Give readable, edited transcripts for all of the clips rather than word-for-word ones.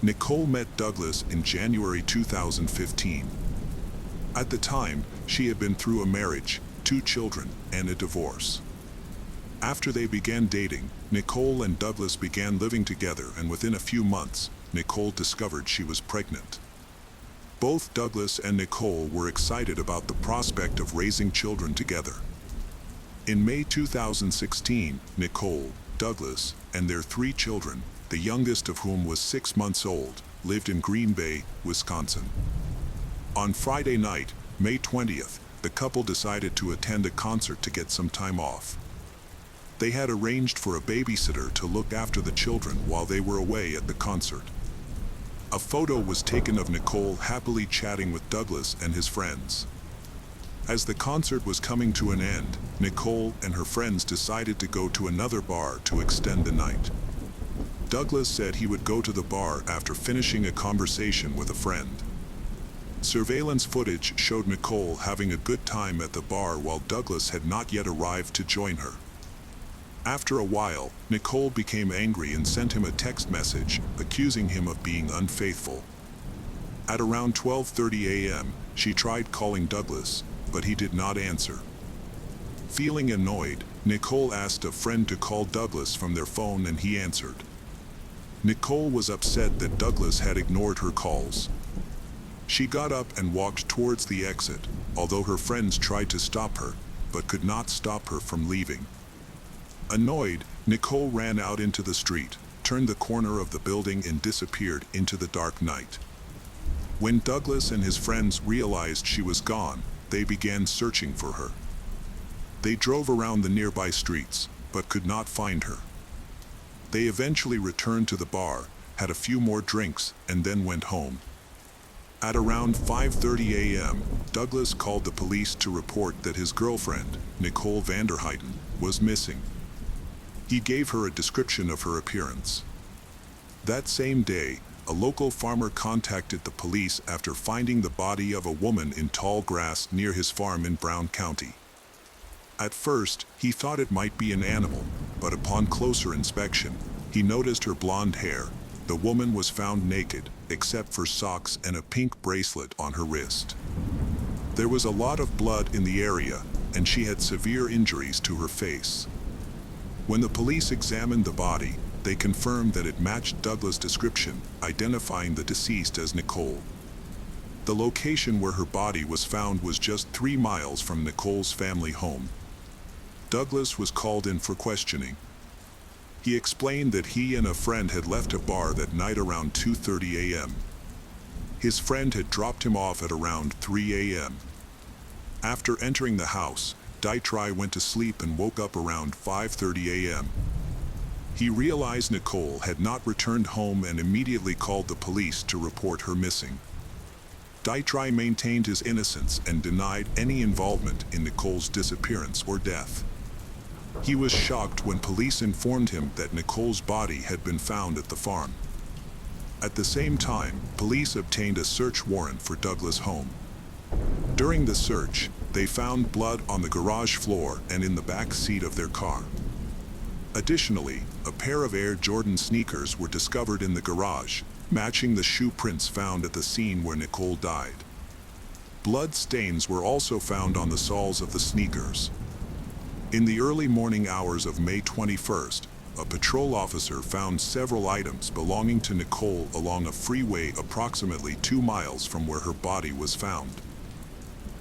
Nicole met Douglas in January 2015. At the time, she had been through a marriage, 2 children, and a divorce. After they began dating, Nicole and Douglas began living together, and within a few months, Nicole discovered she was pregnant. Both Douglas and Nicole were excited about the prospect of raising children together. In May 2016, Nicole, Douglas, and their 3 children, the youngest of whom was 6 months old, lived in Green Bay, Wisconsin. On Friday night, May 20th, the couple decided to attend a concert to get some time off. They had arranged for a babysitter to look after the children while they were away at the concert. A photo was taken of Nicole happily chatting with Douglas and his friends. As the concert was coming to an end, Nicole and her friends decided to go to another bar to extend the night. Douglas said he would go to the bar after finishing a conversation with a friend. Surveillance footage showed Nicole having a good time at the bar while Douglas had not yet arrived to join her. After a while, Nicole became angry and sent him a text message, accusing him of being unfaithful. At around 12:30 a.m., she tried calling Douglas, but he did not answer. Feeling annoyed, Nicole asked a friend to call Douglas from their phone, and he answered. Nicole was upset that Douglas had ignored her calls. She got up and walked towards the exit, although her friends tried to stop her, but could not stop her from leaving. Annoyed, Nicole ran out into the street, turned the corner of the building, and disappeared into the dark night. When Douglas and his friends realized she was gone, they began searching for her. They drove around the nearby streets, but could not find her. They eventually returned to the bar, had a few more drinks, and then went home. At around 5:30 a.m., Douglas called the police to report that his girlfriend, Nicole Vanderheiden, was missing. He gave her a description of her appearance. That same day, a local farmer contacted the police after finding the body of a woman in tall grass near his farm in Brown County. At first, he thought it might be an animal, but upon closer inspection, he noticed her blonde hair. The woman was found naked, except for socks and a pink bracelet on her wrist. There was a lot of blood in the area, and she had severe injuries to her face. When the police examined the body, they confirmed that it matched Douglas' description, identifying the deceased as Nicole. The location where her body was found was just 3 miles from Nicole's family home. Douglas was called in for questioning. He explained that he and a friend had left a bar that night around 2:30 a.m. His friend had dropped him off at around 3 a.m. After entering the house, Dietrich went to sleep and woke up around 5:30 a.m. He realized Nicole had not returned home and immediately called the police to report her missing. Dietrich maintained his innocence and denied any involvement in Nicole's disappearance or death. He was shocked when police informed him that Nicole's body had been found at the farm. At the same time, police obtained a search warrant for Douglas' home. During the search, they found blood on the garage floor and in the back seat of their car. Additionally, a pair of Air Jordan sneakers were discovered in the garage, matching the shoe prints found at the scene where Nicole died. Blood stains were also found on the soles of the sneakers. In the early morning hours of May 21st, a patrol officer found several items belonging to Nicole along a freeway approximately 2 miles from where her body was found.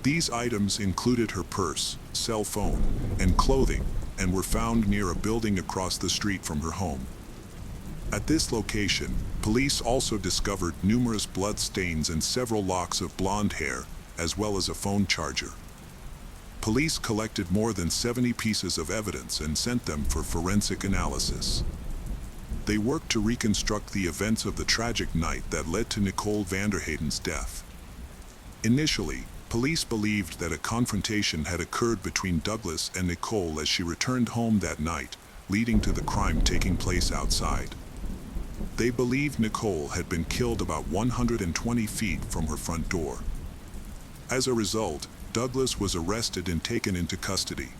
These items included her purse, cell phone, and clothing, and were found near a building across the street from her home. At this location, police also discovered numerous blood stains and several locks of blonde hair, as well as a phone charger. Police collected more than 70 pieces of evidence and sent them for forensic analysis. They worked to reconstruct the events of the tragic night that led to Nicole Vanderheiden's death. Initially, police believed that a confrontation had occurred between Douglas and Nicole as she returned home that night, leading to the crime taking place outside. They believed Nicole had been killed about 120 feet from her front door. As a result, Douglas was arrested and taken into custody.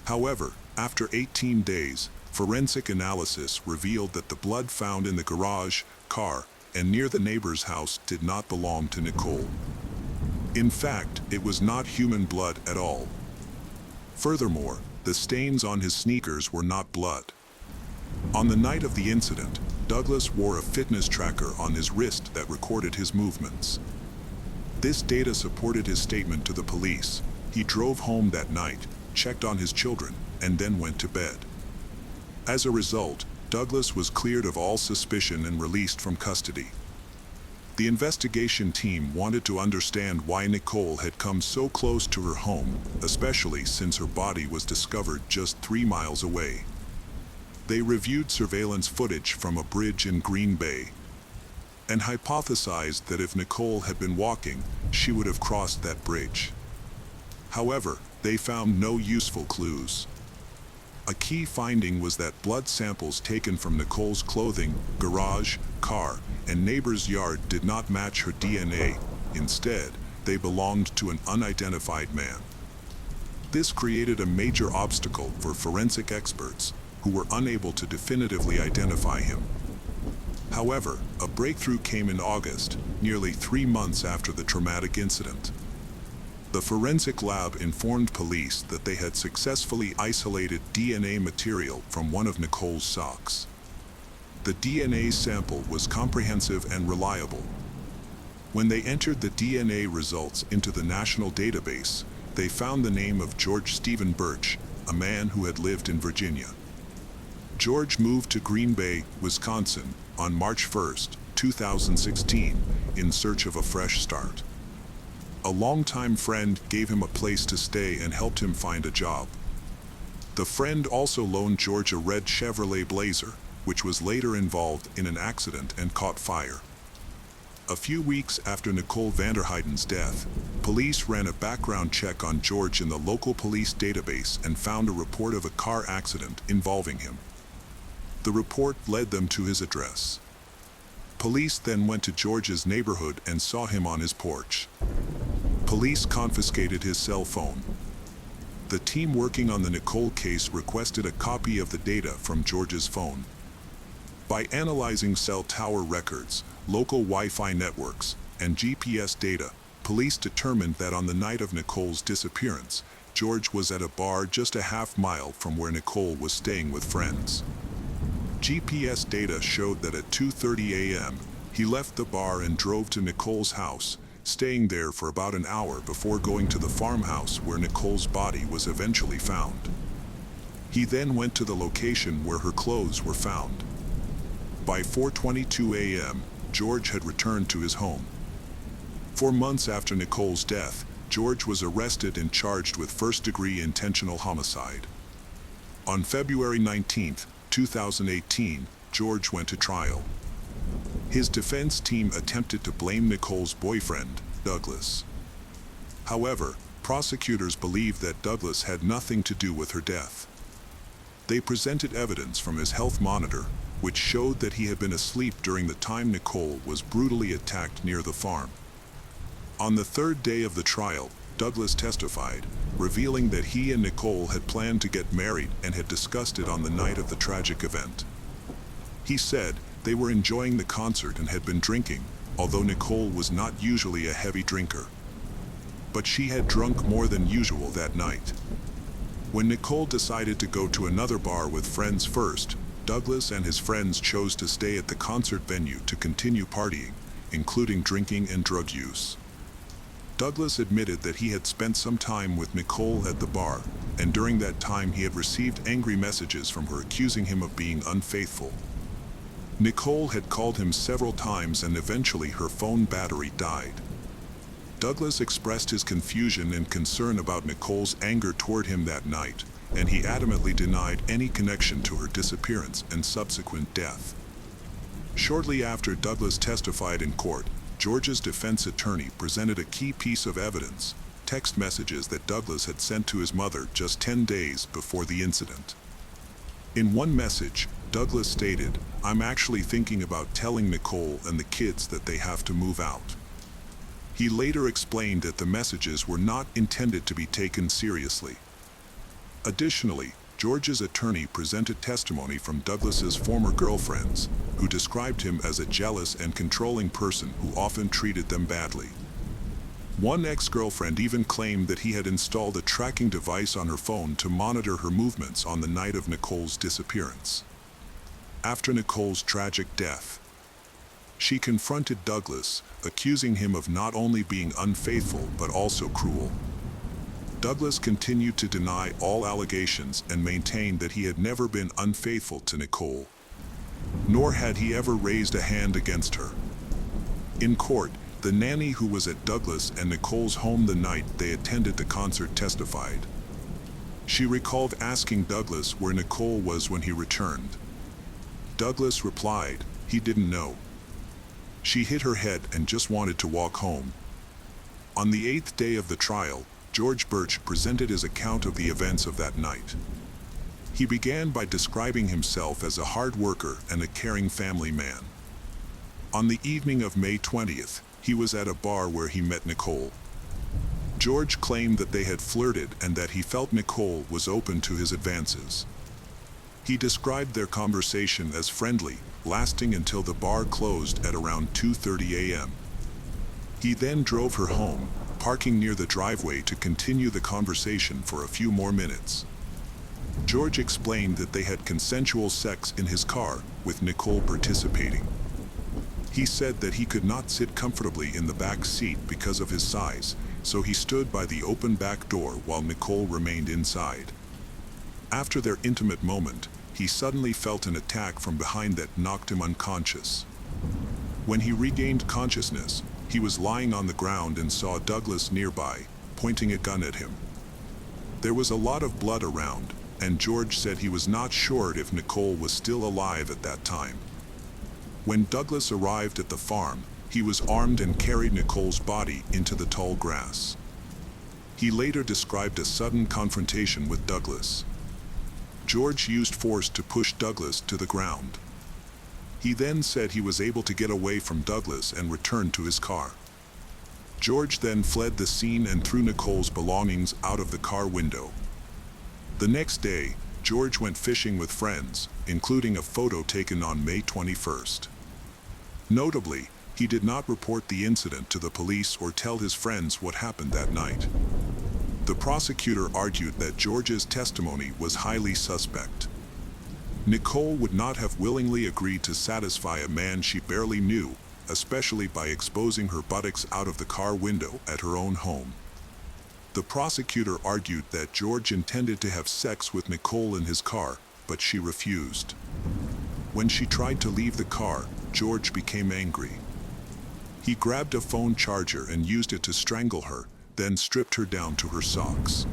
However, after 18 days, forensic analysis revealed that the blood found in the garage, car, and near the neighbor's house did not belong to Nicole. In fact, it was not human blood at all. Furthermore, the stains on his sneakers were not blood. On the night of the incident, Douglas wore a fitness tracker on his wrist that recorded his movements. This data supported his statement to the police. He drove home that night, checked on his children, and then went to bed. As a result, Douglas was cleared of all suspicion and released from custody. The investigation team wanted to understand why Nicole had come so close to her home, especially since her body was discovered just 3 miles away. They reviewed surveillance footage from a bridge in Green Bay and hypothesized that if Nicole had been walking, she would have crossed that bridge. However, they found no useful clues. A key finding was that blood samples taken from Nicole's clothing, garage, car, and neighbor's yard did not match her DNA. Instead, they belonged to an unidentified man. This created a major obstacle for forensic experts who were unable to definitively identify him. However, a breakthrough came in August, nearly 3 months after the traumatic incident. The forensic lab informed police that they had successfully isolated DNA material from one of Nicole's socks. The DNA sample was comprehensive and reliable. When they entered the DNA results into the national database, they found the name of George Stephen Birch, a man who had lived in Virginia. George moved to Green Bay, Wisconsin, on March 1, 2016, in search of a fresh start. A longtime friend gave him a place to stay and helped him find a job. The friend also loaned George a red Chevrolet Blazer, which was later involved in an accident and caught fire. A few weeks after Nicole Vanderheiden's death, police ran a background check on George in the local police database and found a report of a car accident involving him. The report led them to his address. Police then went to George's neighborhood and saw him on his porch. Police confiscated his cell phone. The team working on the Nicole case requested a copy of the data from George's phone. By analyzing cell tower records, local Wi-Fi networks, and GPS data, police determined that on the night of Nicole's disappearance, George was at a bar just a half-mile from where Nicole was staying with friends. GPS data showed that at 2:30 a.m., he left the bar and drove to Nicole's house, staying there for about an hour before going to the farmhouse where Nicole's body was eventually found. He then went to the location where her clothes were found. By 4:22 a.m., George had returned to his home. 4 months after Nicole's death, George was arrested and charged with first-degree intentional homicide. On February 19, 2018, George went to trial. His defense team attempted to blame Nicole's boyfriend, Douglas. However, prosecutors believed that Douglas had nothing to do with her death. They presented evidence from his health monitor, which showed that he had been asleep during the time Nicole was brutally attacked near the farm. On the 3rd day of the trial, Douglas testified, revealing that he and Nicole had planned to get married and had discussed it on the night of the tragic event. He said they were enjoying the concert and had been drinking, although Nicole was not usually a heavy drinker. But she had drunk more than usual that night. When Nicole decided to go to another bar with friends first, Douglas and his friends chose to stay at the concert venue to continue partying, including drinking and drug use. Douglas admitted that he had spent some time with Nicole at the bar, and during that time he had received angry messages from her accusing him of being unfaithful. Nicole had called him several times and eventually her phone battery died. Douglas expressed his confusion and concern about Nicole's anger toward him that night, and he adamantly denied any connection to her disappearance and subsequent death. Shortly after Douglas testified in court, George's defense attorney presented a key piece of evidence, text messages that Douglas had sent to his mother just 10 days before the incident. In one message, Douglas stated, "I'm actually thinking about telling Nicole and the kids that they have to move out." He later explained that the messages were not intended to be taken seriously. Additionally, George's attorney presented testimony from Douglas's former girlfriends, who described him as a jealous and controlling person who often treated them badly. One ex-girlfriend even claimed that he had installed a tracking device on her phone to monitor her movements on the night of Nicole's disappearance. After Nicole's tragic death, she confronted Douglas, accusing him of not only being unfaithful but also cruel. Douglas continued to deny all allegations and maintained that he had never been unfaithful to Nicole, nor had he ever raised a hand against her. In court, the nanny who was at Douglas and Nicole's home the night they attended the concert testified. She recalled asking Douglas where Nicole was when he returned. Douglas replied, he didn't know. She hit her head and just wanted to walk home. On the 8th day of the trial, George Birch presented his account of the events of that night. He began by describing himself as a hard worker and a caring family man. On the evening of May 20th, he was at a bar where he met Nicole. George claimed that they had flirted and that he felt Nicole was open to his advances. He described their conversation as friendly, lasting until the bar closed at around 2:30 a.m. He then drove her home, parking near the driveway to continue the conversation for a few more minutes. George explained that they had consensual sex in his car, with Nicole participating. He said that he could not sit comfortably in the back seat because of his size, so he stood by the open back door while Nicole remained inside. After their intimate moment, he suddenly felt an attack from behind that knocked him unconscious. When he regained consciousness, he was lying on the ground and saw Douglas nearby, pointing a gun at him. There was a lot of blood around, and George said he was not sure if Nicole was still alive at that time. When Douglas arrived at the farm, he was armed and carried Nicole's body into the tall grass. He later described a sudden confrontation with Douglas. George used force to push Douglas to the ground. He then said he was able to get away from Douglas and return to his car. George then fled the scene and threw Nicole's belongings out of the car window. The next day, George went fishing with friends, including a photo taken on May 21st. Notably, he did not report the incident to the police or tell his friends what happened that night. The prosecutor argued that George's testimony was highly suspect. Nicole would not have willingly agreed to satisfy a man she barely knew, especially by exposing her buttocks out of the car window at her own home. The prosecutor argued that George intended to have sex with Nicole in his car, but she refused. When she tried to leave the car, George became angry. He grabbed a phone charger and used it to strangle her, then stripped her down to her socks.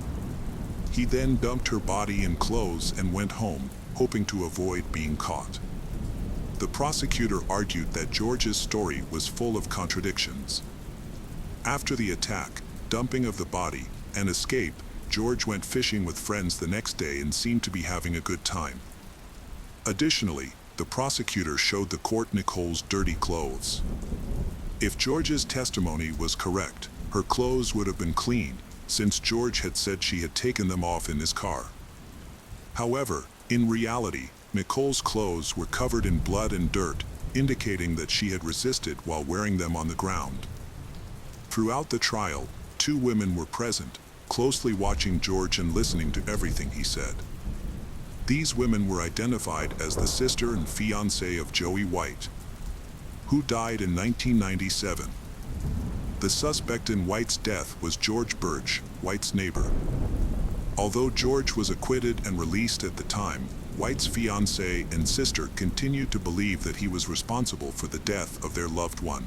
He then dumped her body in clothes and went home, hoping to avoid being caught. The prosecutor argued that George's story was full of contradictions. After the attack, dumping of the body, and escape, George went fishing with friends the next day and seemed to be having a good time. Additionally, the prosecutor showed the court Nicole's dirty clothes. If George's testimony was correct, her clothes would have been clean, since George had said she had taken them off in his car. However, in reality, Nicole's clothes were covered in blood and dirt, indicating that she had resisted while wearing them on the ground. Throughout the trial, 2 women were present, closely watching George and listening to everything he said. These women were identified as the sister and fiancée of Joey White, who died in 1997. The suspect in White's death was George Birch, White's neighbor. Although George was acquitted and released at the time, White's fiancée and sister continued to believe that he was responsible for the death of their loved one.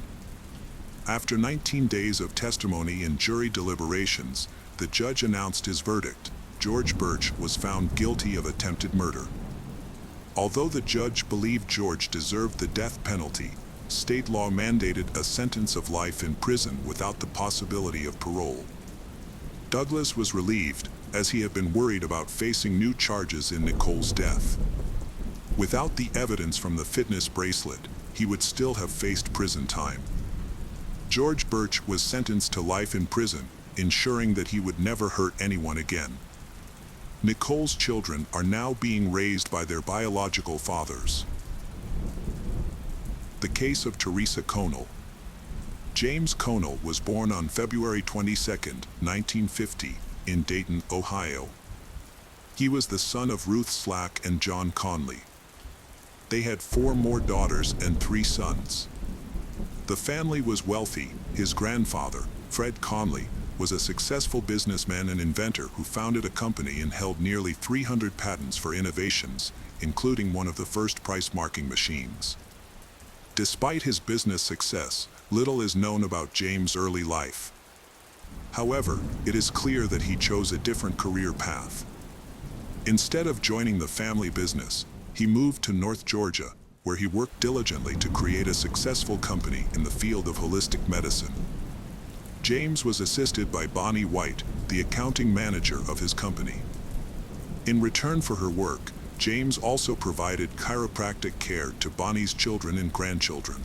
After 19 days of testimony and jury deliberations, the judge announced his verdict. George Birch was found guilty of attempted murder. Although the judge believed George deserved the death penalty, state law mandated a sentence of life in prison without the possibility of parole. Douglas was relieved, as he had been worried about facing new charges in Nicole's death. Without the evidence from the fitness bracelet, he would still have faced prison time. George Birch was sentenced to life in prison, ensuring that he would never hurt anyone again. Nicole's children are now being raised by their biological fathers. The case of Teresa Conal. James Conal was born on February 22, 1950, in Dayton, Ohio. He was the son of Ruth Slack and John Conley. They had 4 more daughters and 3 sons. The family was wealthy. His grandfather, Fred Conley, was a successful businessman and inventor who founded a company and held nearly 300 patents for innovations, including one of the first price marking machines. Despite his business success, little is known about James' early life. However, it is clear that he chose a different career path. Instead of joining the family business, he moved to North Georgia, where he worked diligently to create a successful company in the field of holistic medicine. James was assisted by Bonnie White, the accounting manager of his company. In return for her work, James also provided chiropractic care to Bonnie's children and grandchildren.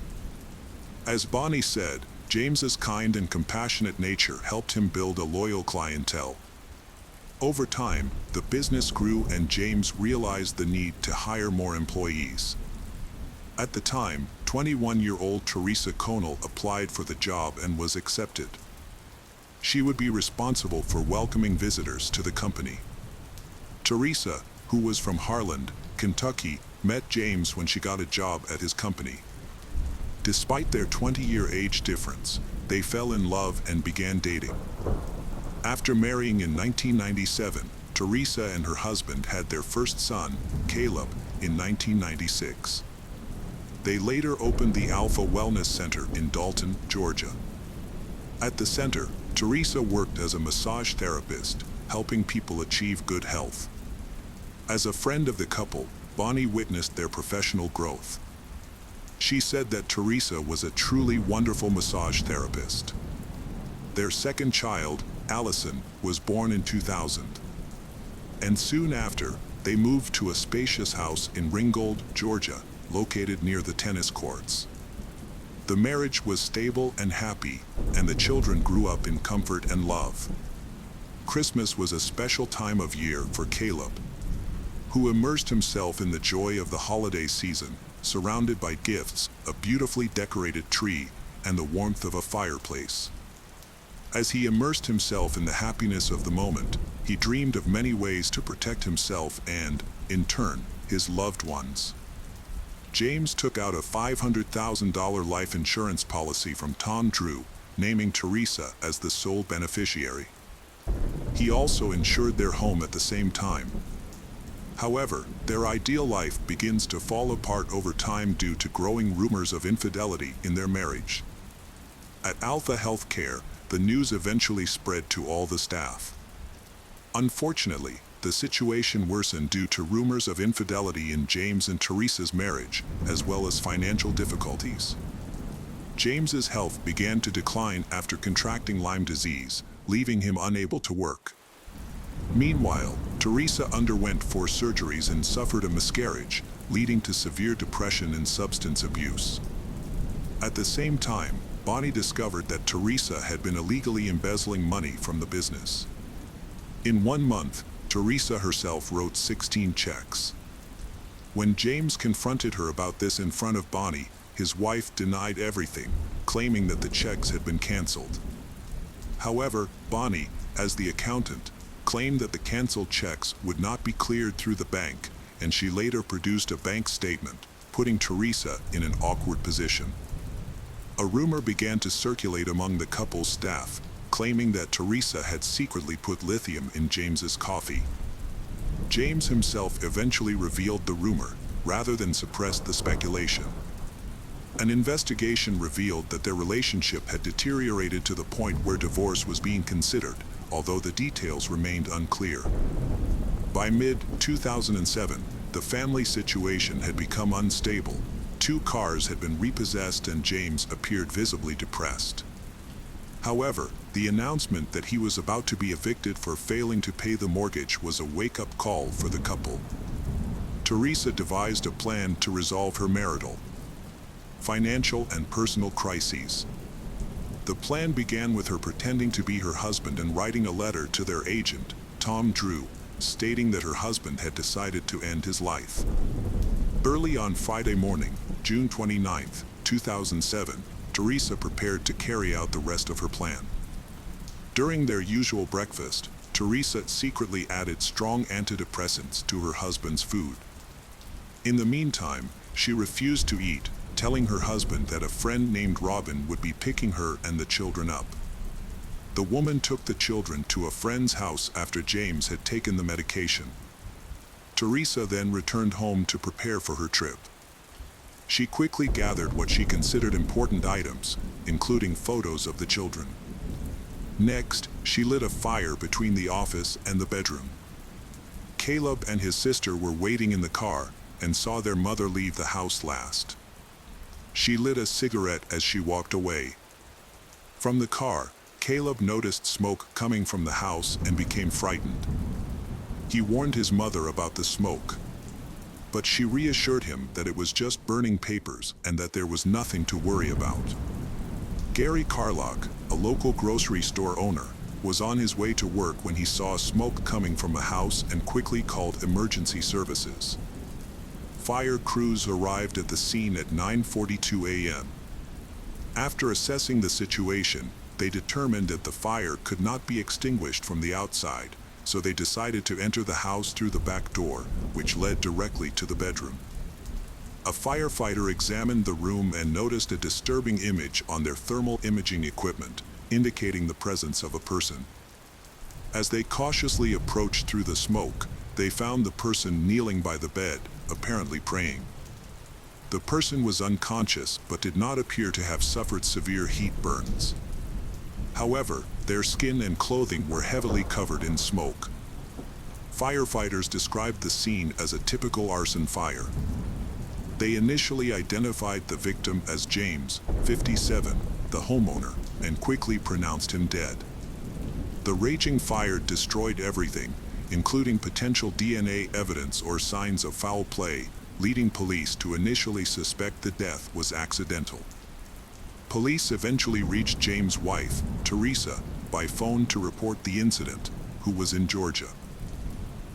As Bonnie said, James's kind and compassionate nature helped him build a loyal clientele. Over time, the business grew and James realized the need to hire more employees. At the time, 21-year-old Teresa Conal applied for the job and was accepted. She would be responsible for welcoming visitors to the company. Teresa, who was from Harlan, Kentucky, met James when she got a job at his company. Despite their 20-year age difference, they fell in love and began dating. After marrying in 1997, Teresa and her husband had their first son, Caleb, in 1996. They later opened the Alpha Wellness Center in Dalton, Georgia. At the center, Teresa worked as a massage therapist, helping people achieve good health. As a friend of the couple, Bonnie witnessed their professional growth. She said that Teresa was a truly wonderful massage therapist. Their second child, Allison, was born in 2000. And soon after, they moved to a spacious house in Ringgold, Georgia, located near the tennis courts. The marriage was stable and happy, and the children grew up in comfort and love. Christmas was a special time of year for Caleb, who immersed himself in the joy of the holiday season, surrounded by gifts, a beautifully decorated tree, and the warmth of a fireplace. As he immersed himself in the happiness of the moment, he dreamed of many ways to protect himself and, in turn, his loved ones. James took out a $500,000 life insurance policy from Tom Drew, naming Teresa as the sole beneficiary. He also insured their home at the same time. However, their ideal life begins to fall apart over time due to growing rumors of infidelity in their marriage. At Alpha Healthcare, the news eventually spread to all the staff. Unfortunately, the situation worsened due to rumors of infidelity in James and Teresa's marriage, as well as financial difficulties. James's health began to decline after contracting Lyme disease, leaving him unable to work. Meanwhile, Teresa underwent 4 surgeries and suffered a miscarriage, leading to severe depression and substance abuse. At the same time, Bonnie discovered that Teresa had been illegally embezzling money from the business. In 1 month, Teresa herself wrote 16 checks. When James confronted her about this in front of Bonnie, his wife denied everything, claiming that the checks had been canceled. However, Bonnie, as the accountant, claimed that the canceled checks would not be cleared through the bank, and she later produced a bank statement, putting Teresa in an awkward position. A rumor began to circulate among the couple's staff, claiming that Teresa had secretly put lithium in James's coffee. James himself eventually revealed the rumor, rather than suppress the speculation. An investigation revealed that their relationship had deteriorated to the point where divorce was being considered, although the details remained unclear. By mid-2007, the family situation had become unstable. 2 cars had been repossessed and James appeared visibly depressed. However, the announcement that he was about to be evicted for failing to pay the mortgage was a wake-up call for the couple. Teresa devised a plan to resolve her marital, financial and personal crises. The plan began with her pretending to be her husband and writing a letter to their agent, Tom Drew, stating that her husband had decided to end his life. Early on Friday morning, June 29, 2007, Teresa prepared to carry out the rest of her plan. During their usual breakfast, Teresa secretly added strong antidepressants to her husband's food. In the meantime, she refused to eat, telling her husband that a friend named Robin would be picking her and the children up. The woman took the children to a friend's house after James had taken the medication. Teresa then returned home to prepare for her trip. She quickly gathered what she considered important items, including photos of the children. Next, she lit a fire between the office and the bedroom. Caleb and his sister were waiting in the car and saw their mother leave the house last. She lit a cigarette as she walked away. From the car, Caleb noticed smoke coming from the house and became frightened. He warned his mother about the smoke, but she reassured him that it was just burning papers and that there was nothing to worry about. Gary Carlock, a local grocery store owner, was on his way to work when he saw smoke coming from a house and quickly called emergency services. Fire crews arrived at the scene at 9:42 a.m. After assessing the situation, they determined that the fire could not be extinguished from the outside, so they decided to enter the house through the back door, which led directly to the bedroom. A firefighter examined the room and noticed a disturbing image on their thermal imaging equipment, indicating the presence of a person. As they cautiously approached through the smoke, they found the person kneeling by the bed, apparently praying. The person was unconscious but did not appear to have suffered severe heat burns. However, their skin and clothing were heavily covered in smoke. Firefighters described the scene as a typical arson fire. They initially identified the victim as James, 57, the homeowner, and quickly pronounced him dead. The raging fire destroyed everything, including potential DNA evidence or signs of foul play, leading police to initially suspect the death was accidental. Police eventually reached James' wife, Teresa, by phone to report the incident, who was in Georgia.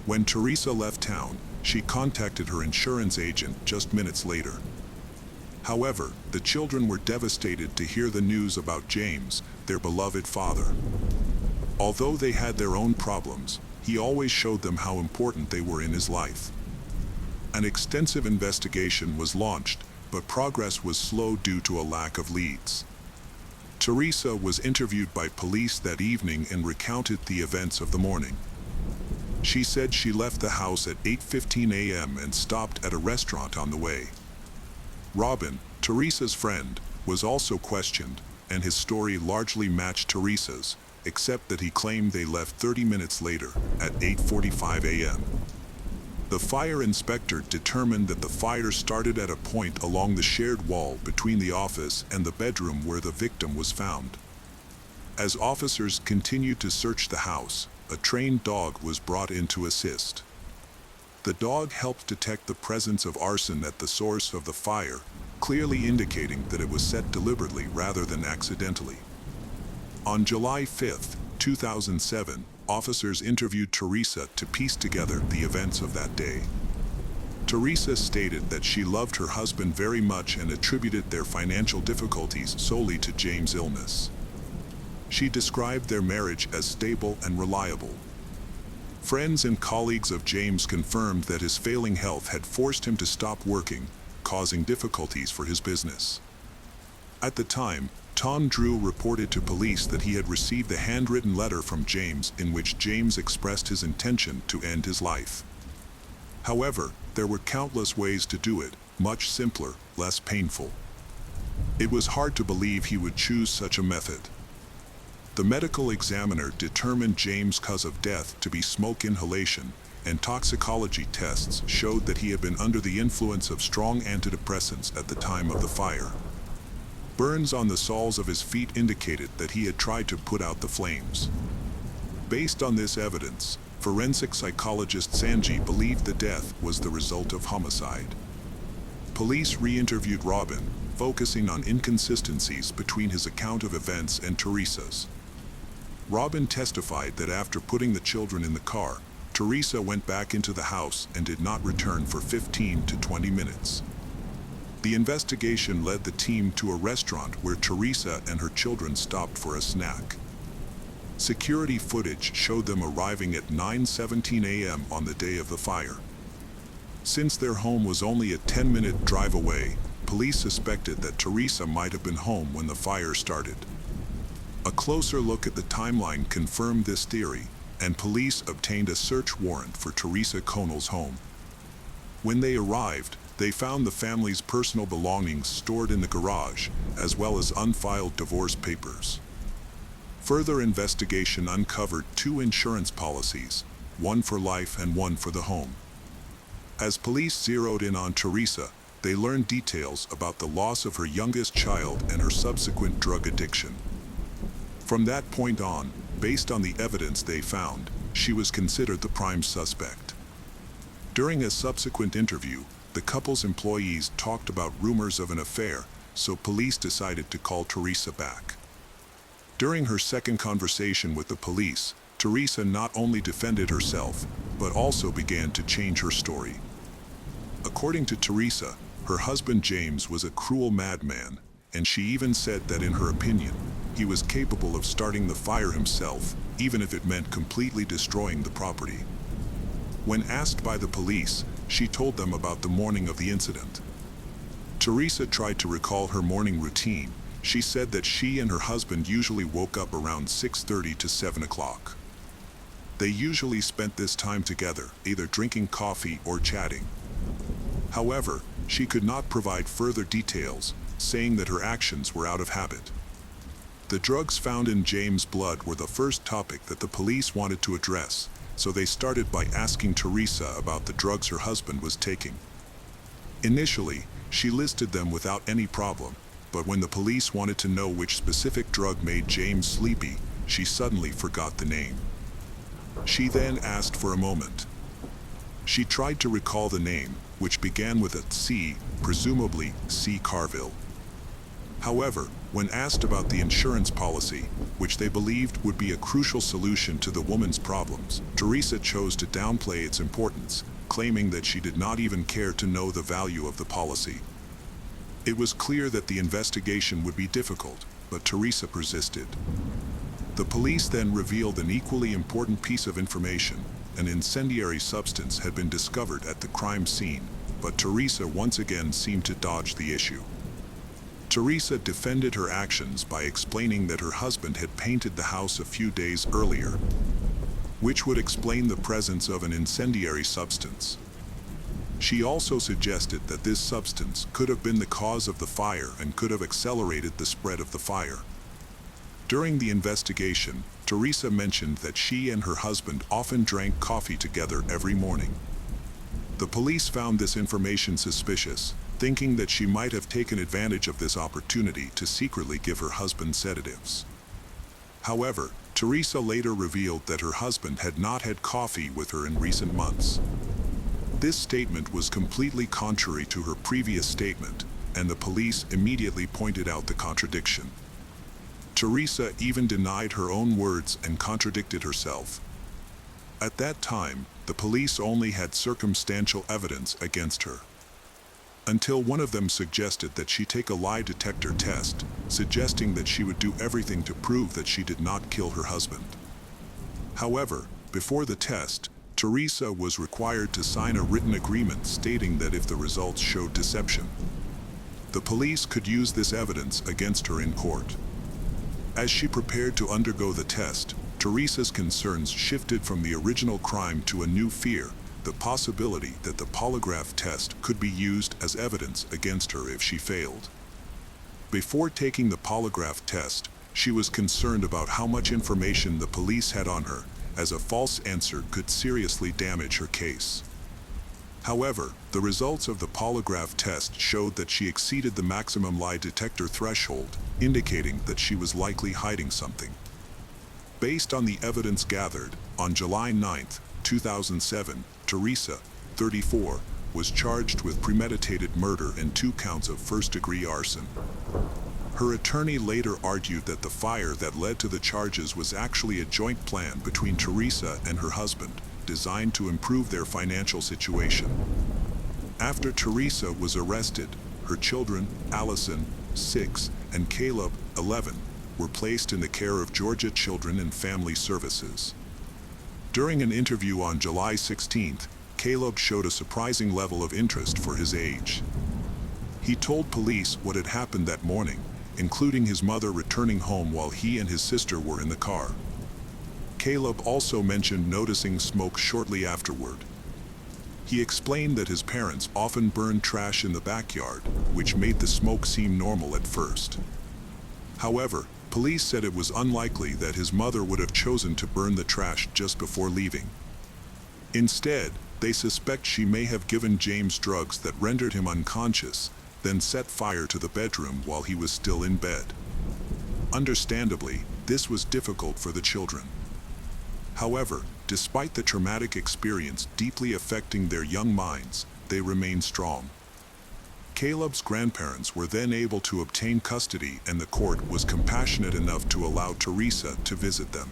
When Teresa left town, she contacted her insurance agent just minutes later. However, the children were devastated to hear the news about James, their beloved father. Although they had their own problems, he always showed them how important they were in his life. An extensive investigation was launched, but progress was slow due to a lack of leads. Teresa was interviewed by police that evening and recounted the events of the morning. She said she left the house at 8:15 a.m. and stopped at a restaurant on the way. Robin, Teresa's friend, was also questioned, and his story largely matched Teresa's, except that he claimed they left 30 minutes later, at 8:45 a.m. The fire inspector determined that the fire started at a point along the shared wall between the office and the bedroom where the victim was found. As officers continued to search the house, a trained dog was brought in to assist. The dog helped detect the presence of arson at the source of the fire, clearly indicating that it was set deliberately rather than accidentally. On July 5, 2007, officers interviewed Teresa to piece together the events of that day. Teresa stated that she loved her husband very much and attributed their financial difficulties solely to James' illness. She described their marriage as stable and reliable. Friends and colleagues of James confirmed that his failing health had forced him to stop working, causing difficulties for his business. At the time, Tom Drew reported to police that he had received a handwritten letter from James in which James expressed his intention to end his life. However, there were countless ways to do it, much simpler, less painful. It was hard to believe he would choose such a method. The medical examiner determined James' cause of death to be smoke inhalation, and toxicology tests showed that he had been under the influence of strong antidepressants at the time of the fire. Burns on the soles of his feet indicated that he had tried to put out the flames. Based on this evidence, forensic psychologist Sanji believed the death was the result of homicide. Police re-interviewed Robin, focusing on inconsistencies between his account of events and Teresa's. Robin testified that after putting the children in the car, Teresa went back into the house and did not return for 15 to 20 minutes. The investigation led the team to a restaurant where Teresa and her children stopped for a snack. Security footage showed them arriving at 9:17 a.m. on the day of the fire. Since their home was only a 10-minute drive away, police suspected that Teresa might have been home when the fire started. A closer look at the timeline confirmed this theory, and police obtained a search warrant for Teresa Connell's home. When they arrived, they found the family's personal belongings stored in the garage, as well as unfiled divorce papers. Further investigation uncovered 2 insurance policies, one for life and one for the home. As police zeroed in on Teresa, they learned details about the loss of her youngest child and her subsequent drug addiction. From that point on, based on the evidence they found, she was considered the prime suspect. During a subsequent interview, the couple's employees talked about rumors of an affair, so police decided to call Teresa back. During her second conversation with the police, Teresa not only defended herself, but also began to change her story. According to Teresa, her husband James was a cruel madman, and she even said that in her opinion, he was capable of starting the fire himself, even if it meant completely destroying the property. When asked by the police, she told them about the morning of the incident. Teresa tried to recall her morning routine. She said that she and her husband usually woke up around 6:30 to 7 o'clock. They usually spent this time together, either drinking coffee or chatting. However, she could not provide further details, saying that her actions were out of habit. The drugs found in James' blood were the first topic that the police wanted to address, so they started by asking Teresa about the drugs her husband was taking. Initially, she listed them without any problem, but when the police wanted to know which specific drug made James sleepy, she suddenly forgot the name. She then asked for a moment. She tried to recall the name, which began with a C, presumably C. Carville. However, when asked about the insurance policy, which they believed would be a crucial solution to the woman's problems, Teresa chose to downplay its importance, claiming that she did not even care to know the value of the policy. It was clear that the investigation would be difficult, but Teresa persisted. The police then revealed an equally important piece of information. An incendiary substance had been discovered at the crime scene, but Teresa once again seemed to dodge the issue. Teresa defended her actions by explaining that her husband had painted the house a few days earlier, which would explain the presence of an incendiary substance. She also suggested that this substance could have been the cause of the fire and could have accelerated the spread of the fire. During the investigation, Teresa mentioned that she and her husband often drank coffee together every morning. The police found this information suspicious, thinking that she might have taken advantage of this opportunity to secretly give her husband sedatives. However, Teresa later revealed that her husband had not had coffee with her in recent months. This statement was completely contrary to her previous statement, and the police immediately pointed out the contradiction. Teresa even denied her own words and contradicted herself. At that time, the police only had circumstantial evidence against her, until one of them suggested that she take a lie detector test, suggesting that she would do everything to prove that she did not kill her husband. However, before the test, Teresa was required to sign a written agreement stating that if the results showed deception, the police could use this evidence against her in court. As she prepared to undergo the test, Teresa's concerns shifted from the original crime to a new fear, the possibility that the polygraph test could be used as evidence against her if she failed. Before taking the polygraph test, she was concerned about how much information the police had on her, as a false answer could seriously damage her case. However, the results of the polygraph test showed that she exceeded the maximum lie detector threshold, indicating that she was likely hiding something. Based on the evidence gathered, on July 9, 2007, Teresa, 34, was charged with premeditated murder and 2 counts of first-degree arson. Her attorney later argued that the fire that led to the charges was actually a joint plan between Teresa and her husband, designed to improve their financial situation. After Teresa was arrested, her children, Allison, 6, and Caleb, 11, were placed in the care of Georgia Children and Family Services. During an interview on July 16th, Caleb showed a surprising level of interest for his age. He told police what had happened that morning, including his mother returning home while he and his sister were in the car. Caleb also mentioned noticing smoke shortly afterward. He explained that his parents often burned trash in the backyard, which made the smoke seem normal at first. However, police said it was unlikely that his mother would have chosen to burn the trash just before leaving. Instead, they suspect she may have given James drugs that rendered him unconscious, then set fire to the bedroom while he was still in bed. Understandably, this was difficult for the children. However, despite the traumatic experience deeply affecting their young minds, they remained strong. Caleb's grandparents were then able to obtain custody, and the court was compassionate enough to allow Teresa to visit them.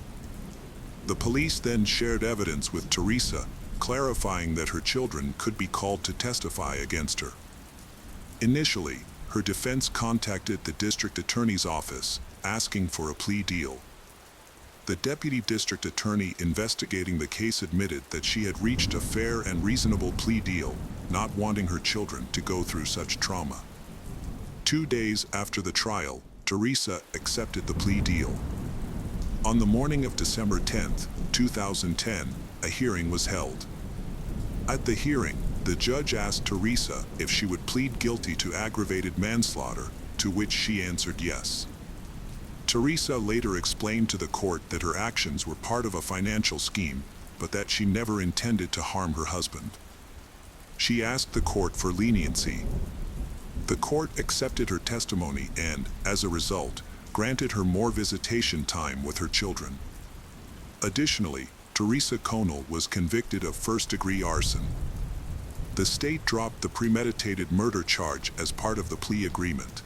The police then shared evidence with Teresa, clarifying that her children could be called to testify against her. Initially, her defense contacted the district attorney's office, asking for a plea deal. The deputy district attorney investigating the case admitted that she had reached a fair and reasonable plea deal, not wanting her children to go through such trauma. 2 days after the trial, Teresa accepted the plea deal. On the morning of December 10, 2010, a hearing was held. At the hearing, the judge asked Teresa if she would plead guilty to aggravated manslaughter, to which she answered yes. Teresa later explained to the court that her actions were part of a financial scheme, but that she never intended to harm her husband. She asked the court for leniency. The court accepted her testimony and, as a result, granted her more visitation time with her children. Additionally, Teresa Conal was convicted of first-degree arson. The state dropped the premeditated murder charge as part of the plea agreement.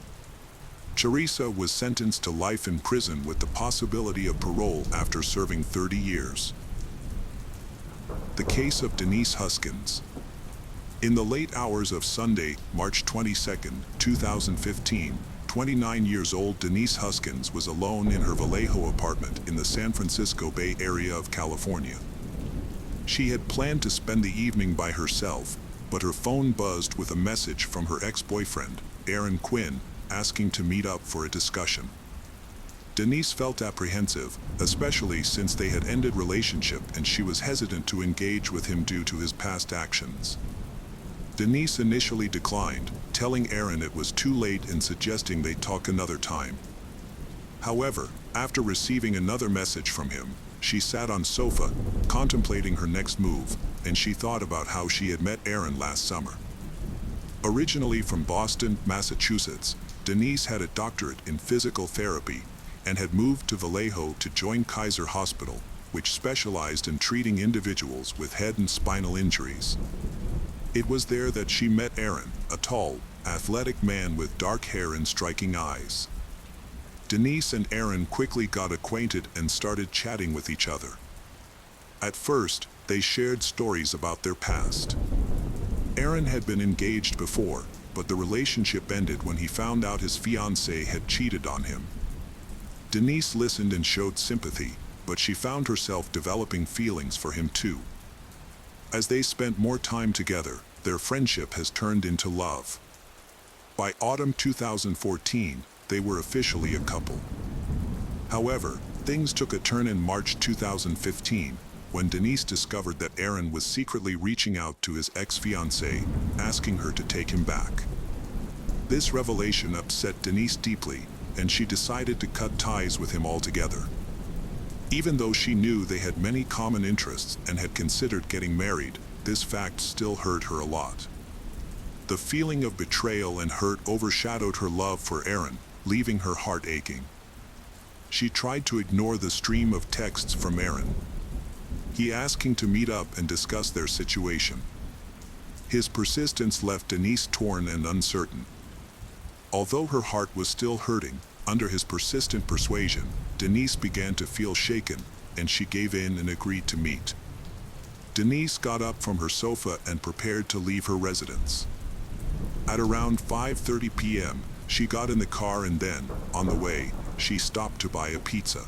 Teresa was sentenced to life in prison with the possibility of parole after serving 30 years. The case of Denise Huskins. In the late hours of Sunday, March 22, 2015, 29 years old Denise Huskins was alone in her Vallejo apartment in the San Francisco Bay Area of California. She had planned to spend the evening by herself, but her phone buzzed with a message from her ex-boyfriend, Aaron Quinn, asking to meet up for a discussion. Denise felt apprehensive, especially since they had ended relationship and she was hesitant to engage with him due to his past actions. Denise initially declined, telling Aaron it was too late and suggesting they talk another time. However, after receiving another message from him, she sat on sofa, contemplating her next move, and she thought about how she had met Aaron last summer. Originally from Boston, Massachusetts, Denise had a doctorate in physical therapy and had moved to Vallejo to join Kaiser Hospital, which specialized in treating individuals with head and spinal injuries. It was there that she met Aaron, a tall, athletic man with dark hair and striking eyes. Denise and Aaron quickly got acquainted and started chatting with each other. At first, they shared stories about their past. Aaron had been engaged before, but the relationship ended when he found out his fiancée had cheated on him. Denise listened and showed sympathy, but she found herself developing feelings for him too. As they spent more time together, their friendship has turned into love. By autumn 2014, they were officially a couple. However, things took a turn in March 2015, when Denise discovered that Aaron was secretly reaching out to his ex-fiancée, asking her to take him back. This revelation upset Denise deeply, and she decided to cut ties with him altogether. Even though she knew they had many common interests and had considered getting married, this fact still hurt her a lot. The feeling of betrayal and hurt overshadowed her love for Aaron, leaving her heart aching. She tried to ignore the stream of texts from Aaron. He asking to meet up and discuss their situation. His persistence left Denise torn and uncertain. Although her heart was still hurting, under his persistent persuasion, Denise began to feel shaken, and she gave in and agreed to meet. Denise got up from her sofa and prepared to leave her residence. At around 5:30 p.m., she got in the car and then, on the way, she stopped to buy a pizza.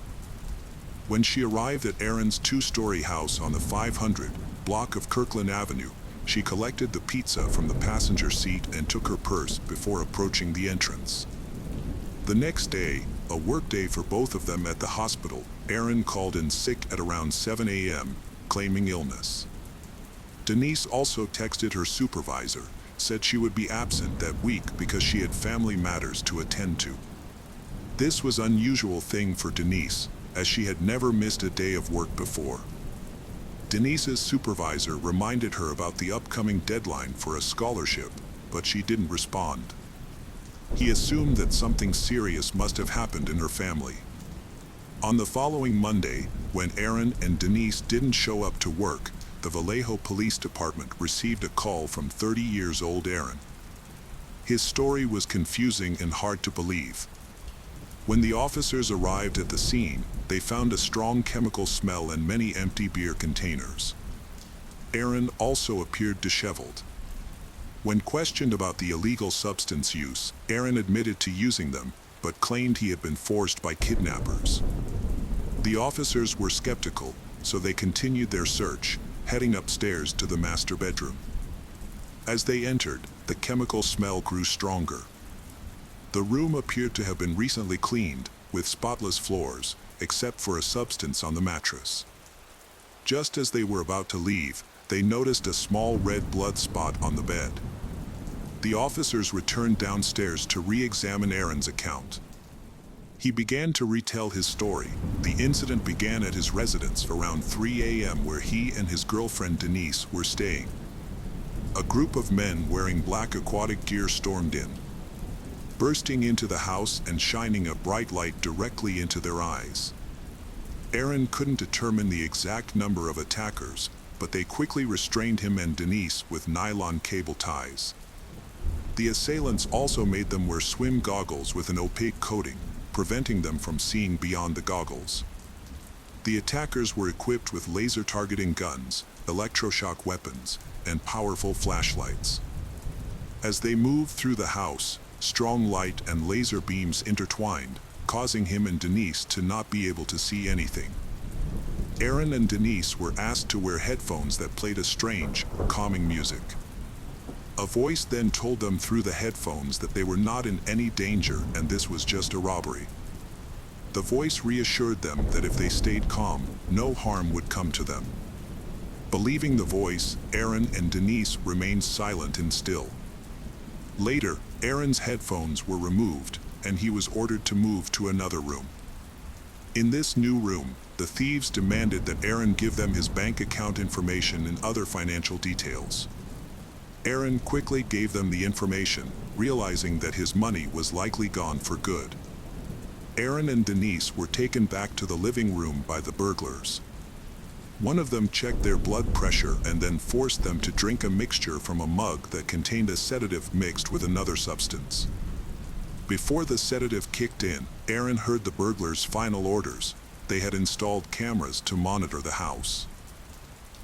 When she arrived at Aaron's two-story house on the 500 block of Kirkland Avenue, she collected the pizza from the passenger seat and took her purse before approaching the entrance. The next day, a workday for both of them at the hospital, Aaron called in sick at around 7 a.m., claiming illness. Denise also texted her supervisor, said she would be absent that week because she had family matters to attend to. This was an unusual thing for Denise, as she had never missed a day of work before. Denise's supervisor reminded her about the upcoming deadline for a scholarship, but she didn't respond. He assumed that something serious must have happened in her family. On the following Monday, when Aaron and Denise didn't show up to work, the Vallejo Police Department received a call from 30-year-old Aaron. His story was confusing and hard to believe. When the officers arrived at the scene, they found a strong chemical smell and many empty beer containers. Aaron also appeared disheveled. When questioned about the illegal substance use, Aaron admitted to using them, but claimed he had been forced by kidnappers. The officers were skeptical, so they continued their search, heading upstairs to the master bedroom. As they entered, the chemical smell grew stronger. The room appeared to have been recently cleaned, with spotless floors, except for a substance on the mattress. Just as they were about to leave, they noticed a small red blood spot on the bed. The officers returned downstairs to re-examine Aaron's account. He began to retell his story. The incident began at his residence around 3 a.m. where he and his girlfriend Denise were staying. A group of men wearing black aquatic gear stormed in, bursting into the house and shining a bright light directly into their eyes. Aaron couldn't determine the exact number of attackers, but they quickly restrained him and Denise with nylon cable ties. The assailants also made them wear swim goggles with an opaque coating, preventing them from seeing beyond the goggles. The attackers were equipped with laser targeting guns, electroshock weapons, and powerful flashlights. As they moved through the house, strong light and laser beams intertwined, causing him and Denise to not be able to see anything. Aaron and Denise were asked to wear headphones that played a strange, calming music. A voice then told them through the headphones that they were not in any danger and this was just a robbery. The voice reassured them that if they stayed calm, no harm would come to them. Believing the voice, Aaron and Denise remained silent and still. Later, Aaron's headphones were removed, and he was ordered to move to another room. In this new room, the thieves demanded that Aaron give them his bank account information and other financial details. Aaron quickly gave them the information, realizing that his money was likely gone for good. Aaron and Denise were taken back to the living room by the burglars. One of them checked their blood pressure and then forced them to drink a mixture from a mug that contained a sedative mixed with another substance. Before the sedative kicked in, Aaron heard the burglars' final orders. They had installed cameras to monitor the house.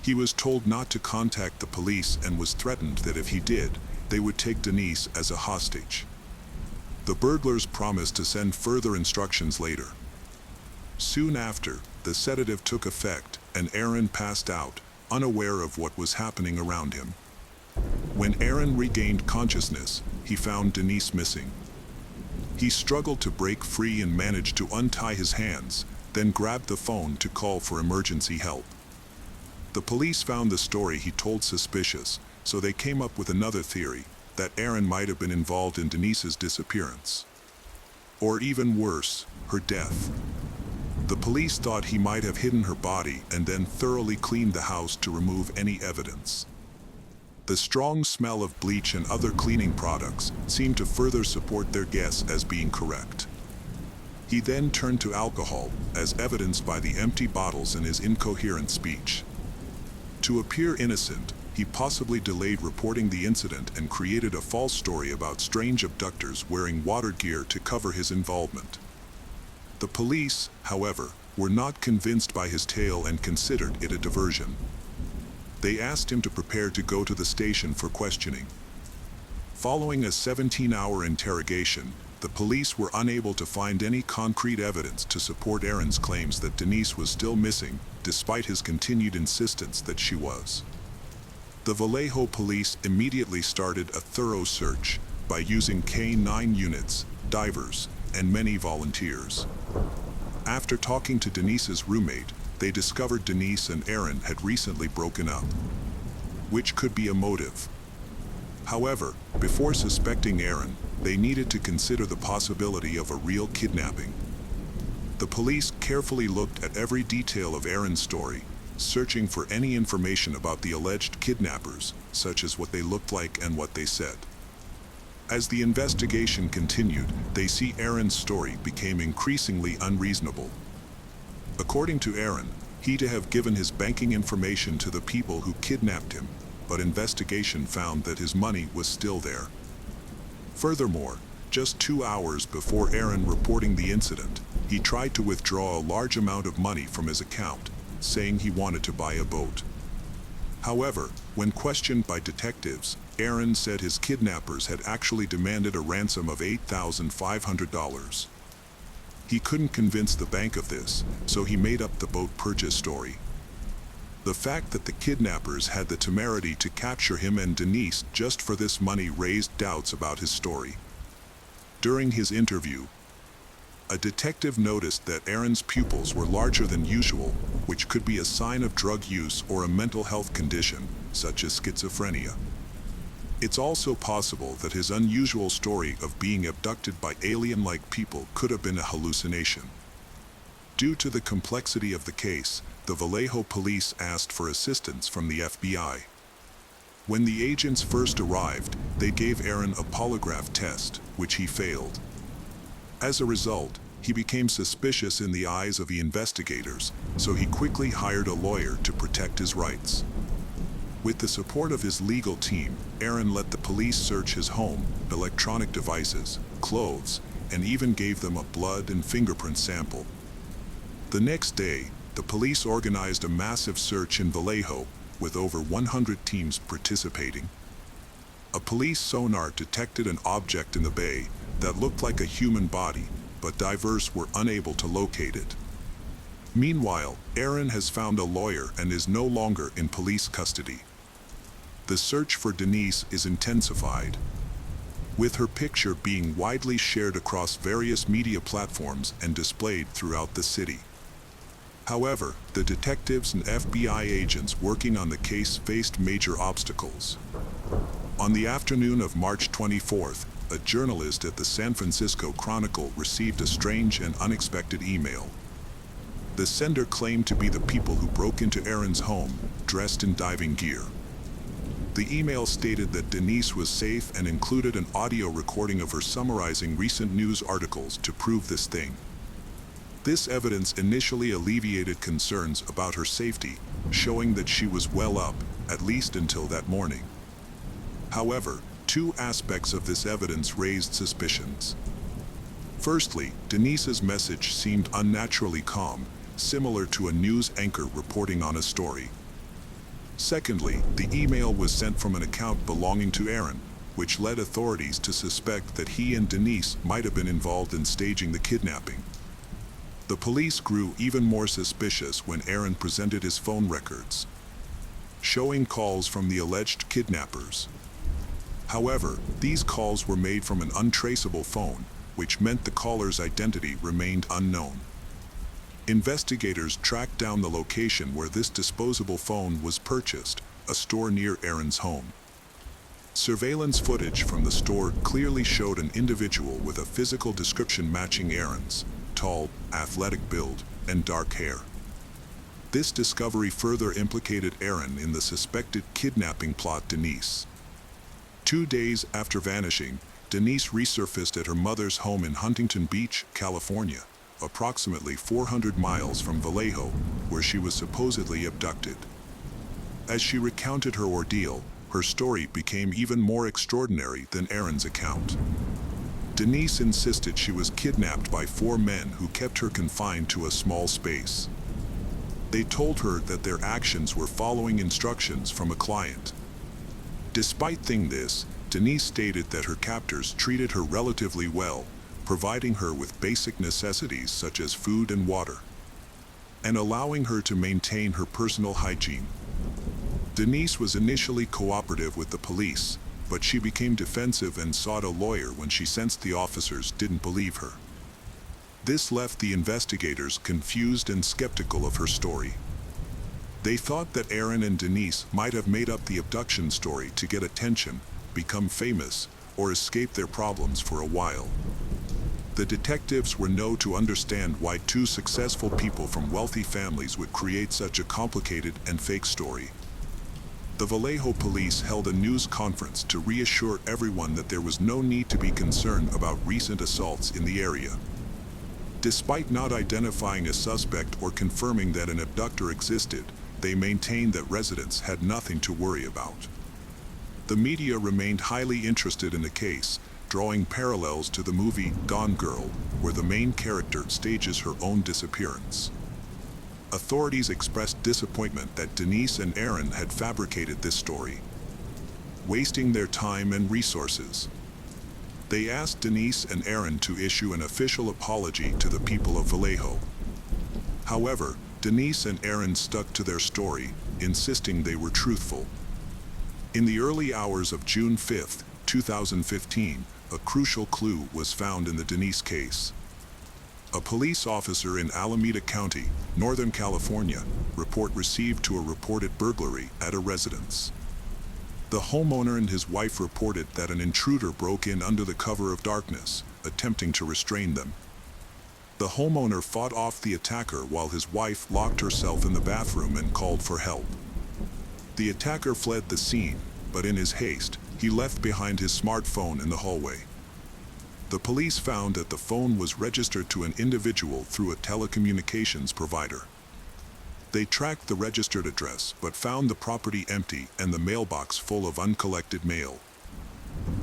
He was told not to contact the police and was threatened that if he did, they would take Denise as a hostage. The burglars promised to send further instructions later. Soon after, the sedative took effect, and Aaron passed out, unaware of what was happening around him. When Aaron regained consciousness, he found Denise missing. He struggled to break free and managed to untie his hands, then grabbed the phone to call for emergency help. The police found the story he told suspicious, so they came up with another theory, that Aaron might have been involved in Denise's disappearance. Or even worse, her death. The police thought he might have hidden her body and then thoroughly cleaned the house to remove any evidence. The strong smell of bleach and other cleaning products seemed to further support their guess as being correct. He then turned to alcohol, as evidenced by the empty bottles and his incoherent speech. To appear innocent, he possibly delayed reporting the incident and created a false story about strange abductors wearing water gear to cover his involvement. The police, however, were not convinced by his tale and considered it a diversion. They asked him to prepare to go to the station for questioning. Following a 17-hour interrogation, the police were unable to find any concrete evidence to support Aaron's claims that Denise was still missing, despite his continued insistence that she was. The Vallejo police immediately started a thorough search by using K-9 units, divers, and many volunteers. After talking to Denise's roommate, they discovered Denise and Aaron had recently broken up, which could be a motive. However, before suspecting Aaron, they needed to consider the possibility of a real kidnapping. The police carefully looked at every detail of Aaron's story, searching for any information about the alleged kidnappers, such as what they looked like and what they said. As the investigation continued, they see Aaron's story became increasingly unreasonable. According to Aaron, he to have given his banking information to the people who kidnapped him, but investigation found that his money was still there. Furthermore, just 2 hours before Aaron reporting the incident, he tried to withdraw a large amount of money from his account, saying he wanted to buy a boat. However, when questioned by detectives, Aaron said his kidnappers had actually demanded a ransom of $8,500. He couldn't convince the bank of this, so he made up the boat purchase story. The fact that the kidnappers had the temerity to capture him and Denise just for this money raised doubts about his story. During his interview, a detective noticed that Aaron's pupils were larger than usual, which could be a sign of drug use or a mental health condition, such as schizophrenia. It's also possible that his unusual story of being abducted by alien-like people could have been a hallucination. Due to the complexity of the case, the Vallejo police asked for assistance from the FBI. When the agents first arrived, they gave Aaron a polygraph test, which he failed. As a result, he became suspicious in the eyes of the investigators, so he quickly hired a lawyer to protect his rights. With the support of his legal team, Aaron let the police search his home, electronic devices, clothes, and even gave them a blood and fingerprint sample. The next day, the police organized a massive search in Vallejo, with over 100 teams participating. A police sonar detected an object in the bay that looked like a human body, but divers were unable to locate it. Meanwhile, Aaron has found a lawyer and is no longer in police custody. The search for Denise is intensified, with her picture being widely shared across various media platforms and displayed throughout the city. However, the detectives and FBI agents working on the case faced major obstacles. On the afternoon of March 24th, a journalist at the San Francisco Chronicle received a strange and unexpected email. The sender claimed to be the people who broke into Aaron's home, dressed in diving gear. The email stated that Denise was safe and included an audio recording of her summarizing recent news articles to prove this thing. This evidence initially alleviated concerns about her safety, showing that she was well up, at least until that morning. However, two aspects of this evidence raised suspicions. Firstly, Denise's message seemed unnaturally calm, similar to a news anchor reporting on a story. Secondly, the email was sent from an account belonging to Aaron, which led authorities to suspect that he and Denise might have been involved in staging the kidnapping. The police grew even more suspicious when Aaron presented his phone records, showing calls from the alleged kidnappers. However, these calls were made from an untraceable phone, which meant the caller's identity remained unknown. Investigators tracked down the location where this disposable phone was purchased, a store near Aaron's home. Surveillance footage from the store clearly showed an individual with a physical description matching Aaron's: tall, athletic build, and dark hair. This discovery further implicated Aaron in the suspected kidnapping plot Denise. 2 days after vanishing, Denise resurfaced at her mother's home in Huntington Beach, California, approximately 400 miles from Vallejo, where she was supposedly abducted. As she recounted her ordeal, her story became even more extraordinary than Aaron's account. Denise insisted she was kidnapped by 4 men who kept her confined to a small space. They told her that their actions were following instructions from a client. Despite this, Denise stated that her captors treated her relatively well, providing her with basic necessities such as food and water, and allowing her to maintain her personal hygiene. Denise was initially cooperative with the police, but she became defensive and sought a lawyer when she sensed the officers didn't believe her. This left the investigators confused and skeptical of her story. They thought that Aaron and Denise might have made up the abduction story to get attention, become famous, or escape their problems for a while. The detectives were known to understand why two successful people from wealthy families would create such a complicated and fake story. The Vallejo police held a news conference to reassure everyone that there was no need to be concerned about recent assaults in the area. Despite not identifying a suspect or confirming that an abductor existed, they maintained that residents had nothing to worry about. The media remained highly interested in the case, drawing parallels to the movie Gone Girl, where the main character stages her own disappearance. Authorities expressed disappointment that Denise and Aaron had fabricated this story, wasting their time and resources. They asked Denise and Aaron to issue an official apology to the people of Vallejo. However, Denise and Aaron stuck to their story, insisting they were truthful. In the early hours of June 5, 2015, a crucial clue was found in the Denise case. A police officer in Alameda County, Northern California, received to a reported burglary at a residence. The homeowner and his wife reported that an intruder broke in under the cover of darkness, attempting to restrain them. The homeowner fought off the attacker while his wife locked herself in the bathroom and called for help. The attacker fled the scene, but in his haste, he left behind his smartphone in the hallway. The police found that the phone was registered to an individual through a telecommunications provider. They tracked the registered address but found the property empty and the mailbox full of uncollected mail.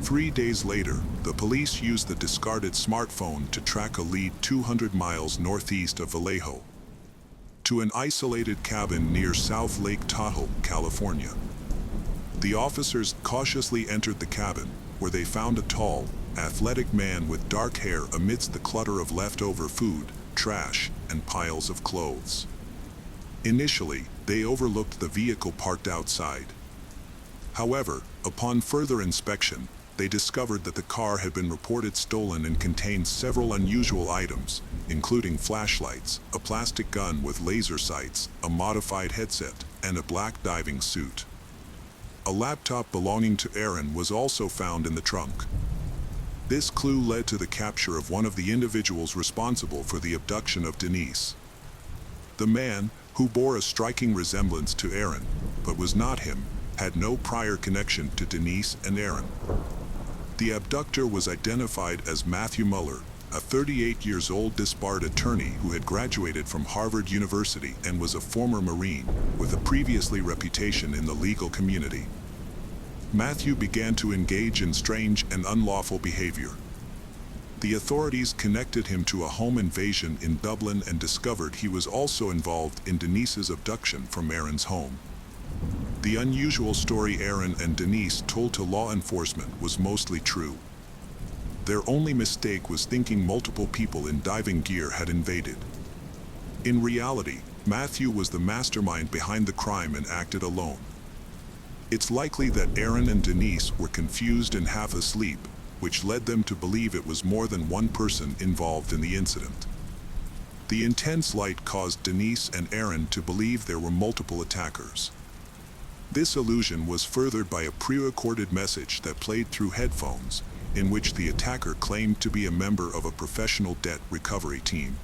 3 days later, the police used the discarded smartphone to track a lead 200 miles northeast of Vallejo to an isolated cabin near South Lake Tahoe, California. The officers cautiously entered the cabin, where they found a tall, athletic man with dark hair amidst the clutter of leftover food, trash, and piles of clothes. Initially, they overlooked the vehicle parked outside. However, upon further inspection, they discovered that the car had been reported stolen and contained several unusual items, including flashlights, a plastic gun with laser sights, a modified headset, and a black diving suit. A laptop belonging to Aaron was also found in the trunk. This clue led to the capture of one of the individuals responsible for the abduction of Denise. The man, who bore a striking resemblance to Aaron, but was not him, had no prior connection to Denise and Aaron. The abductor was identified as Matthew Muller, a 38-year-old disbarred attorney who had graduated from Harvard University and was a former Marine, with a previously reputation in the legal community. Matthew began to engage in strange and unlawful behavior. The authorities connected him to a home invasion in Dublin and discovered he was also involved in Denise's abduction from Aaron's home. The unusual story Aaron and Denise told to law enforcement was mostly true. Their only mistake was thinking multiple people in diving gear had invaded. In reality, Matthew was the mastermind behind the crime and acted alone. It's likely that Aaron and Denise were confused and half asleep, which led them to believe it was more than one person involved in the incident. The intense light caused Denise and Aaron to believe there were multiple attackers. This illusion was furthered by a pre-recorded message that played through headphones, in which the attacker claimed to be a member of a professional debt recovery team.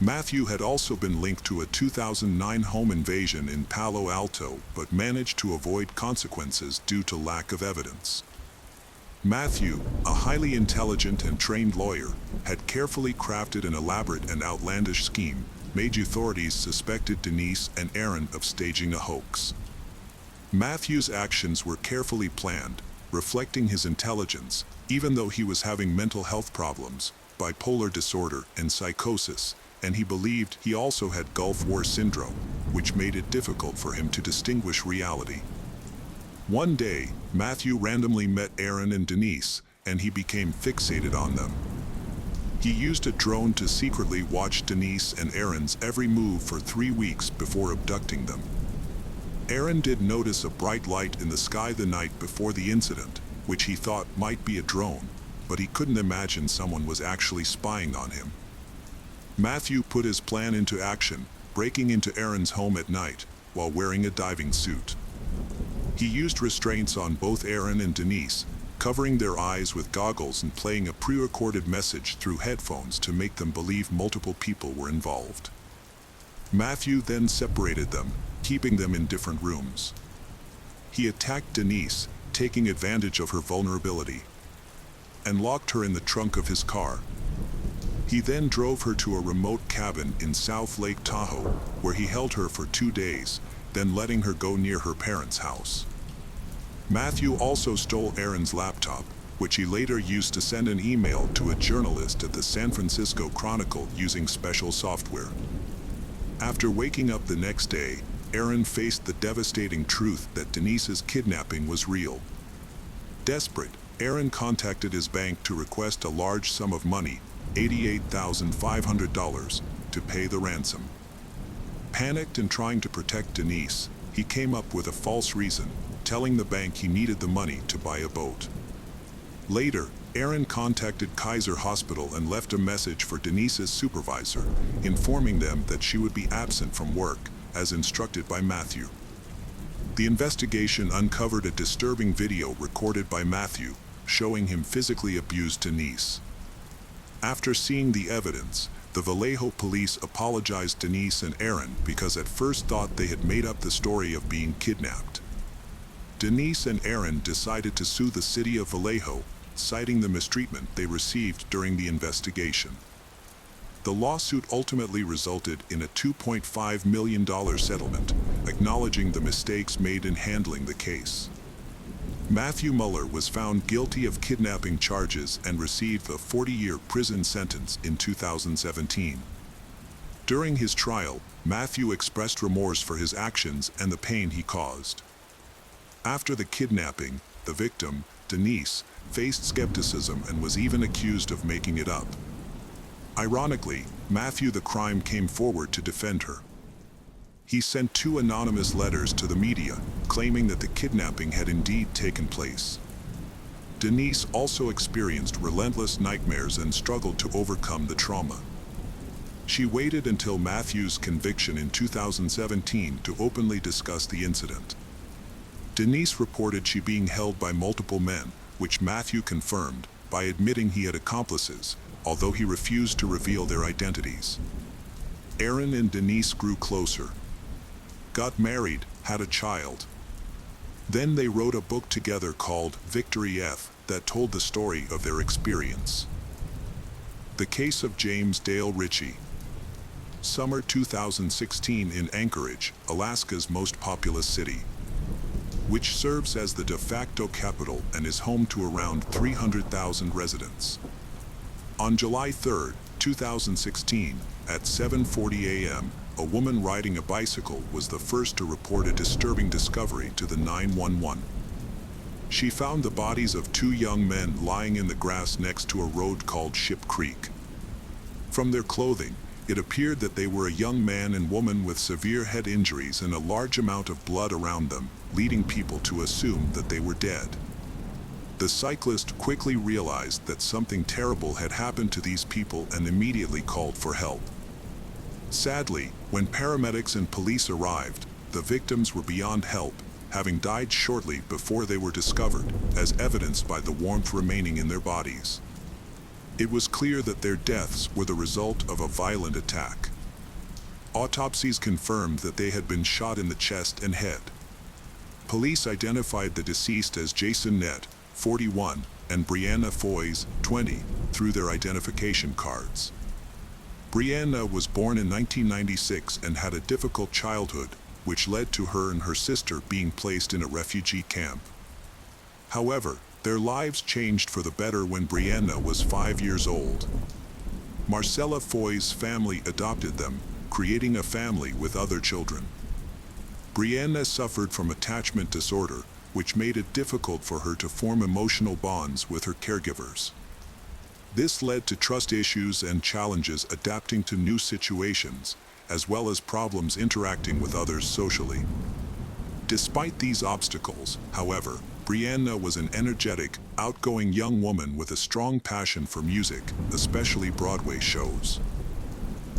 Matthew had also been linked to a 2009 home invasion in Palo Alto, but managed to avoid consequences due to lack of evidence. Matthew, a highly intelligent and trained lawyer, had carefully crafted an elaborate and outlandish scheme, made authorities suspected Denise and Aaron of staging a hoax. Matthew's actions were carefully planned, reflecting his intelligence, even though he was having mental health problems, bipolar disorder, and psychosis. and he believed he also had Gulf War syndrome, which made it difficult for him to distinguish reality. One day, Matthew randomly met Aaron and Denise, and he became fixated on them. He used a drone to secretly watch Denise and Aaron's every move for 3 weeks before abducting them. Aaron did notice a bright light in the sky the night before the incident, which he thought might be a drone, but he couldn't imagine someone was actually spying on him. Matthew put his plan into action, breaking into Aaron's home at night while wearing a diving suit. He used restraints on both Aaron and Denise, covering their eyes with goggles and playing a pre-recorded message through headphones to make them believe multiple people were involved. Matthew then separated them, keeping them in different rooms. He attacked Denise, taking advantage of her vulnerability, and locked her in the trunk of his car. He then drove her to a remote cabin in South Lake Tahoe, where he held her for 2 days, then letting her go near her parents' house. Matthew also stole Aaron's laptop, which he later used to send an email to a journalist at the San Francisco Chronicle using special software. After waking up the next day, Aaron faced the devastating truth that Denise's kidnapping was real. Desperate, Aaron contacted his bank to request a large sum of money, $88,500, to pay the ransom. Panicked and trying to protect Denise, he came up with a false reason, telling the bank he needed the money to buy a boat. Later, Aaron contacted Kaiser Hospital and left a message for Denise's supervisor, informing them that she would be absent from work, as instructed by Matthew. The investigation uncovered a disturbing video recorded by Matthew, showing him physically abuse Denise. After seeing the evidence, the Vallejo police apologized to Denise and Aaron because at first thought they had made up the story of being kidnapped. Denise and Aaron decided to sue the city of Vallejo, citing the mistreatment they received during the investigation. The lawsuit ultimately resulted in a $2.5 million settlement, acknowledging the mistakes made in handling the case. Matthew Muller was found guilty of kidnapping charges and received a 40-year prison sentence in 2017. During his trial, Matthew expressed remorse for his actions and the pain he caused. After the kidnapping, the victim, Denise, faced skepticism and was even accused of making it up. Ironically, Matthew the crime came forward to defend her. He sent 2 anonymous letters to the media, claiming that the kidnapping had indeed taken place. Denise also experienced relentless nightmares and struggled to overcome the trauma. She waited until Matthew's conviction in 2017 to openly discuss the incident. Denise reported she being held by multiple men, which Matthew confirmed by admitting he had accomplices, although he refused to reveal their identities. Aaron and Denise grew closer, got married, had a child. Then they wrote a book together called Victory F that told the story of their experience. The Case of James Dale Ritchie. Summer 2016 in Anchorage, Alaska's most populous city, which serves as the de facto capital and is home to around 300,000 residents. On July 3, 2016, at 7:40 a.m., a woman riding a bicycle was the first to report a disturbing discovery to the 911. She found the bodies of 2 young men lying in the grass next to a road called Ship Creek. From their clothing, it appeared that they were a young man and woman with severe head injuries and a large amount of blood around them, leading people to assume that they were dead. The cyclist quickly realized that something terrible had happened to these people and immediately called for help. Sadly, when paramedics and police arrived, the victims were beyond help, having died shortly before they were discovered, as evidenced by the warmth remaining in their bodies. It was clear that their deaths were the result of a violent attack. Autopsies confirmed that they had been shot in the chest and head. Police identified the deceased as Jason Nett, 41, and Brianna Foys, 20, through their identification cards. Brianna was born in 1996 and had a difficult childhood, which led to her and her sister being placed in a refugee camp. However, their lives changed for the better when Brianna was 5 years old. Marcella Foy's family adopted them, creating a family with other children. Brianna suffered from attachment disorder, which made it difficult for her to form emotional bonds with her caregivers. This led to trust issues and challenges adapting to new situations, as well as problems interacting with others socially. Despite these obstacles, however, Brianna was an energetic, outgoing young woman with a strong passion for music, especially Broadway shows.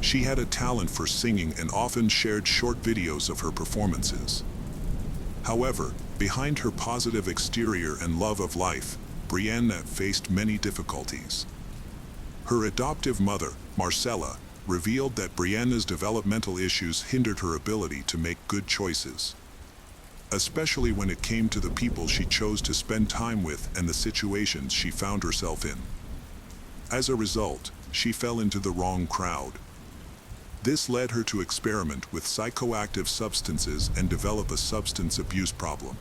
She had a talent for singing and often shared short videos of her performances. However, behind her positive exterior and love of life, Brianna faced many difficulties. Her adoptive mother, Marcella, revealed that Brianna's developmental issues hindered her ability to make good choices, especially when it came to the people she chose to spend time with and the situations she found herself in. As a result, she fell into the wrong crowd. This led her to experiment with psychoactive substances and develop a substance abuse problem.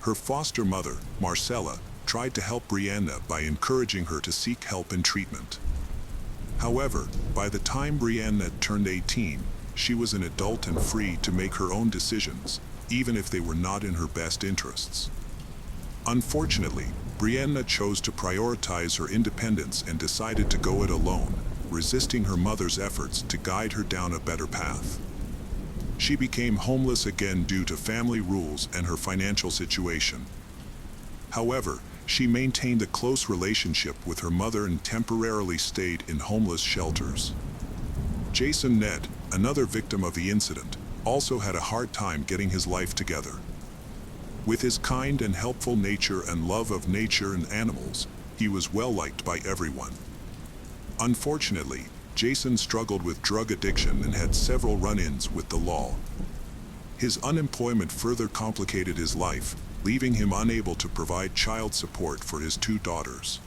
Her foster mother, Marcella, tried to help Brianna by encouraging her to seek help and treatment. However, by the time Brianna turned 18, she was an adult and free to make her own decisions, even if they were not in her best interests. Unfortunately, Brianna chose to prioritize her independence and decided to go it alone, resisting her mother's efforts to guide her down a better path. She became homeless again due to family rules and her financial situation. However, she maintained a close relationship with her mother and temporarily stayed in homeless shelters. Jason Ned, another victim of the incident, also had a hard time getting his life together. With his kind and helpful nature and love of nature and animals, he was well liked by everyone. Unfortunately, Jason struggled with drug addiction and had several run-ins with the law. His unemployment further complicated his life, leaving him unable to provide child support for his 2 daughters.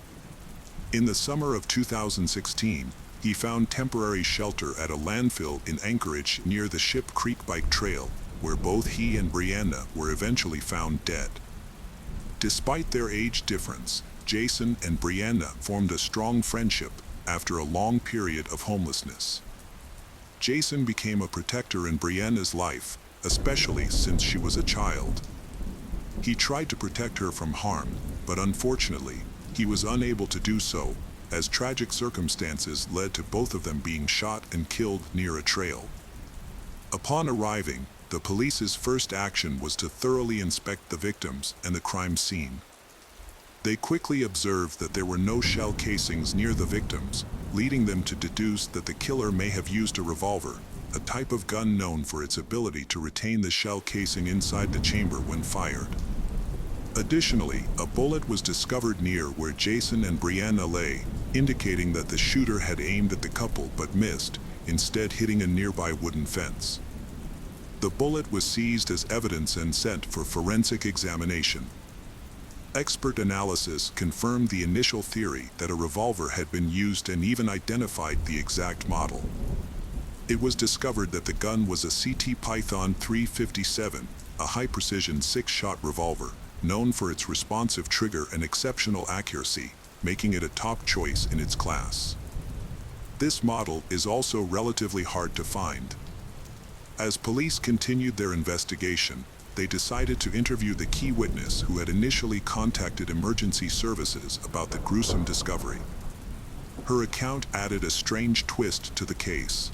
In the summer of 2016, he found temporary shelter at a landfill in Anchorage near the Ship Creek Bike Trail, where both he and Brianna were eventually found dead. Despite their age difference, Jason and Brianna formed a strong friendship after a long period of homelessness. Jason became a protector in Brianna's life, especially since she was a child. He tried to protect her from harm, but unfortunately, he was unable to do so, as tragic circumstances led to both of them being shot and killed near a trail. Upon arriving, the police's first action was to thoroughly inspect the victims and the crime scene. They quickly observed that there were no shell casings near the victims, leading them to deduce that the killer may have used a revolver, a type of gun known for its ability to retain the shell casing inside the chamber when fired. Additionally, a bullet was discovered near where Jason and Brianna lay, indicating that the shooter had aimed at the couple but missed, instead hitting a nearby wooden fence. The bullet was seized as evidence and sent for forensic examination. Expert analysis confirmed the initial theory that a revolver had been used and even identified the exact model. It was discovered that the gun was a CT Python 357, a high-precision 6-shot revolver, known for its responsive trigger and exceptional accuracy, making it a top choice in its class. This model is also relatively hard to find. As police continued their investigation, they decided to interview the key witness who had initially contacted emergency services about the gruesome discovery. Her account added a strange twist to the case.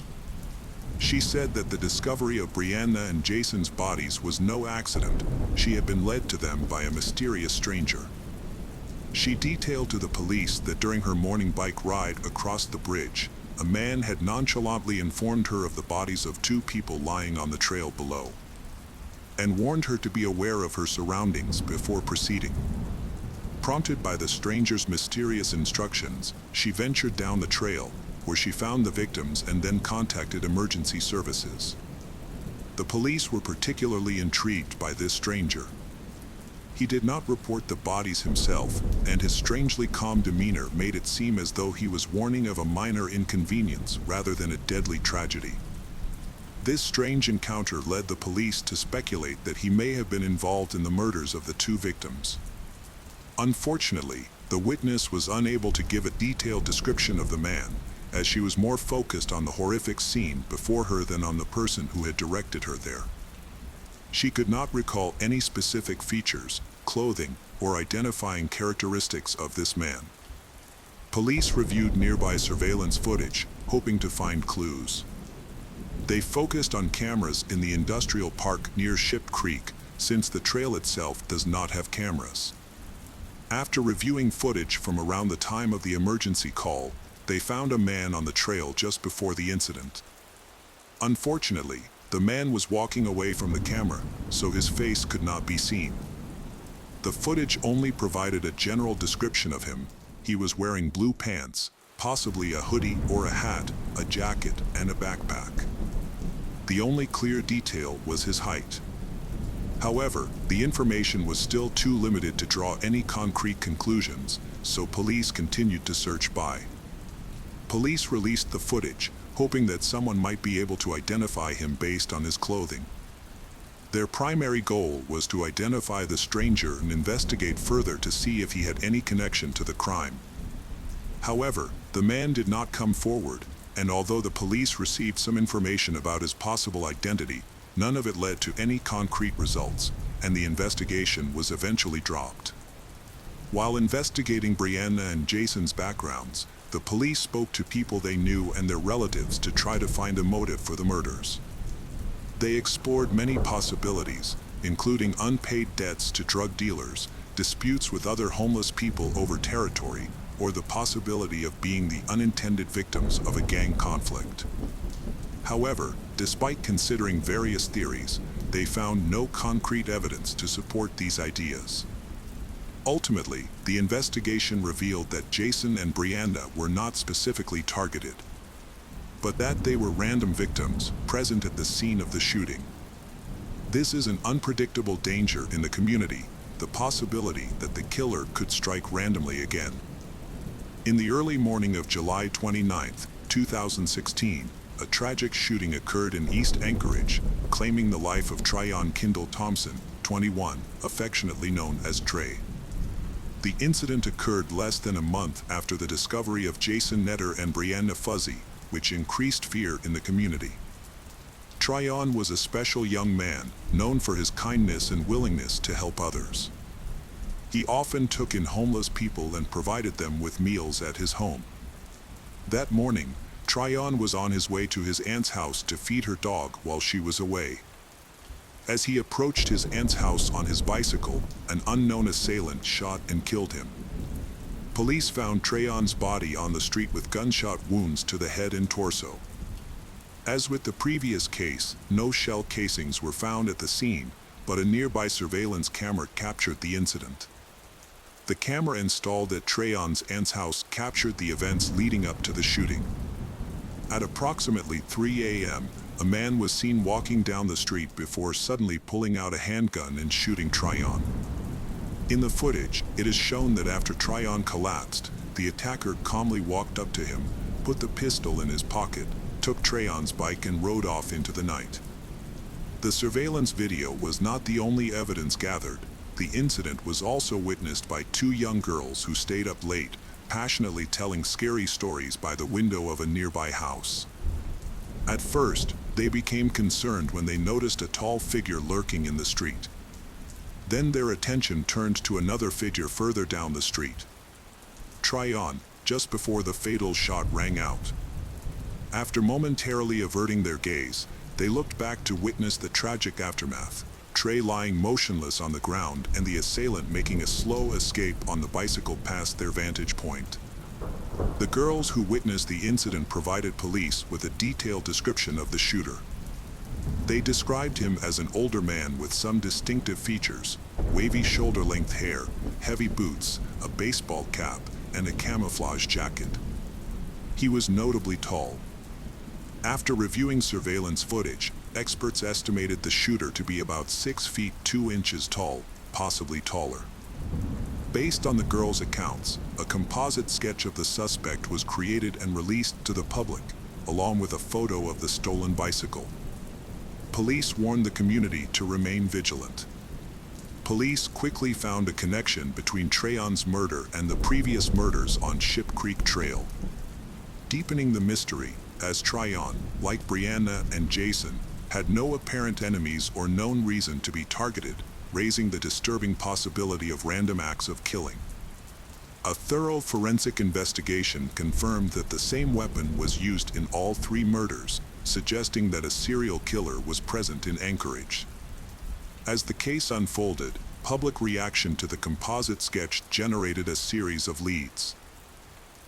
She said that the discovery of Brianna and Jason's bodies was no accident. She had been led to them by a mysterious stranger. She detailed to the police that during her morning bike ride across the bridge, a man had nonchalantly informed her of the bodies of 2 people lying on the trail below, and warned her to be aware of her surroundings before proceeding. Prompted by the stranger's mysterious instructions, she ventured down the trail, where she found the victims and then contacted emergency services. The police were particularly intrigued by this stranger. He did not report the bodies himself, and his strangely calm demeanor made it seem as though he was warning of a minor inconvenience rather than a deadly tragedy. This strange encounter led the police to speculate that he may have been involved in the murders of the 2 victims. Unfortunately, the witness was unable to give a detailed description of the man, as she was more focused on the horrific scene before her than on the person who had directed her there. She could not recall any specific features, clothing, or identifying characteristics of this man. Police reviewed nearby surveillance footage, hoping to find clues. They focused on cameras in the industrial park near Ship Creek, since the trail itself does not have cameras. After reviewing footage from around the time of the emergency call, they found a man on the trail just before the incident. Unfortunately, the man was walking away from the camera, so his face could not be seen. The footage only provided a general description of him. He was wearing blue pants, possibly a hoodie or a hat, a jacket, and a backpack. The only clear detail was his height. However, the information was still too limited to draw any concrete conclusions, so police continued to search by. Police released the footage, hoping that someone might be able to identify him based on his clothing. Their primary goal was to identify the stranger and investigate further to see if he had any connection to the crime. However, the man did not come forward, and although the police received some information about his possible identity, none of it led to any concrete results, and the investigation was eventually dropped. While investigating Brianna and Jason's backgrounds, the police spoke to people they knew and their relatives to try to find a motive for the murders. They explored many possibilities, including unpaid debts to drug dealers, disputes with other homeless people over territory, or the possibility of being the unintended victims of a gang conflict. However, despite considering various theories, they found no concrete evidence to support these ideas. Ultimately, the investigation revealed that Jason and Brianna were not specifically targeted, but that they were random victims present at the scene of the shooting. This is an unpredictable danger in the community, the possibility that the killer could strike randomly again. In the early morning of July 29, 2016, a tragic shooting occurred in East Anchorage, claiming the life of Tryon Kendall Thompson, 21, affectionately known as Trey. The incident occurred less than a month after the discovery of Jason Netter and Brianna Fuzzy, which increased fear in the community. Tryon was a special young man, known for his kindness and willingness to help others. He often took in homeless people and provided them with meals at his home. That morning, Tryon was on his way to his aunt's house to feed her dog while she was away. As he approached his aunt's house on his bicycle, an unknown assailant shot and killed him. Police found Tryon's body on the street with gunshot wounds to the head and torso. As with the previous case, no shell casings were found at the scene, but a nearby surveillance camera captured the incident. The camera installed at Tryon's aunt's house captured the events leading up to the shooting. At approximately 3 a.m., a man was seen walking down the street before suddenly pulling out a handgun and shooting Tryon. In the footage, it is shown that after Tryon collapsed, the attacker calmly walked up to him, put the pistol in his pocket, took Tryon's bike and rode off into the night. The surveillance video was not the only evidence gathered. The incident was also witnessed by two young girls who stayed up late, passionately telling scary stories by the window of a nearby house. At first, they became concerned when they noticed a tall figure lurking in the street. Then their attention turned to another figure further down the street. Tryon, just before the fatal shot rang out. After momentarily averting their gaze, they looked back to witness the tragic aftermath. Trey lying motionless on the ground and the assailant making a slow escape on the bicycle past their vantage point. The girls who witnessed the incident provided police with a detailed description of the shooter. They described him as an older man with some distinctive features: wavy shoulder-length hair, heavy boots, a baseball cap, and a camouflage jacket. He was notably tall. After reviewing surveillance footage, experts estimated the shooter to be about 6 feet 2 inches tall, possibly taller. Based on the girls' accounts, a composite sketch of the suspect was created and released to the public, along with a photo of the stolen bicycle. Police warned the community to remain vigilant. Police quickly found a connection between Tryon's murder and the previous murders on Ship Creek Trail. deepening the mystery, as Tryon, like Brianna and Jason, had no apparent enemies or known reason to be targeted, raising the disturbing possibility of random acts of killing. A thorough forensic investigation confirmed that the same weapon was used in all three murders, suggesting that a serial killer was present in Anchorage. As the case unfolded, public reaction to the composite sketch generated a series of leads.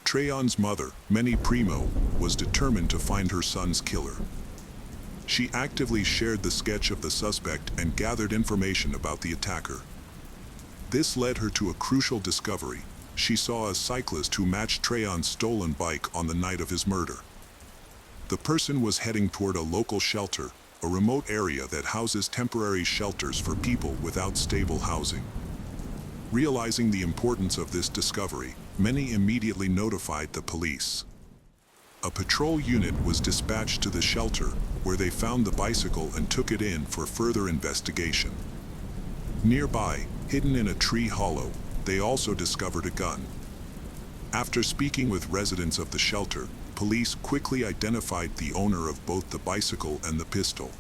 Trayon's mother, Minnie Primo, was determined to find her son's killer. She actively shared the sketch of the suspect and gathered information about the attacker. This led her to a crucial discovery. She saw a cyclist who matched Trayon's stolen bike on the night of his murder. The person was heading toward a local shelter, a remote area that houses temporary shelters for people without stable housing. Realizing the importance of this discovery, many immediately notified the police. A patrol unit was dispatched to the shelter, where they found the bicycle and took it in for further investigation. Nearby, hidden in a tree hollow, they also discovered a gun. After speaking with residents of the shelter, police quickly identified the owner of both the bicycle and the pistol.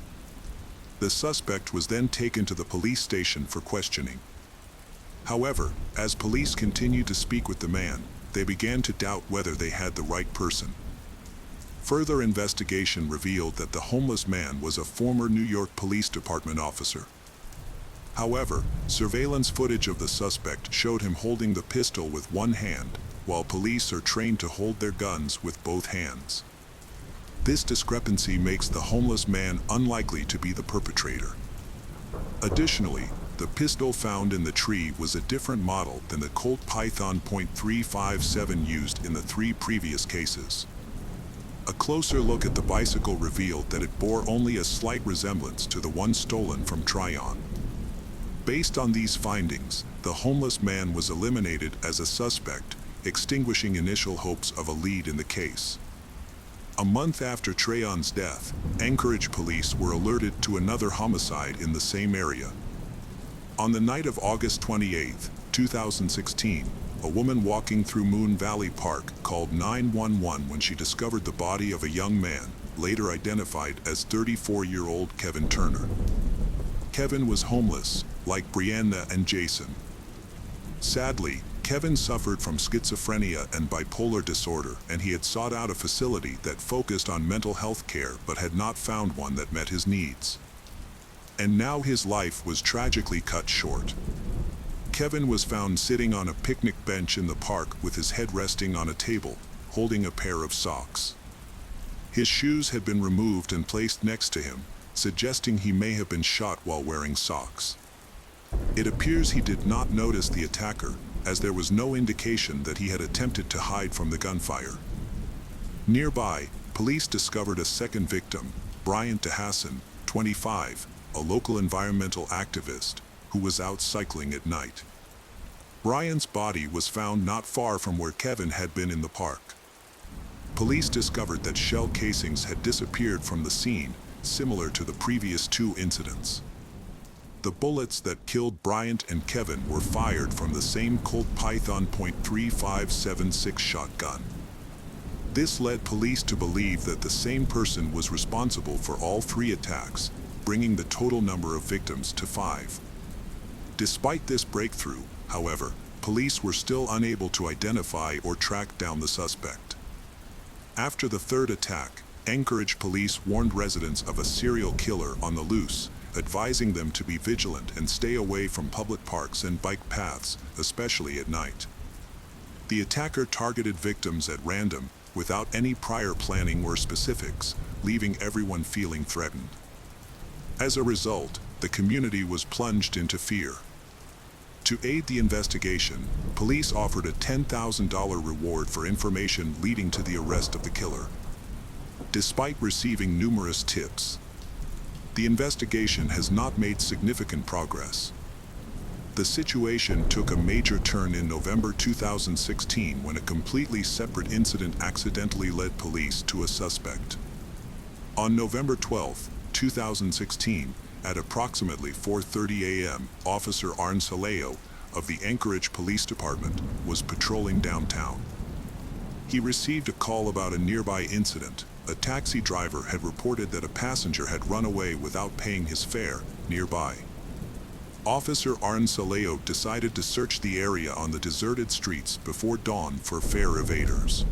The suspect was then taken to the police station for questioning. However, as police continued to speak with the man, they began to doubt whether they had the right person. Further investigation revealed that the homeless man was a former New York Police Department officer. However, surveillance footage of the suspect showed him holding the pistol with one hand, while police are trained to hold their guns with both hands. This discrepancy makes the homeless man unlikely to be the perpetrator. Additionally, the pistol found in the tree was a different model than the Colt Python .357 used in the three previous cases. A closer look at the bicycle revealed that it bore only a slight resemblance to the one stolen from Tryon. Based on these findings, the homeless man was eliminated as a suspect, extinguishing initial hopes of a lead in the case. A month after Trayon's death, Anchorage police were alerted to another homicide in the same area. On the night of August 28, 2016, a woman walking through Moon Valley Park called 911 when she discovered the body of a young man, later identified as 34-year-old Kevin Turner. Kevin was homeless, like Brianna and Jason. Sadly, Kevin suffered from schizophrenia and bipolar disorder, and he had sought out a facility that focused on mental health care but had not found one that met his needs. And now his life was tragically cut short. Kevin was found sitting on a picnic bench in the park with his head resting on a table, holding a pair of socks. His shoes had been removed and placed next to him, suggesting he may have been shot while wearing socks. It appears he did not notice the attacker, as there was no indication that he had attempted to hide from the gunfire. Nearby, police discovered a second victim, Bryant DeHassan, 25, a local environmental activist, who was out cycling at night. Bryant's body was found not far from where Kevin had been in the park. Police discovered that shell casings had disappeared from the scene, similar to the previous two incidents. The bullets that killed Bryant and Kevin were fired from the same Colt Python .3576 shotgun. This led police to believe that the same person was responsible for all three attacks, bringing the total number of victims to 5. Despite this breakthrough, however, police were still unable to identify or track down the suspect. After the third attack, Anchorage police warned residents of a serial killer on the loose, advising them to be vigilant and stay away from public parks and bike paths, especially at night. The attacker targeted victims at random, without any prior planning or specifics, leaving everyone feeling threatened. As a result, the community was plunged into fear. To aid the investigation, police offered a $10,000 reward for information leading to the arrest of the killer. Despite receiving numerous tips, the investigation has not made significant progress. The situation took a major turn in November 2016 when a completely separate incident accidentally led police to a suspect. On November 12, 2016, at approximately 4:30 a.m., Officer Arn Saleo of the Anchorage Police Department was patrolling downtown. He received a call about a nearby incident. A taxi driver had reported that a passenger had run away without paying his fare nearby. Officer Arn Saleo decided to search the area on the deserted streets before dawn for fare evaders.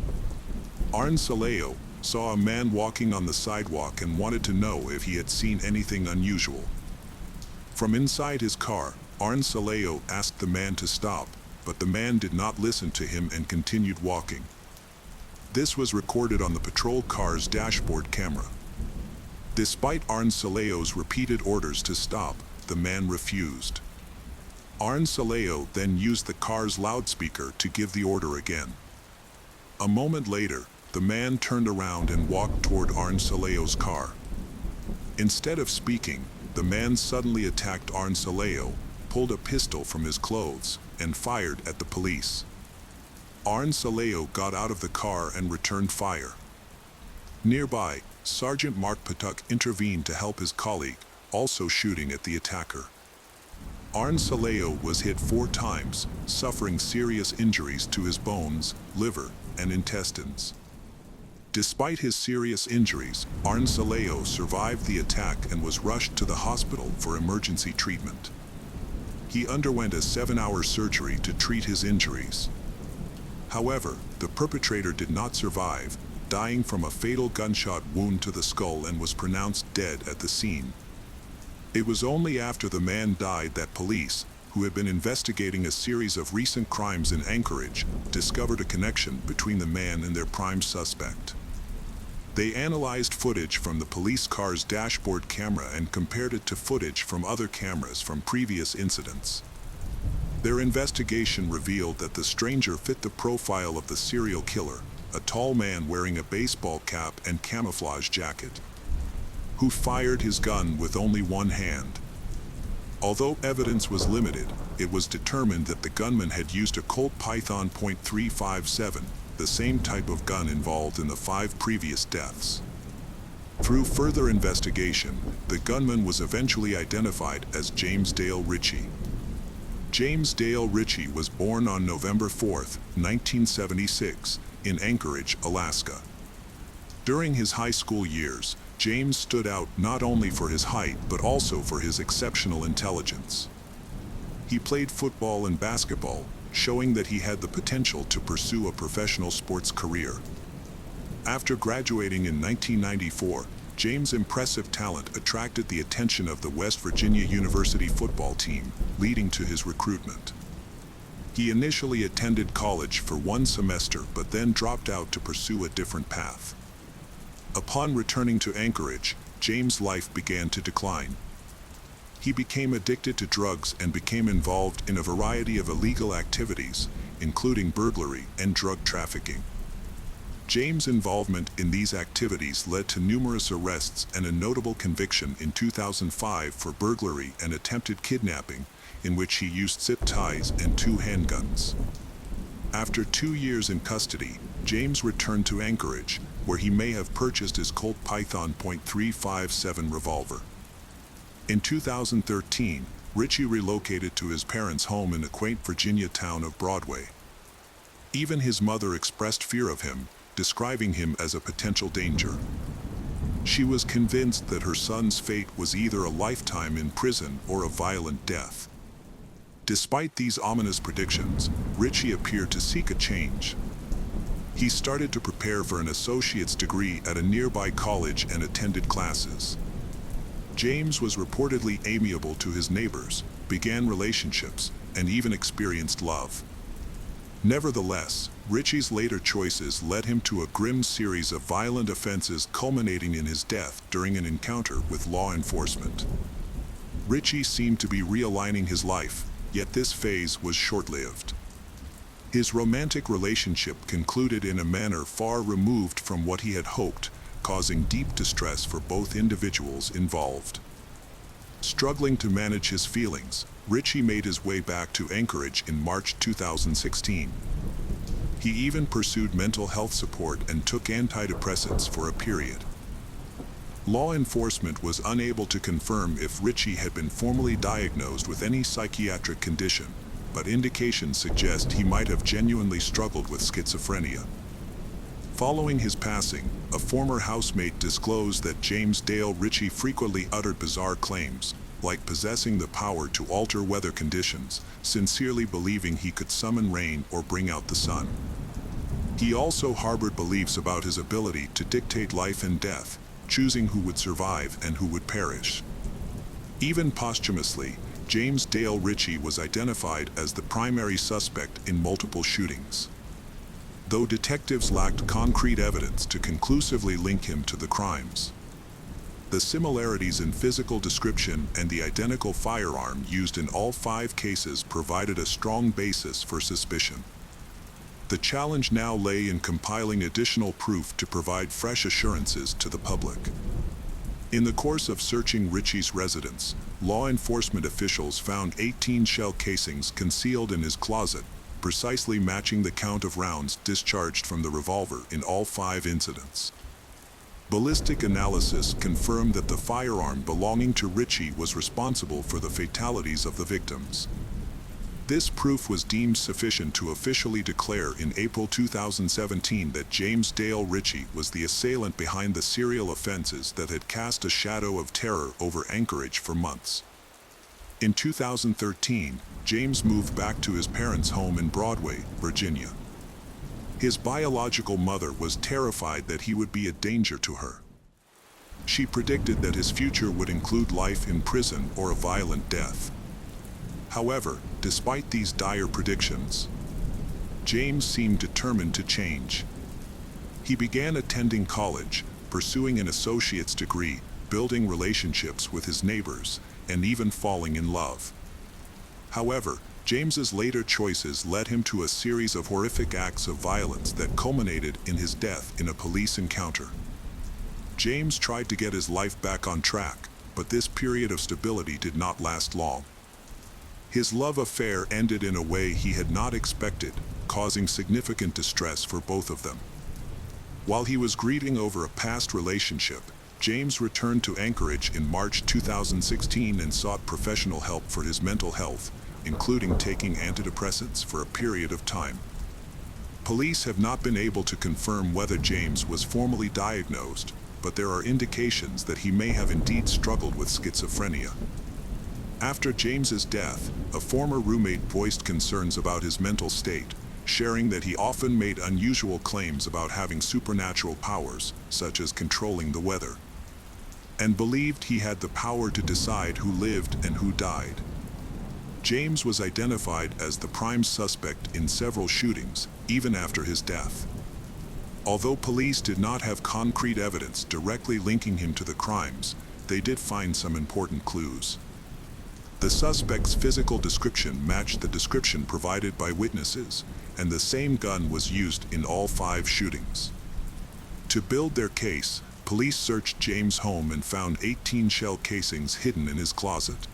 Arn Saleo saw a man walking on the sidewalk and wanted to know if he had seen anything unusual. From inside his car, Arn Saleo asked the man to stop, but the man did not listen to him and continued walking. This was recorded on the patrol car's dashboard camera. Despite Arn Saleo's repeated orders to stop, the man refused. Arn Saleo then used the car's loudspeaker to give the order again. A moment later, the man turned around and walked toward Arn Saleo's car. Instead of speaking, the man suddenly attacked Arn Saleo, pulled a pistol from his clothes, and fired at the police. Arn Saleo got out of the car and returned fire. Nearby, Sergeant Mark Patuk intervened to help his colleague, also shooting at the attacker. Arn Saleo was hit 4 times, suffering serious injuries to his bones, liver, and intestines. Despite his serious injuries, Arn Saleo survived the attack and was rushed to the hospital for emergency treatment. He underwent a 7-hour surgery to treat his injuries. However, the perpetrator did not survive, dying from a fatal gunshot wound to the skull and was pronounced dead at the scene. It was only after the man died that police, who had been investigating a series of recent crimes in Anchorage, discovered a connection between the man and their prime suspect. They analyzed footage from the police car's dashboard camera and compared it to footage from other cameras from previous incidents. Their investigation revealed that the stranger fit the profile of the serial killer, a tall man wearing a baseball cap and camouflage jacket, who fired his gun with only one hand. Although evidence was limited, it was determined that the gunman had used a Colt Python .357, the same type of gun involved in the 5 previous deaths. Through further investigation, the gunman was eventually identified as James Dale Ritchie. James Dale Ritchie was born on November 4, 1976, in Anchorage, Alaska. During his high school years, James stood out not only for his height but also for his exceptional intelligence. He played football and basketball, showing that he had the potential to pursue a professional sports career. After graduating in 1994, James' impressive talent attracted the attention of the West Virginia University football team, leading to his recruitment. He initially attended college for 1 semester but then dropped out to pursue a different path. Upon returning to Anchorage, James' life began to decline. He became addicted to drugs and became involved in a variety of illegal activities, including burglary and drug trafficking. James' involvement in these activities led to numerous arrests and a notable conviction in 2005 for burglary and attempted kidnapping, in which he used zip ties and 2 handguns. After 2 years in custody, James returned to Anchorage, where he may have purchased his Colt Python .357 revolver. In 2013, Ritchie relocated to his parents' home in the quaint Virginia town of Broadway. Even his mother expressed fear of him, describing him as a potential danger. She was convinced that her son's fate was either a lifetime in prison or a violent death. Despite these ominous predictions, Ritchie appeared to seek a change. He started to prepare for an associate's degree at a nearby college and attended classes. James was reportedly amiable to his neighbors, began relationships, and even experienced love. Nevertheless, Ritchie's later choices led him to a grim series of violent offenses culminating in his death during an encounter with law enforcement. Ritchie seemed to be realigning his life, yet this phase was short-lived. His romantic relationship concluded in a manner far removed from what he had hoped, causing deep distress for both individuals involved. Struggling to manage his feelings, Ritchie made his way back to Anchorage in March 2016. He even pursued mental health support and took antidepressants for a period. Law enforcement was unable to confirm if Ritchie had been formally diagnosed with any psychiatric condition, but indications suggest he might have genuinely struggled with schizophrenia. Following his passing, a former housemate disclosed that James Dale Ritchie frequently uttered bizarre claims, like possessing the power to alter weather conditions, sincerely believing he could summon rain or bring out the sun. He also harbored beliefs about his ability to dictate life and death, choosing who would survive and who would perish. Even posthumously, James Dale Ritchie was identified as the primary suspect in multiple shootings. Though detectives lacked concrete evidence to conclusively link him to the crimes, the similarities in physical description and the identical firearm used in all 5 cases provided a strong basis for suspicion. The challenge now lay in compiling additional proof to provide fresh assurances to the public. In the course of searching Ritchie's residence, law enforcement officials found 18 shell casings concealed in his closet, precisely matching the count of rounds discharged from the revolver in all 5 incidents. Ballistic analysis confirmed that the firearm belonging to Ritchie was responsible for the fatalities of the victims. This proof was deemed sufficient to officially declare in April 2017 that James Dale Ritchie was the assailant behind the serial offenses that had cast a shadow of terror over Anchorage for months. In 2013, James moved back to his parents' home in Broadway, Virginia. His biological mother was terrified that he would be a danger to her. She predicted that his future would include life in prison or a violent death. However, despite these dire predictions, James seemed determined to change. He began attending college, pursuing an associate's degree, building relationships with his neighbors, and even falling in love. However, James's later choices led him to a series of horrific acts of violence that culminated in his death in a police encounter. James tried to get his life back on track, but this period of stability did not last long. His love affair ended in a way he had not expected, causing significant distress for both of them. While he was grieving over a past relationship, James returned to Anchorage in March 2016 and sought professional help for his mental health, including taking antidepressants for a period of time. Police have not been able to confirm whether James was formally diagnosed, but there are indications that he may have indeed struggled with schizophrenia. After James's death, a former roommate voiced concerns about his mental state, sharing that he often made unusual claims about having supernatural powers, such as controlling the weather, and believed he had the power to decide who lived and who died. James was identified as the prime suspect in several shootings, even after his death. Although police did not have concrete evidence directly linking him to the crimes, they did find some important clues. The suspect's physical description matched the description provided by witnesses, and the same gun was used in all 5 shootings. To build their case, police searched James' home and found 18 shell casings hidden in his closet.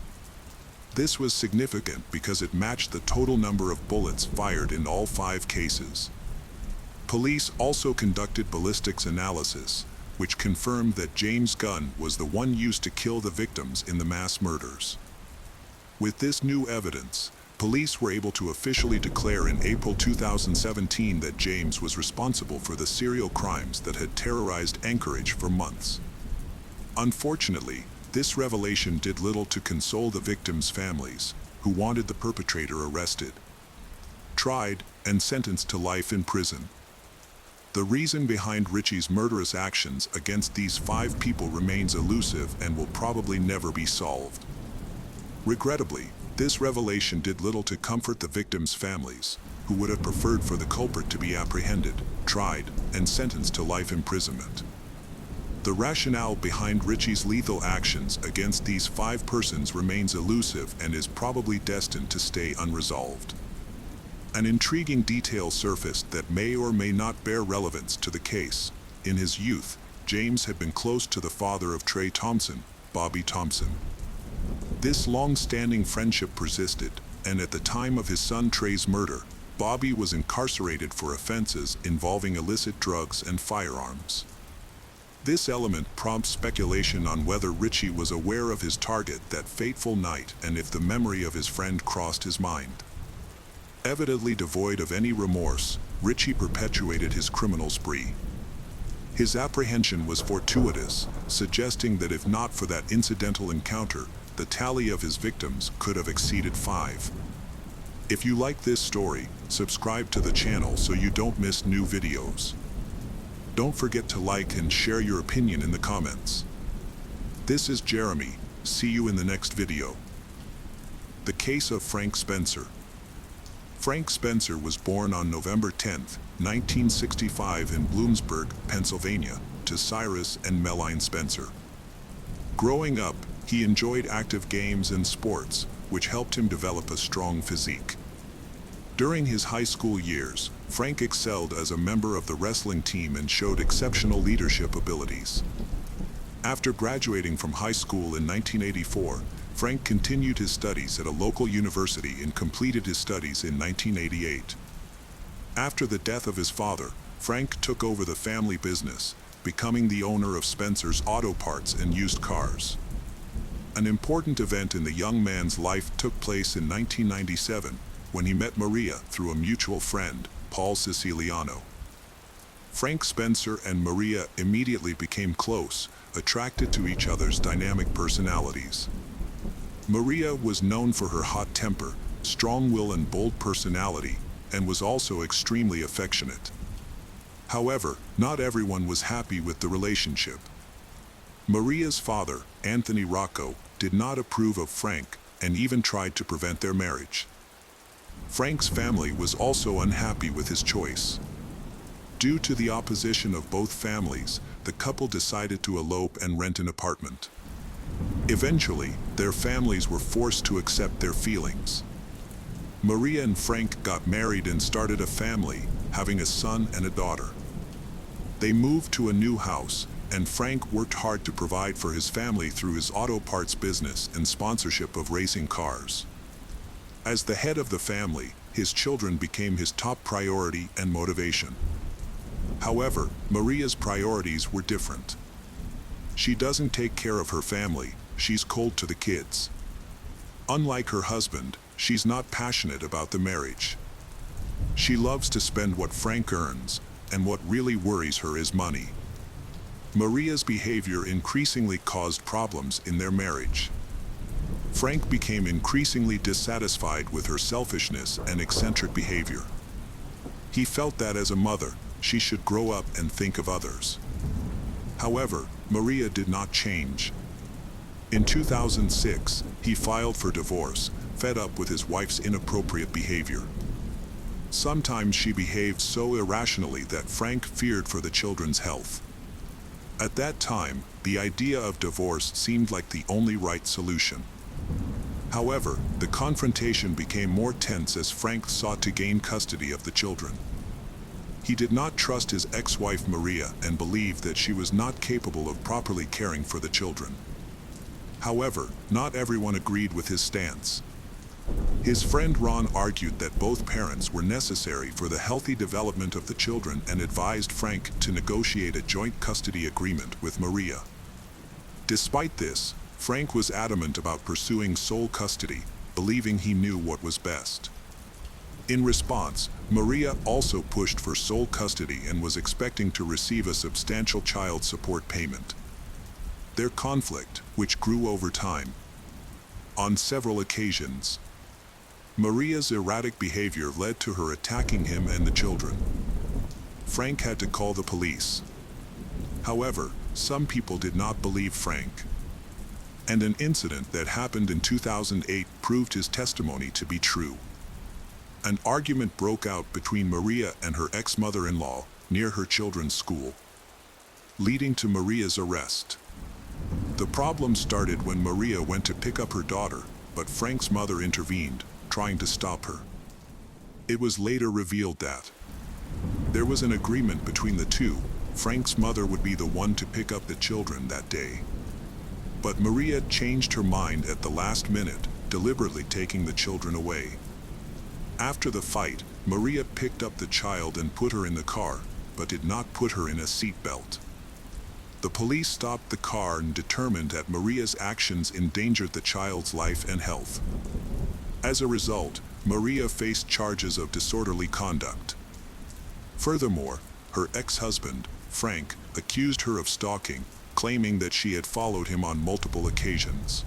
This was significant because it matched the total number of bullets fired in all 5 cases. Police also conducted ballistics analysis, which confirmed that James' gun was the one used to kill the victims in the mass murders. With this new evidence, police were able to officially declare in April 2017 that James was responsible for the serial crimes that had terrorized Anchorage for months. Unfortunately, this revelation did little to console the victims' families, who wanted the perpetrator arrested, tried, and sentenced to life in prison. The reason behind Ritchie's murderous actions against these 5 people remains elusive and will probably never be solved. Regrettably, this revelation did little to comfort the victims' families, who would have preferred for the culprit to be apprehended, tried, and sentenced to life imprisonment. The rationale behind Ritchie's lethal actions against these 5 persons remains elusive and is probably destined to stay unresolved. An intriguing detail surfaced that may or may not bear relevance to the case. In his youth, James had been close to the father of Trey Thompson, Bobby Thompson. This long-standing friendship persisted, and at the time of his son Trey's murder, Bobby was incarcerated for offenses involving illicit drugs and firearms. This element prompts speculation on whether Ritchie was aware of his target that fateful night and if the memory of his friend crossed his mind. Evidently devoid of any remorse, Ritchie perpetuated his criminal spree. His apprehension was fortuitous, suggesting that if not for that incidental encounter, the tally of his victims could have exceeded 5. If you like this story, subscribe to the channel so you don't miss new videos. Don't forget to like and share your opinion in the comments. This is Jeremy. See you in the next video. The case of Frank Spencer. Frank Spencer was born on November 10, 1965 in Bloomsburg, Pennsylvania, to Cyrus and Melanie Spencer. Growing up, he enjoyed active games and sports, which helped him develop a strong physique. During his high school years, Frank excelled as a member of the wrestling team and showed exceptional leadership abilities. After graduating from high school in 1984, Frank continued his studies at a local university and completed his studies in 1988. After the death of his father, Frank took over the family business, becoming the owner of Spencer's Auto Parts and Used Cars. An important event in the young man's life took place in 1997 when he met Maria through a mutual friend, Paul Siciliano. Frank Spencer and Maria immediately became close, attracted to each other's dynamic personalities. Maria was known for her hot temper, strong will and bold personality, and was also extremely affectionate. However, not everyone was happy with the relationship. Maria's father, Anthony Rocco, did not approve of Frank and even tried to prevent their marriage. Frank's family was also unhappy with his choice. Due to the opposition of both families, the couple decided to elope and rent an apartment. Eventually, their families were forced to accept their feelings. Maria and Frank got married and started a family, having a son and a daughter. They moved to a new house, and Frank worked hard to provide for his family through his auto parts business and sponsorship of racing cars. As the head of the family, his children became his top priority and motivation. However, Maria's priorities were different. She doesn't take care of her family, she's cold to the kids. Unlike her husband, she's not passionate about the marriage. She loves to spend what Frank earns, and what really worries her is money. Maria's behavior increasingly caused problems in their marriage. Frank became increasingly dissatisfied with her selfishness and eccentric behavior. He felt that as a mother, she should grow up and think of others. However, Maria did not change. In 2006, he filed for divorce, fed up with his wife's inappropriate behavior. Sometimes she behaved so irrationally that Frank feared for the children's health. At that time, the idea of divorce seemed like the only right solution. However, the confrontation became more tense as Frank sought to gain custody of the children. He did not trust his ex-wife Maria and believed that she was not capable of properly caring for the children. However, not everyone agreed with his stance. His friend Ron argued that both parents were necessary for the healthy development of the children and advised Frank to negotiate a joint custody agreement with Maria. Despite this, Frank was adamant about pursuing sole custody, believing he knew what was best. In response, Maria also pushed for sole custody and was expecting to receive a substantial child support payment. Their conflict, which grew over time. On several occasions, Maria's erratic behavior led to her attacking him and the children. Frank had to call the police. However, some people did not believe Frank. And an incident that happened in 2008 proved his testimony to be true. An argument broke out between Maria and her ex-mother-in-law near her children's school, leading to Maria's arrest. The problem started when Maria went to pick up her daughter, but Frank's mother intervened, trying to stop her. It was later revealed that there was an agreement between the two. Frank's mother would be the one to pick up the children that day. But Maria changed her mind at the last minute, deliberately taking the children away. After the fight, Maria picked up the child and put her in the car, but did not put her in a seat belt. The police stopped the car and determined that Maria's actions endangered the child's life and health. As a result, Maria faced charges of disorderly conduct. Furthermore, her ex-husband, Frank, accused her of stalking, claiming that she had followed him on multiple occasions.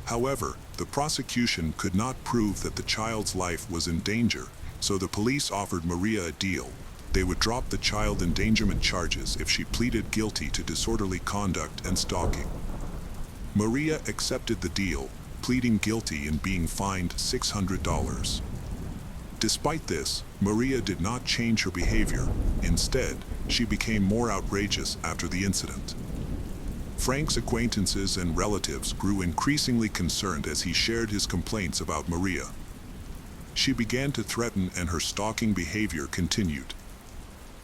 However, the prosecution could not prove that the child's life was in danger, so the police offered Maria a deal. They would drop the child endangerment charges if she pleaded guilty to disorderly conduct and stalking. Maria accepted the deal, pleading guilty and being fined $600. Despite this, Maria did not change her behavior. Instead, she became more outrageous after the incident. Frank's acquaintances and relatives grew increasingly concerned as he shared his complaints about Maria. She began to threaten and her stalking behavior continued.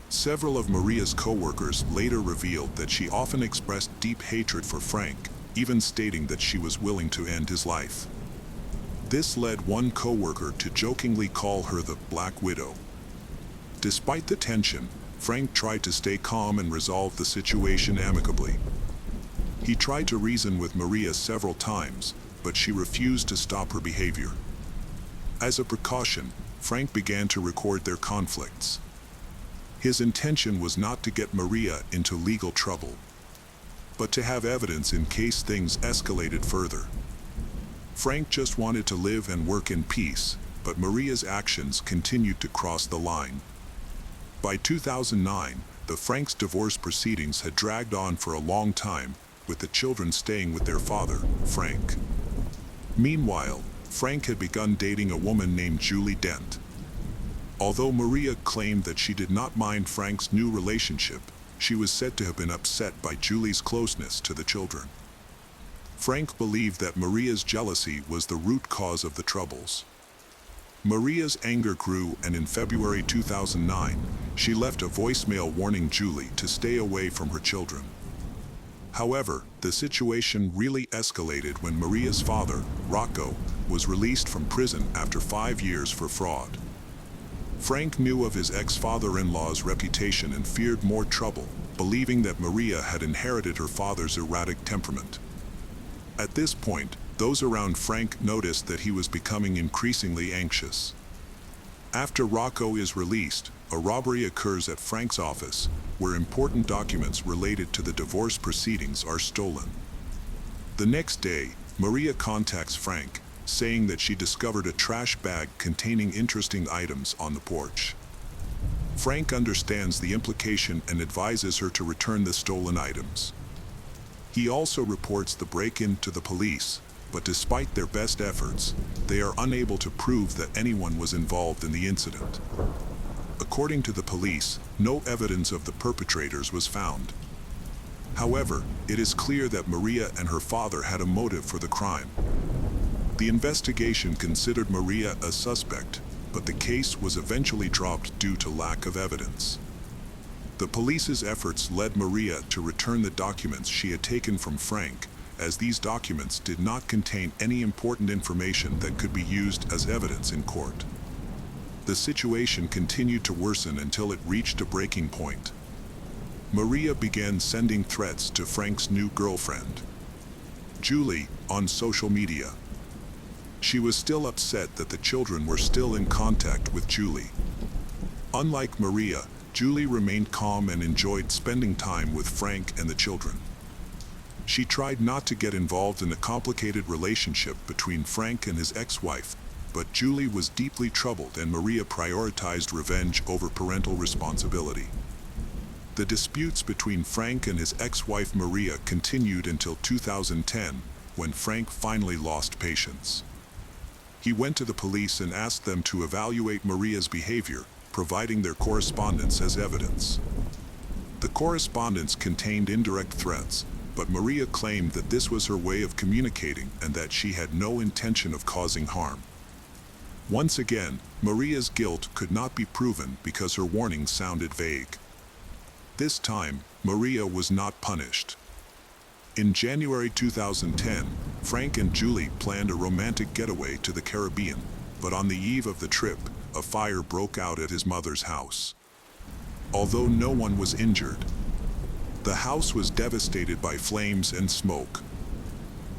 Several of Maria's co-workers later revealed that she often expressed deep hatred for Frank, even stating that she was willing to end his life. This led one co-worker to jokingly call her the Black Widow. Despite the tension, Frank tried to stay calm and resolve the situation amicably. He tried to reason with Maria several times, but she refused to stop her behavior. As a precaution, Frank began to record their conflicts. His intention was not to get Maria into legal trouble, but to have evidence in case things escalated further. Frank just wanted to live and work in peace, but Maria's actions continued to cross the line. By 2009, the Frank's divorce proceedings had dragged on for a long time, with the children staying with their father, Frank. Meanwhile, Frank had begun dating a woman named Julie Dent. Although Maria claimed that she did not mind Frank's new relationship, she was said to have been upset by Julie's closeness to the children. Frank believed that Maria's jealousy was the root cause of the troubles. Maria's anger grew, and in February 2009, she left a voicemail warning Julie to stay away from her children. However, the situation really escalated when Maria's father, Rocco, was released from prison after 5 years for fraud. Frank knew of his ex-father-in-law's reputation and feared more trouble, believing that Maria had inherited her father's erratic temperament. At this point, those around Frank noticed that he was becoming increasingly anxious. After Rocco is released, a robbery occurs at Frank's office, where important documents related to the divorce proceedings are stolen. The next day, Maria contacts Frank, saying that she discovered a trash bag containing interesting items on the porch. Frank understands the implication and advises her to return the stolen items. He also reports the break-in to the police, but despite their best efforts, they are unable to prove that anyone was involved in the incident. According to the police, no evidence of the perpetrators was found. However, it is clear that Maria and her father had a motive for the crime. The investigation considered Maria a suspect, but the case was eventually dropped due to lack of evidence. The police's efforts led Maria to return the documents she had taken from Frank, as these documents did not contain any important information that could be used as evidence in court. The situation continued to worsen until it reached a breaking point. Maria began sending threats to Frank's new girlfriend, Julie, on social media. She was still upset that the children were still in contact with Julie. Unlike Maria, Julie remained calm and enjoyed spending time with Frank and the children. She tried not to get involved in a complicated relationship between Frank and his ex-wife, but Julie was deeply troubled and Maria prioritized revenge over parental responsibility. The disputes between Frank and his ex-wife Maria continued until 2010, when Frank finally lost patience. He went to the police and asked them to evaluate Maria's behavior, providing their correspondence as evidence. The correspondence contained indirect threats, but Maria claimed that this was her way of communicating and that she had no intention of causing harm. Once again, Maria's guilt could not be proven because her warnings sounded vague. This time, Maria was not punished. In January 2010, Frank and Julie planned a romantic getaway to the Caribbean, but on the eve of the trip, a fire broke out at his mother's house. Although no one was injured, the house was devastated by flames and smoke.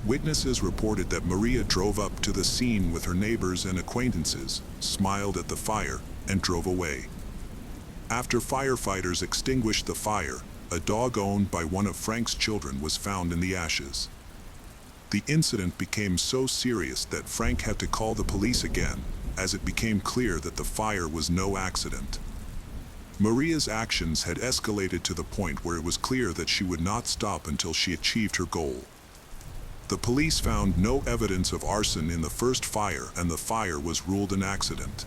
Witnesses reported that Maria drove up to the scene with her neighbors and acquaintances, smiled at the fire, and drove away. After firefighters extinguished the fire, a dog owned by one of Frank's children was found in the ashes. The incident became so serious that Frank had to call the police again, as it became clear that the fire was no accident. Maria's actions had escalated to the point where it was clear that she would not stop until she achieved her goal. The police found no evidence of arson in the first fire, and the fire was ruled an accident.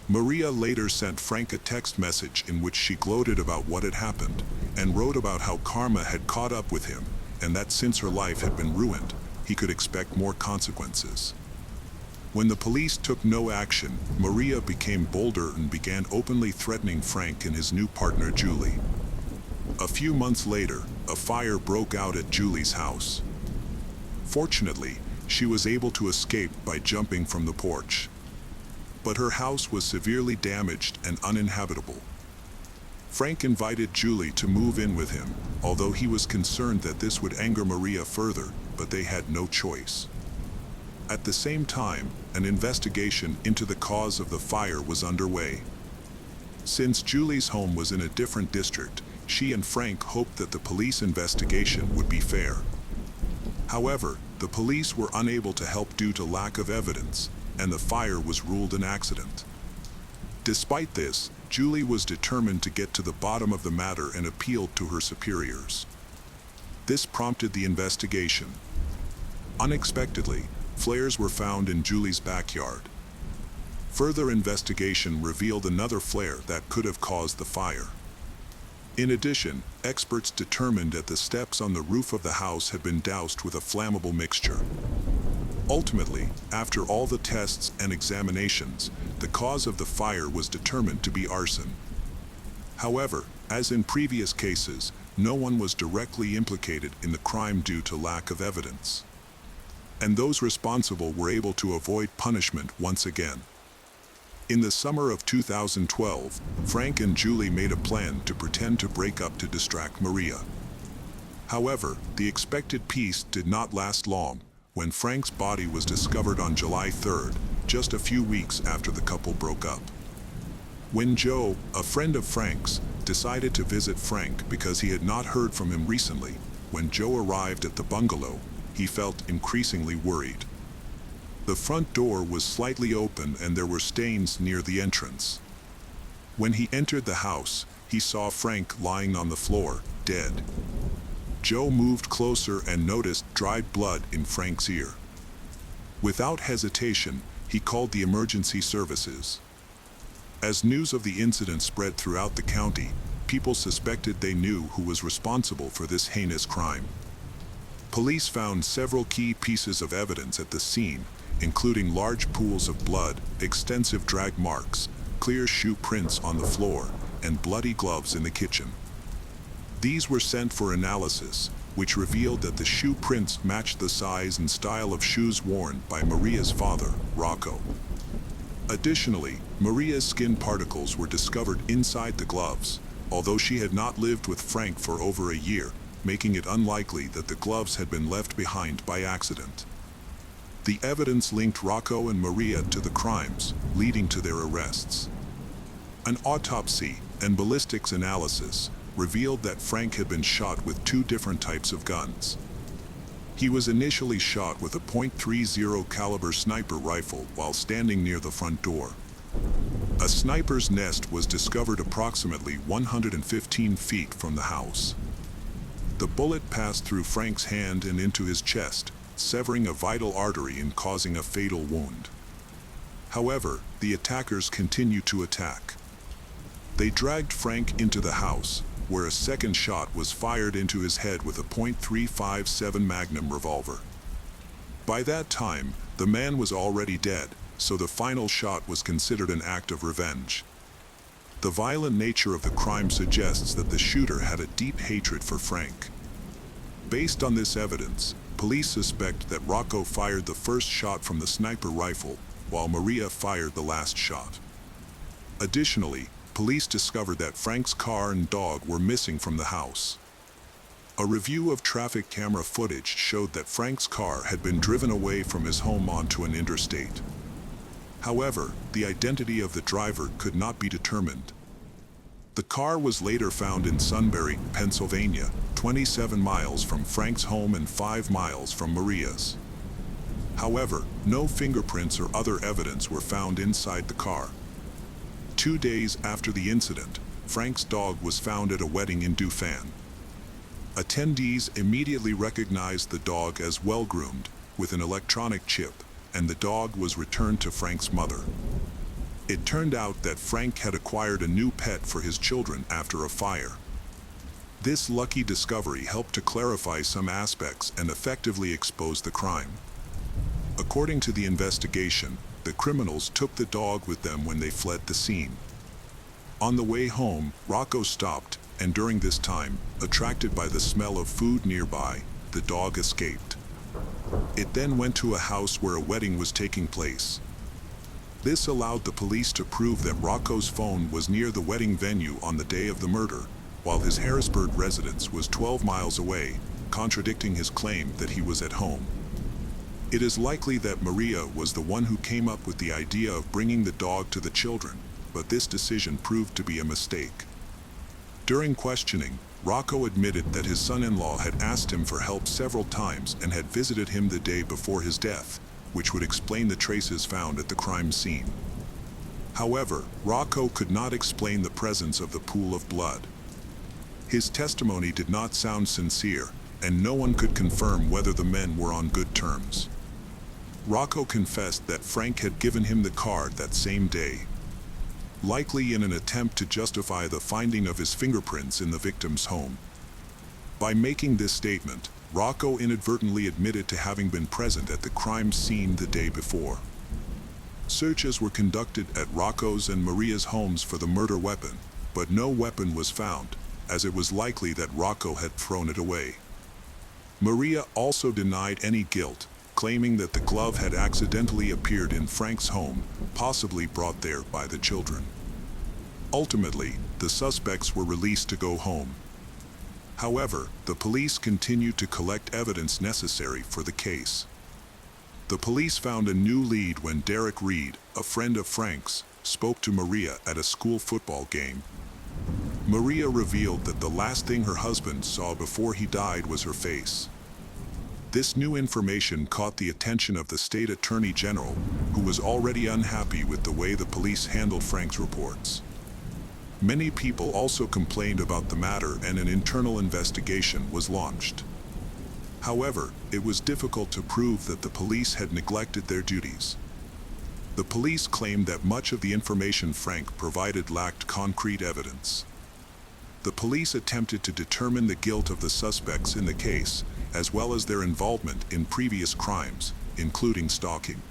Maria later sent Frank a text message in which she gloated about what had happened, and wrote about how karma had caught up with him, and that since her life had been ruined, he could expect more consequences. When the police took no action, Maria became bolder and began openly threatening Frank and his new partner Julie. A few months later, a fire broke out at Julie's house. Fortunately, she was able to escape by jumping from the porch. But her house was severely damaged and uninhabitable. Frank invited Julie to move in with him, although he was concerned that this would anger Maria further, but they had no choice. At the same time, an investigation into the cause of the fire was underway. Since Julie's home was in a different district, she and Frank hoped that the police investigation would be fair. However, the police were unable to help due to lack of evidence, and the fire was ruled an accident. Despite this, Julie was determined to get to the bottom of the matter and appealed to her superiors. This prompted the investigation. Unexpectedly, flares were found in Julie's backyard. Further investigation revealed another flare that could have caused the fire. In addition, experts determined that the steps on the roof of the house had been doused with a flammable mixture. Ultimately, after all the tests and examinations, the cause of the fire was determined to be arson. However, as in previous cases, no one was directly implicated in the crime due to lack of evidence. And those responsible were able to avoid punishment once again. In the summer of 2012, Frank and Julie made a plan to pretend to break up to distract Maria. However, the expected peace did not last long, when Frank's body was discovered on July 3rd, just a few weeks after the couple broke up. When Joe, a friend of Frank's, decided to visit Frank because he had not heard from him recently, when Joe arrived at the bungalow, he felt increasingly worried. The front door was slightly open and there were stains near the entrance. When he entered the house, he saw Frank lying on the floor, dead. Joe moved closer and noticed dried blood in Frank's ear. Without hesitation, he called the emergency services. As news of the incident spread throughout the county, people suspected they knew who was responsible for this heinous crime. Police found several key pieces of evidence at the scene, including large pools of blood, extensive drag marks, clear shoe prints on the floor, and bloody gloves in the kitchen. These were sent for analysis, which revealed that the shoe prints matched the size and style of shoes worn by Maria's father, Rocco. Additionally, Maria's skin particles were discovered inside the gloves, although she had not lived with Frank for over a year, making it unlikely that the gloves had been left behind by accident. The evidence linked Rocco and Maria to the crimes, leading to their arrests. An autopsy and ballistics analysis revealed that Frank had been shot with two different types of guns. He was initially shot with a .30 caliber sniper rifle while standing near the front door. A sniper's nest was discovered approximately 115 feet from the house. The bullet passed through Frank's hand and into his chest, severing a vital artery and causing a fatal wound. However, the attackers continued to attack. They dragged Frank into the house, where a second shot was fired into his head with a .357 Magnum revolver. By that time, the man was already dead, so the final shot was considered an act of revenge. The violent nature of the crime suggests that the shooter had a deep hatred for Frank. Based on this evidence, police suspect that Rocco fired the first shot from the sniper rifle, while Maria fired the last shot. Additionally, police discovered that Frank's car and dog were missing from the house. A review of traffic camera footage showed that Frank's car had been driven away from his home onto an interstate. However, the identity of the driver could not be determined. The car was later found in Sunbury, Pennsylvania, 27 miles from Frank's home and 5 miles from Maria's. However, no fingerprints or other evidence were found inside the car. 2 days after the incident, Frank's dog was found at a wedding in Dauphin. Attendees immediately recognized the dog as well-groomed, with an electronic chip, and the dog was returned to Frank's mother. It turned out that Frank had acquired a new pet for his children after a fire. This lucky discovery helped to clarify some aspects and effectively expose the crime. According to the investigation, the criminals took the dog with them when they fled the scene. On the way home, Rocco stopped, and during this time, attracted by the smell of food nearby, the dog escaped. It then went to a house where a wedding was taking place. This allowed the police to prove that Rocco's phone was near the wedding venue on the day of the murder, while his Harrisburg residence was 12 miles away, contradicting his claim that he was at home. It is likely that Maria was the one who came up with the idea of bringing the dog to the children, but this decision proved to be a mistake. During questioning, Rocco admitted that his son-in-law had asked him for help several times and had visited him the day before his death, which would explain the traces found at the crime scene. However, Rocco could not explain the presence of the pool of blood. His testimony did not sound sincere, and no one could confirm whether the men were on good terms. Rocco confessed that Frank had given him the card that same day, likely in an attempt to justify the finding of his fingerprints in the victim's home. By making this statement, Rocco inadvertently admitted to having been present at the crime scene the day before. Searches were conducted at Rocco's and Maria's homes for the murder weapon, but no weapon was found, as it was likely that Rocco had thrown it away. Maria also denied any guilt, claiming that the glove had accidentally appeared in Frank's home, possibly brought there by the children. Ultimately, the suspects were released to go home. However, the police continued to collect evidence necessary for the case. The police found a new lead when Derek Reed, a friend of Frank's, spoke to Maria at a school football game. Maria revealed that the last thing her husband saw before he died was her face. This new information caught the attention of the state attorney general, who was already unhappy with the way the police handled Frank's reports. Many people also complained about the matter, and an internal investigation was launched. However, it was difficult to prove that the police had neglected their duties. The police claimed that much of the information Frank provided lacked concrete evidence. The police attempted to determine the guilt of the suspects in the case, as well as their involvement in previous crimes, including stalking.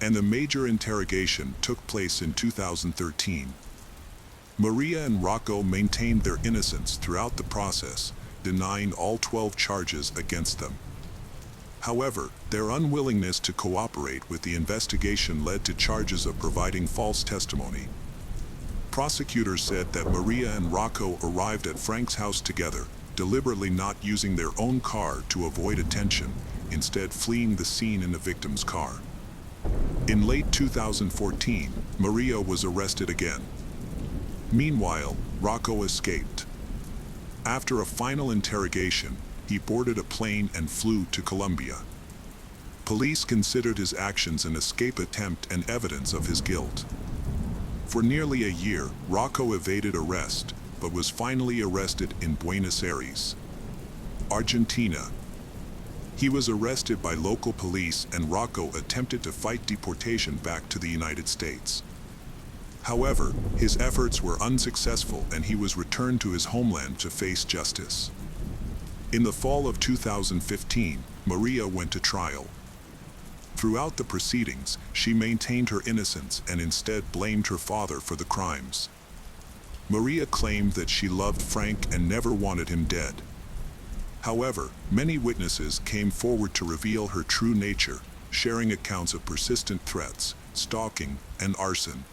And the major interrogation took place in 2013. Maria and Rocco maintained their innocence throughout the process, denying all 12 charges against them. However, their unwillingness to cooperate with the investigation led to charges of providing false testimony. Prosecutors said that Maria and Rocco arrived at Frank's house together, deliberately not using their own car to avoid attention, instead fleeing the scene in the victim's car. In late 2014, Maria was arrested again. Meanwhile, Rocco escaped. After a final interrogation, he boarded a plane and flew to Colombia. Police considered his actions an escape attempt and evidence of his guilt. For nearly a year, Rocco evaded arrest, but was finally arrested in Buenos Aires, Argentina. He was arrested by local police, and Rocco attempted to fight deportation back to the United States. However, his efforts were unsuccessful, and he was returned to his homeland to face justice. In the fall of 2015, Maria went to trial. Throughout the proceedings, she maintained her innocence and instead blamed her father for the crimes. Maria claimed that she loved Frank and never wanted him dead. However, many witnesses came forward to reveal her true nature, sharing accounts of persistent threats, stalking, and arson.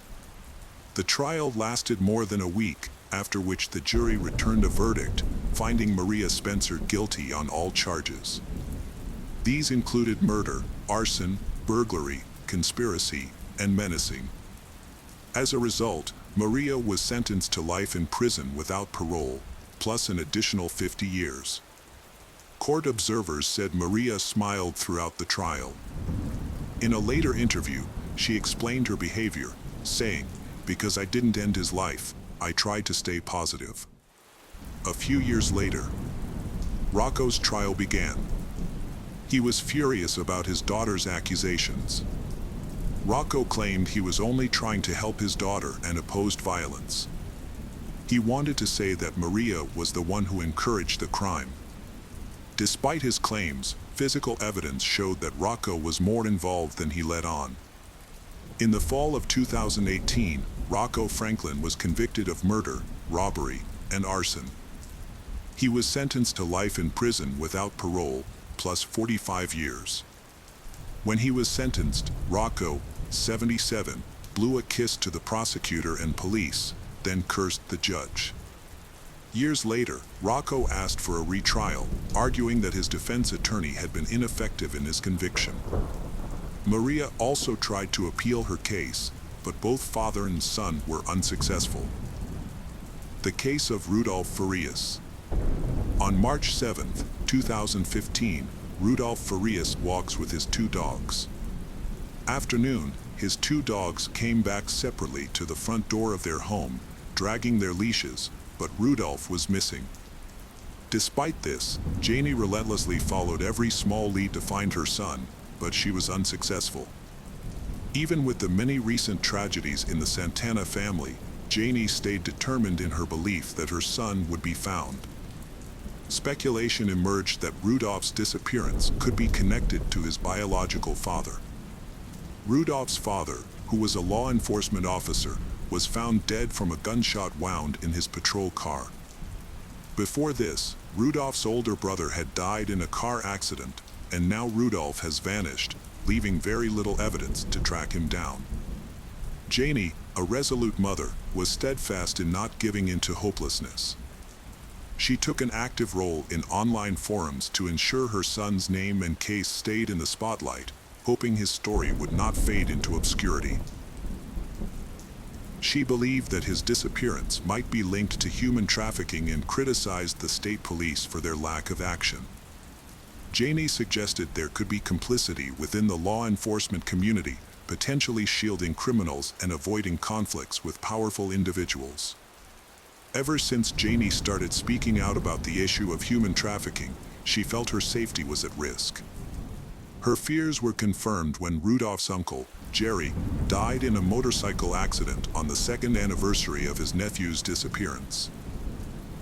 The trial lasted more than a week, after which the jury returned a verdict, finding Maria Spencer guilty on all charges. These included murder, arson, burglary, conspiracy, and menacing. As a result, Maria was sentenced to life in prison without parole, plus an additional 50 years. Court observers said Maria smiled throughout the trial. In a later interview, she explained her behavior, saying, "Because I didn't end his life, I tried to stay positive." A few years later, Rocco's trial began. He was furious about his daughter's accusations. Rocco claimed he was only trying to help his daughter and opposed violence. He wanted to say that Maria was the one who encouraged the crime. Despite his claims, physical evidence showed that Rocco was more involved than he let on. In the fall of 2018, Rocco Franklin was convicted of murder, robbery, and arson. He was sentenced to life in prison without parole, plus 45 years. When he was sentenced, Rocco, 77, blew a kiss to the prosecutor and police, then cursed the judge. Years later, Rocco asked for a retrial, arguing that his defense attorney had been ineffective in his conviction. Maria also tried to appeal her case, but both father and son were unsuccessful. The case of Rudolf Farias. On March 7, 2015, Rudolf Farias walks with his two dogs. Afternoon, his two dogs came back separately to the front door of their home, dragging their leashes, but Rudolf was missing. Despite this, Janie relentlessly followed every small lead to find her son, but she was unsuccessful. Even with the many recent tragedies in the Santana family, Janie stayed determined in her belief that her son would be found. Speculation emerged that Rudolph's disappearance could be connected to his biological father. Rudolph's father, who was a law enforcement officer, was found dead from a gunshot wound in his patrol car. Before this, Rudolph's older brother had died in a car accident, and now Rudolph has vanished, leaving very little evidence to track him down. Janie, a resolute mother, was steadfast in not giving in to hopelessness. She took an active role in online forums to ensure her son's name and case stayed in the spotlight, hoping his story would not fade into obscurity. She believed that his disappearance might be linked to human trafficking and criticized the state police for their lack of action. Janie suggested there could be complicity within the law enforcement community, potentially shielding criminals and avoiding conflicts with powerful individuals. Ever since Janie started speaking out about the issue of human trafficking, she felt her safety was at risk. Her fears were confirmed when Rudolph's uncle, Jerry, died in a motorcycle accident on the second anniversary of his nephew's disappearance.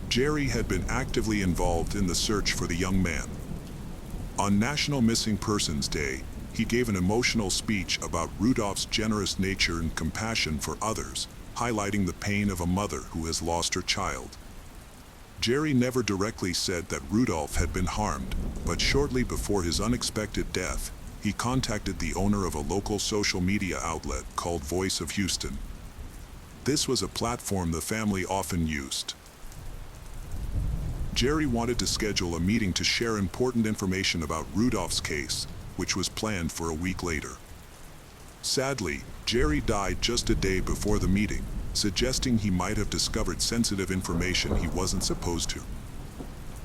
Jerry had been actively involved in the search for the young man. On National Missing Persons Day, he gave an emotional speech about Rudolph's generous nature and compassion for others, highlighting the pain of a mother who has lost her child. Jerry never directly said that Rudolph had been harmed, but shortly before his unexpected death, he contacted the owner of a local social media outlet called Voice of Houston. This was a platform the family often used. Jerry wanted to schedule a meeting to share important information about Rudolph's case, which was planned for a week later. Sadly, Jerry died just a day before the meeting, suggesting he might have discovered sensitive information he wasn't supposed to.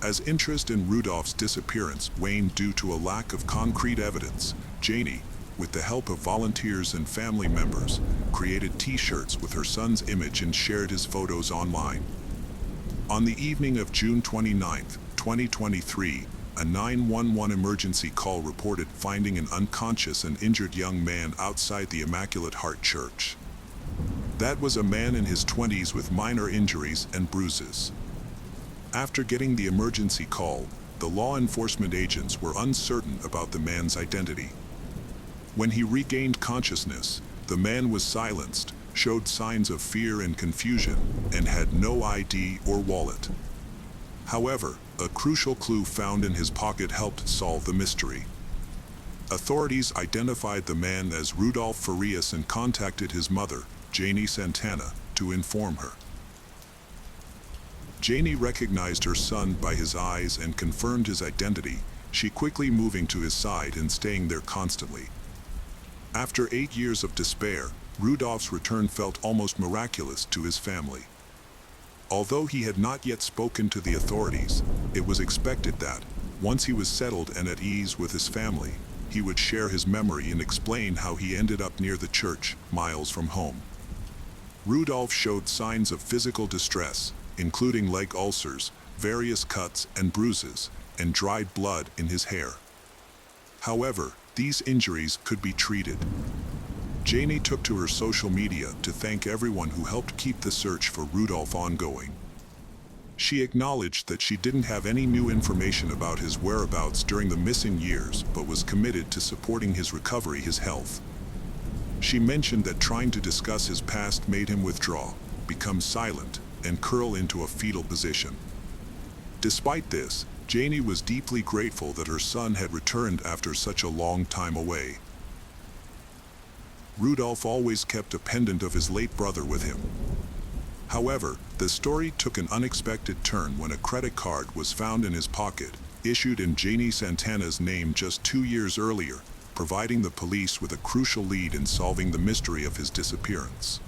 As interest in Rudolph's disappearance waned due to a lack of concrete evidence, Janie, with the help of volunteers and family members, created t-shirts with her son's image and shared his photos online. On the evening of June 29, 2023, a 911 emergency call reported finding an unconscious and injured young man outside the Immaculate Heart Church. That was a man in his 20s with minor injuries and bruises. After getting the emergency call, the law enforcement agents were uncertain about the man's identity. When he regained consciousness, the man was silenced, showed signs of fear and confusion, and had no ID or wallet. However, a crucial clue found in his pocket helped solve the mystery. Authorities identified the man as Rudolph Farias and contacted his mother, Janie Santana, to inform her. Janie recognized her son by his eyes and confirmed his identity, she quickly moving to his side and staying there constantly. After 8 years of despair, Rudolph's return felt almost miraculous to his family. Although he had not yet spoken to the authorities, it was expected that, once he was settled and at ease with his family, he would share his memory and explain how he ended up near the church, miles from home. Rudolph showed signs of physical distress, including leg ulcers, various cuts and bruises, and dried blood in his hair. However, these injuries could be treated. Janie took to her social media to thank everyone who helped keep the search for Rudolph ongoing. She acknowledged that she didn't have any new information about his whereabouts during the missing years, but was committed to supporting his recovery, his health. She mentioned that trying to discuss his past made him withdraw, become silent, and curl into a fetal position. Despite this, Janie was deeply grateful that her son had returned after such a long time away. Rudolph always kept a pendant of his late brother with him. However, the story took an unexpected turn when a credit card was found in his pocket, issued in Janie Santana's name just 2 years earlier, providing the police with a crucial lead in solving the mystery of his disappearance.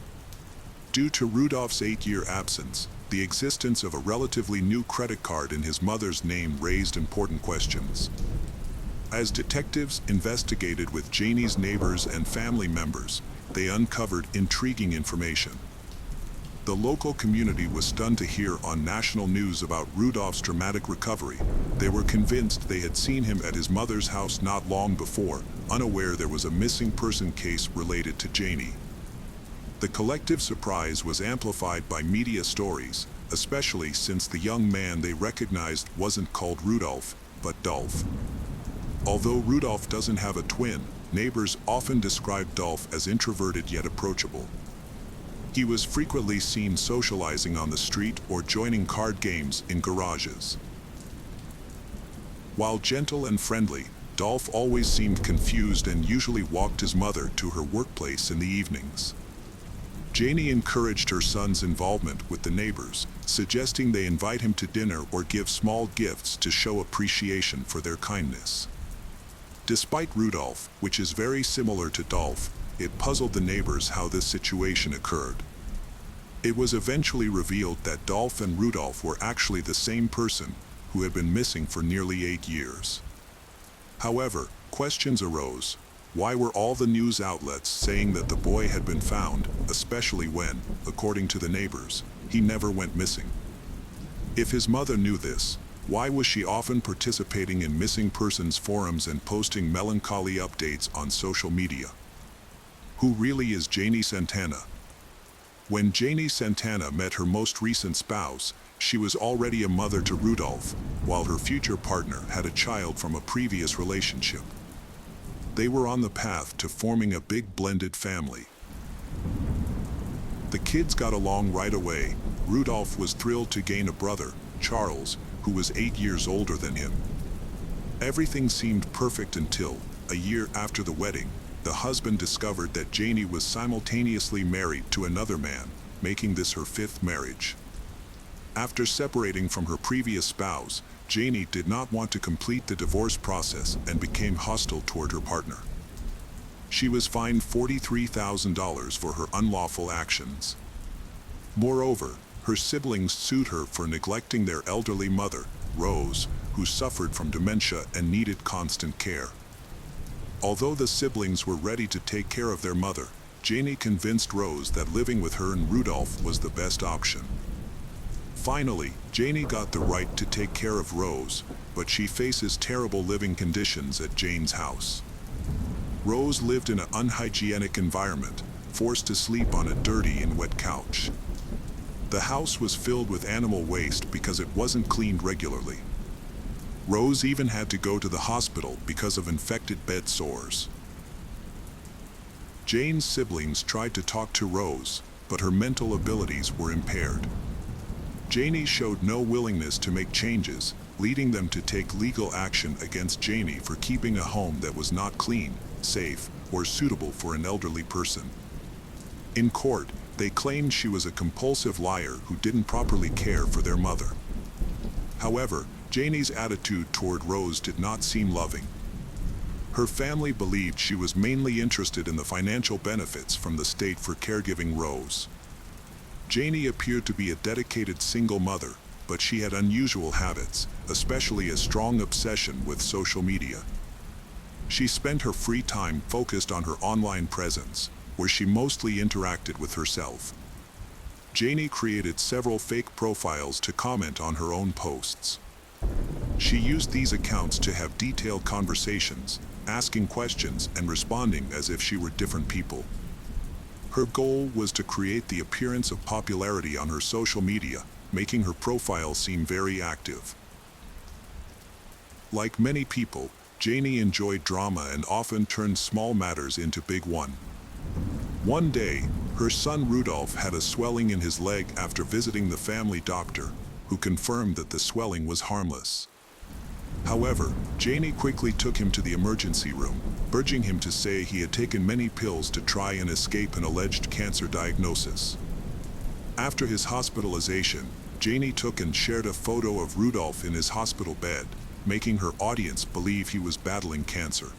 Due to Rudolph's 8-year absence, the existence of a relatively new credit card in his mother's name raised important questions. As detectives investigated with Janie's neighbors and family members, they uncovered intriguing information. The local community was stunned to hear on national news about Rudolph's dramatic recovery. They were convinced they had seen him at his mother's house not long before, unaware there was a missing person case related to Janie. The collective surprise was amplified by media stories, especially since the young man they recognized wasn't called Rudolph, but Dolph. Although Rudolph doesn't have a twin, neighbors often describe Dolph as introverted yet approachable. He was frequently seen socializing on the street or joining card games in garages. While gentle and friendly, Dolph always seemed confused and usually walked his mother to her workplace in the evenings. Janie encouraged her son's involvement with the neighbors, suggesting they invite him to dinner or give small gifts to show appreciation for their kindness. Despite Rudolph, which is very similar to Dolph, it puzzled the neighbors how this situation occurred. It was eventually revealed that Dolph and Rudolph were actually the same person, who had been missing for nearly 8 years. However, questions arose. Why were all the news outlets saying that the boy had been found, especially when, according to the neighbors, he never went missing? If his mother knew this, why was she often participating in missing persons forums and posting melancholy updates on social media? Who really is Janie Santana? When Janie Santana met her most recent spouse, she was already a mother to Rudolph, while her future partner had a child from a previous relationship. They were on the path to forming a big blended family. The kids got along right away. Rudolph was thrilled to gain a brother, Charles, who was 8 years older than him. Everything seemed perfect until, a year after the wedding, the husband discovered that Janie was simultaneously married to another man, making this her 5th marriage. After separating from her previous spouse, Janie did not want to complete the divorce process and became hostile toward her partner. She was fined $43,000 for her unlawful actions. Moreover, her siblings sued her for neglecting their elderly mother, Rose, who suffered from dementia and needed constant care. Although the siblings were ready to take care of their mother, Janie convinced Rose that living with her and Rudolph was the best option. Finally, Janie got the right to take care of Rose, but she faces terrible living conditions at Jane's house. Rose lived in an unhygienic environment, forced to sleep on a dirty and wet couch. The house was filled with animal waste because it wasn't cleaned regularly. Rose even had to go to the hospital because of infected bed sores. Jane's siblings tried to talk to Rose, but her mental abilities were impaired. Janie showed no willingness to make changes, leading them to take legal action against Janie for keeping a home that was not clean, safe, or suitable for an elderly person. In court, they claimed she was a compulsive liar who didn't properly care for their mother. However, Janie's attitude toward Rose did not seem loving. Her family believed she was mainly interested in the financial benefits from the state for caregiving Rose. Janie appeared to be a dedicated single mother, but she had unusual habits, especially a strong obsession with social media. She spent her free time focused on her online presence, where she mostly interacted with herself. Janie created several fake profiles to comment on her own posts. She used these accounts to have detailed conversations, asking questions and responding as if she were different people. Her goal was to create the appearance of popularity on her social media, making her profile seem very active. Like many people, Janie enjoyed drama and often turned small matters into big ones. One day, her son Rudolph had a swelling in his leg after visiting the family doctor, who confirmed that the swelling was harmless. However, Janie quickly took him to the emergency room, urging him to say he had taken many pills to try and escape an alleged cancer diagnosis. After his hospitalization, Janie took and shared a photo of Rudolph in his hospital bed, making her audience believe he was battling cancer.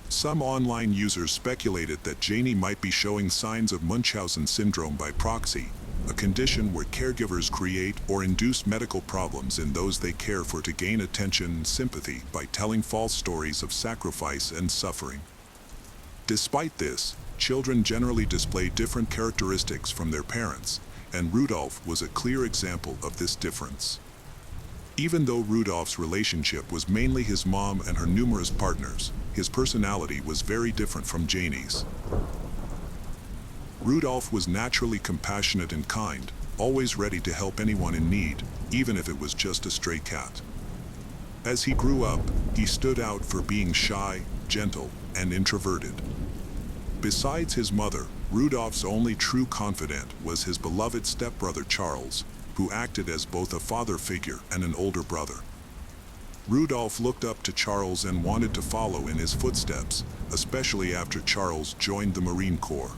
Some online users speculated that Janie might be showing signs of Munchausen syndrome by proxy, a condition where caregivers create or induce medical problems in those they care for to gain attention and sympathy by telling false stories of sacrifice and suffering. Despite this, children generally display different characteristics from their parents, and Rudolph was a clear example of this difference. Even though Rudolph's relationship was mainly his mom and her numerous partners, his personality was very different from Janie's. Rudolph was naturally compassionate and kind, always ready to help anyone in need, even if it was just a stray cat. As he grew up, he stood out for being shy, gentle, and introverted. Besides his mother, Rudolph's only true confidant was his beloved stepbrother Charles, who acted as both a father figure and an older brother. Rudolph looked up to Charles and wanted to follow in his footsteps, especially after Charles joined the Marine Corps.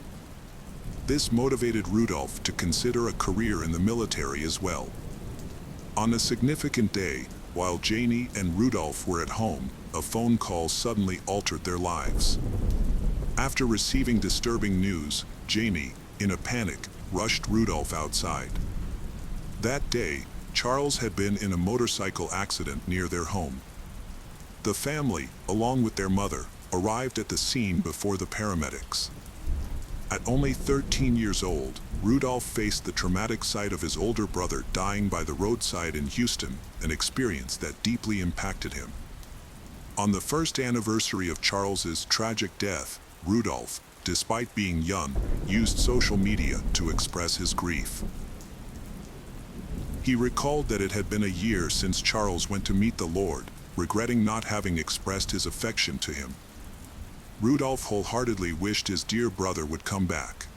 This motivated Rudolph to consider a career in the military as well. On a significant day, while Janie and Rudolph were at home, a phone call suddenly altered their lives. After receiving disturbing news, Janie, in a panic, rushed Rudolph outside. That day, Charles had been in a motorcycle accident near their home. The family, along with their mother, arrived at the scene before the paramedics. At only 13 years old, Rudolph faced the traumatic sight of his older brother dying by the roadside in Houston, an experience that deeply impacted him. On the first anniversary of Charles's tragic death, Rudolph, despite being young, used social media to express his grief. He recalled that it had been a year since Charles went to meet the Lord, regretting not having expressed his affection to him. Rudolph wholeheartedly wished his dear brother would come back.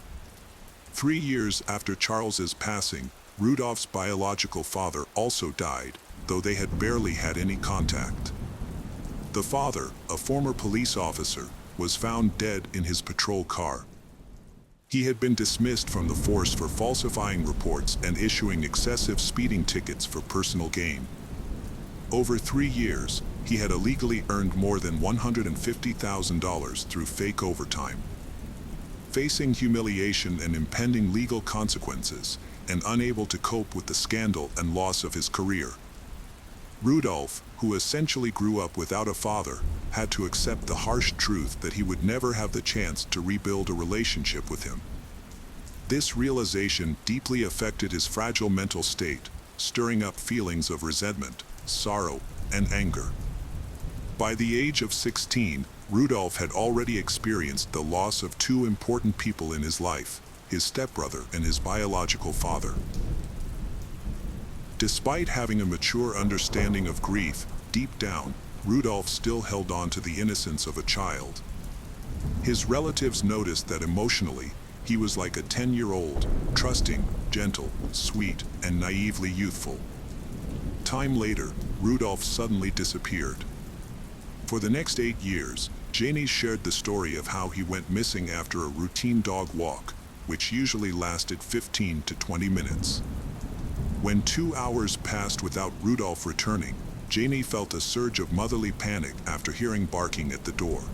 3 years after Charles's passing, Rudolph's biological father also died, though they had barely had any contact. The father, a former police officer, was found dead in his patrol car. He had been dismissed from the force for falsifying reports and issuing excessive speeding tickets for personal gain. Over 3 years, he had illegally earned more than $150,000 through fake overtime. Facing humiliation and impending legal consequences, and unable to cope with the scandal and loss of his career, Rudolph, who essentially grew up without a father, had to accept the harsh truth that he would never have the chance to rebuild a relationship with him. This realization deeply affected his fragile mental state, stirring up feelings of resentment, sorrow, and anger. By the age of 16, Rudolph had already experienced the loss of 2 important people in his life, his stepbrother and his biological father. Despite having a mature understanding of grief, deep down, Rudolph still held on to the innocence of a child. His relatives noticed that emotionally, he was like a 10-year-old, trusting, gentle, sweet, and naively youthful. Time later, Rudolph suddenly disappeared. For the next 8 years, Janie shared the story of how he went missing after a routine dog walk, which usually lasted 15 to 20 minutes. When 2 hours passed without Rudolph returning, Janie felt a surge of motherly panic after hearing barking at the door.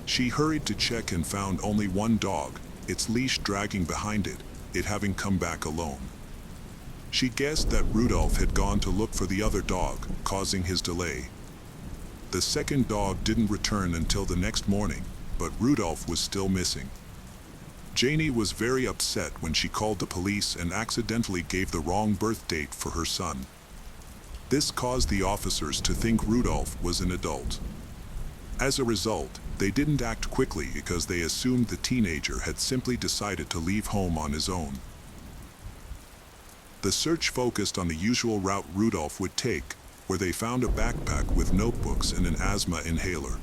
She hurried to check and found only one dog, its leash dragging behind it having come back alone. She guessed that Rudolph had gone to look for the other dog, causing his delay. The second dog didn't return until the next morning, but Rudolph was still missing. Janie was very upset when she called the police and accidentally gave the wrong birth date for her son. This caused the officers to think Rudolph was an adult. As a result, they didn't act quickly because they assumed the teenager had simply decided to leave home on his own. The search focused on the usual route Rudolph would take, where they found a backpack with notebooks and an asthma inhaler.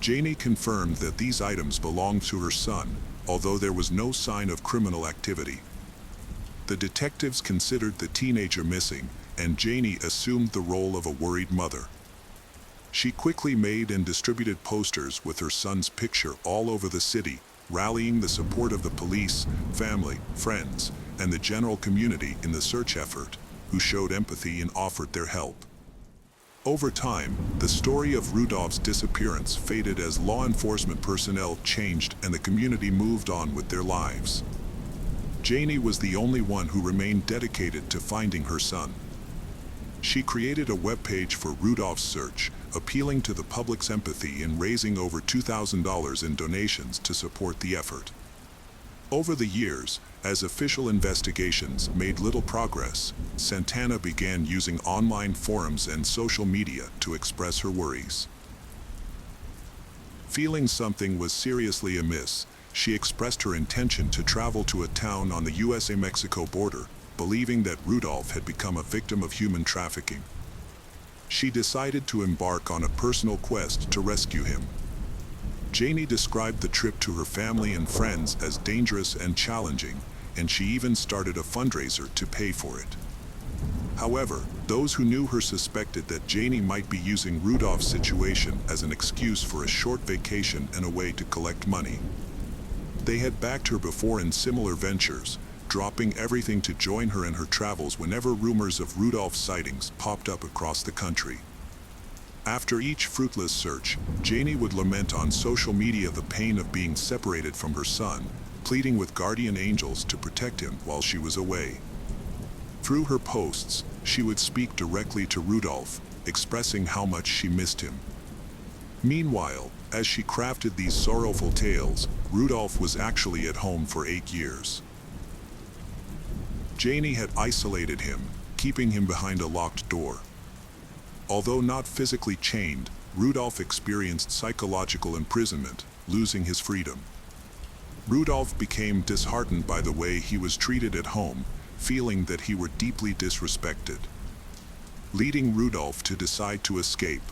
Janie confirmed that these items belonged to her son, although there was no sign of criminal activity. The detectives considered the teenager missing, and Janie assumed the role of a worried mother. She quickly made and distributed posters with her son's picture all over the city, rallying the support of the police, family, friends, and the general community in the search effort, who showed empathy and offered their help. Over time, the story of Rudolph's disappearance faded as law enforcement personnel changed and the community moved on with their lives. Janie was the only one who remained dedicated to finding her son. She created a webpage for Rudolph's search, appealing to the public's empathy and raising over $2,000 in donations to support the effort. Over the years, as official investigations made little progress, Santana began using online forums and social media to express her worries. Feeling something was seriously amiss, she expressed her intention to travel to a town on the USA-Mexico border, believing that Rudolph had become a victim of human trafficking. She decided to embark on a personal quest to rescue him. Janie described the trip to her family and friends as dangerous and challenging, and she even started a fundraiser to pay for it. However, those who knew her suspected that Janie might be using Rudolph's situation as an excuse for a short vacation and a way to collect money. They had backed her before in similar ventures, dropping everything to join her in her travels whenever rumors of Rudolph's sightings popped up across the country. After each fruitless search, Janie would lament on social media the pain of being separated from her son, pleading with guardian angels to protect him while she was away. Through her posts, she would speak directly to Rudolph, expressing how much she missed him. Meanwhile, as she crafted these sorrowful tales, Rudolph was actually at home for 8 years. Janie had isolated him, keeping him behind a locked door. Although not physically chained, Rudolph experienced psychological imprisonment, losing his freedom. Rudolph became disheartened by the way he was treated at home, feeling that he were deeply disrespected, leading Rudolph to decide to escape.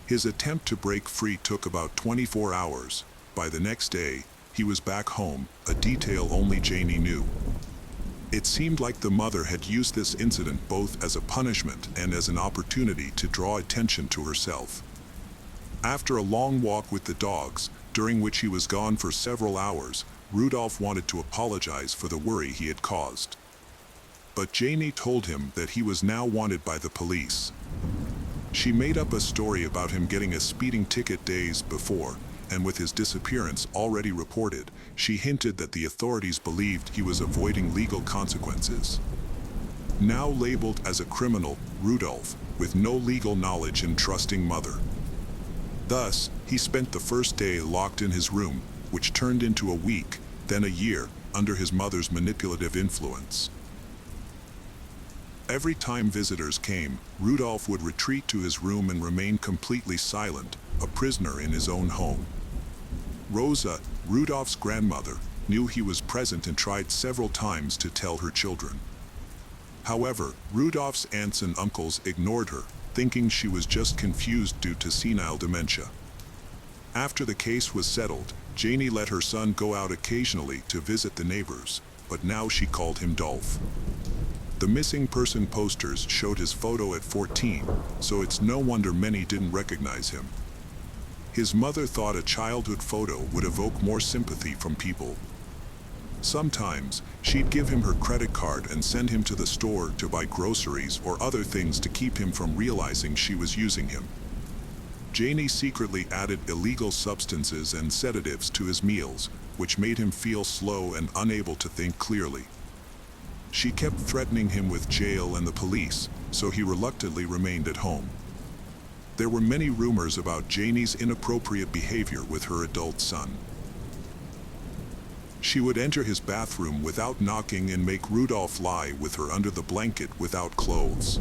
His attempt to break free took about 24 hours. By the next day, he was back home, a detail only Janie knew. It seemed like the mother had used this incident both as a punishment and as an opportunity to draw attention to herself. After a long walk with the dogs, during which he was gone for several hours, Rudolph wanted to apologize for the worry he had caused. But Janie told him that he was now wanted by the police. She made up a story about him getting a speeding ticket days before, and with his disappearance already reported, she hinted that the authorities believed he was avoiding legal consequences. Now labeled as a criminal, Rudolph, with no legal knowledge and trusting mother. Thus, he spent the first day locked in his room, which turned into a week, then a year, under his mother's manipulative influence. Every time visitors came, Rudolph would retreat to his room and remain completely silent, a prisoner in his own home. Rosa, Rudolph's grandmother, knew he was present and tried several times to tell her children. However, Rudolph's aunts and uncles ignored her, thinking she was just confused due to senile dementia. After the case was settled, Janie let her son go out occasionally to visit the neighbors, but now she called him Dolph. The missing person posters showed his photo at 14, so it's no wonder many didn't recognize him. His mother thought a childhood photo would evoke more sympathy from people. Sometimes, she'd give him her credit card and send him to the store to buy groceries or other things to keep him from realizing she was using him. Janie secretly added illegal substances and sedatives to his meals, which made him feel slow and unable to think clearly. She kept threatening him with jail and the police, so he reluctantly remained at home. There were many rumors about Janie's inappropriate behavior with her adult son. She would enter his bathroom without knocking and make Rudolph lie with her under the blanket without clothes.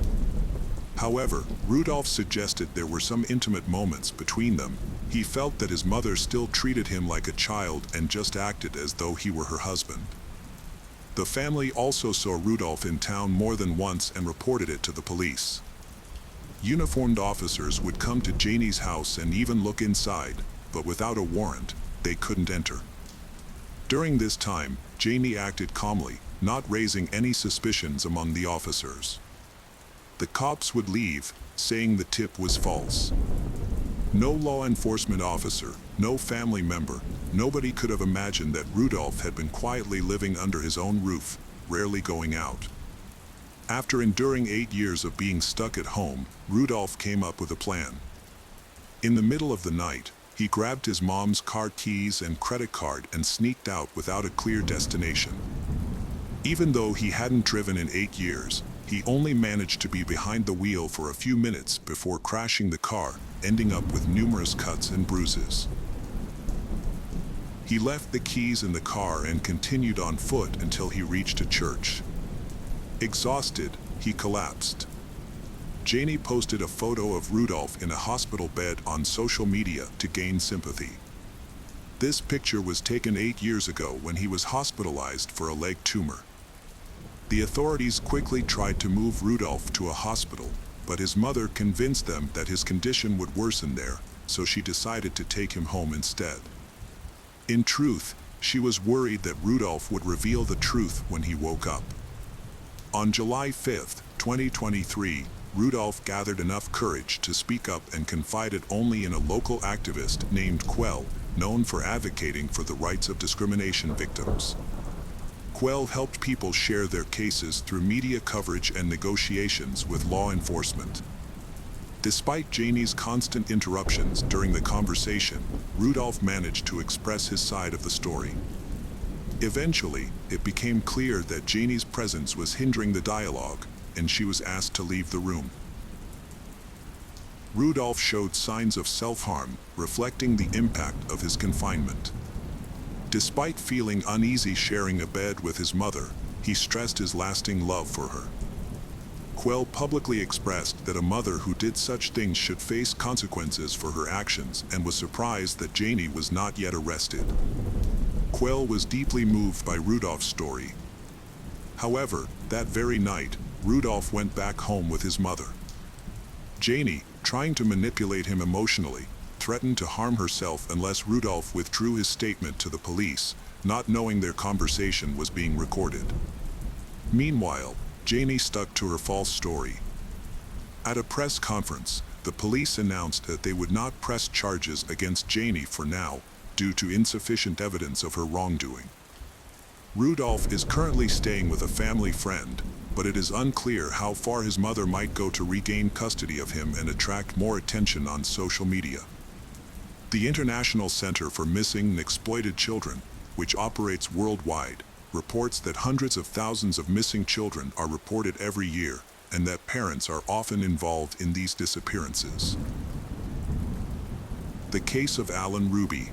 However, Rudolph suggested there were some intimate moments between them. He felt that his mother still treated him like a child and just acted as though he were her husband. The family also saw Rudolph in town more than once and reported it to the police. Uniformed officers would come to Janie's house and even look inside, but without a warrant, they couldn't enter. During this time, Janie acted calmly, not raising any suspicions among the officers. The cops would leave, saying the tip was false. No law enforcement officer, no family member, nobody could have imagined that Rudolph had been quietly living under his own roof, rarely going out. After enduring 8 years of being stuck at home, Rudolph came up with a plan. In the middle of the night, he grabbed his mom's car keys and credit card and sneaked out without a clear destination. Even though he hadn't driven in 8 years, he only managed to be behind the wheel for a few minutes before crashing the car, ending up with numerous cuts and bruises. He left the keys in the car and continued on foot until he reached a church. Exhausted, he collapsed. Janie posted a photo of Rudolph in a hospital bed on social media to gain sympathy. This picture was taken 8 years ago when he was hospitalized for a leg tumor. The authorities quickly tried to move Rudolph to a hospital, but his mother convinced them that his condition would worsen there, so she decided to take him home instead. In truth, she was worried that Rudolph would reveal the truth when he woke up. On July 5, 2023, Rudolph gathered enough courage to speak up and confided only in a local activist named Quell, known for advocating for the rights of discrimination victims. Quell helped people share their cases through media coverage and negotiations with law enforcement. Despite Janie's constant interruptions during the conversation, Rudolph managed to express his side of the story. Eventually, it became clear that Janie's presence was hindering the dialogue, and she was asked to leave the room. Rudolph showed signs of self-harm, reflecting the impact of his confinement. Despite feeling uneasy sharing a bed with his mother, he stressed his lasting love for her. Quell publicly expressed that a mother who did such things should face consequences for her actions and was surprised that Janie was not yet arrested. Quell was deeply moved by Rudolph's story. However, that very night, Rudolph went back home with his mother. Janie, trying to manipulate him emotionally, threatened to harm herself unless Rudolph withdrew his statement to the police, not knowing their conversation was being recorded. Meanwhile, Janie stuck to her false story. At a press conference, the police announced that they would not press charges against Janie for now, due to insufficient evidence of her wrongdoing. Rudolph is currently staying with a family friend, but it is unclear how far his mother might go to regain custody of him and attract more attention on social media. The International Center for Missing and Exploited Children, which operates worldwide, reports that hundreds of thousands of missing children are reported every year, and that parents are often involved in these disappearances. The case of Alan Ruby.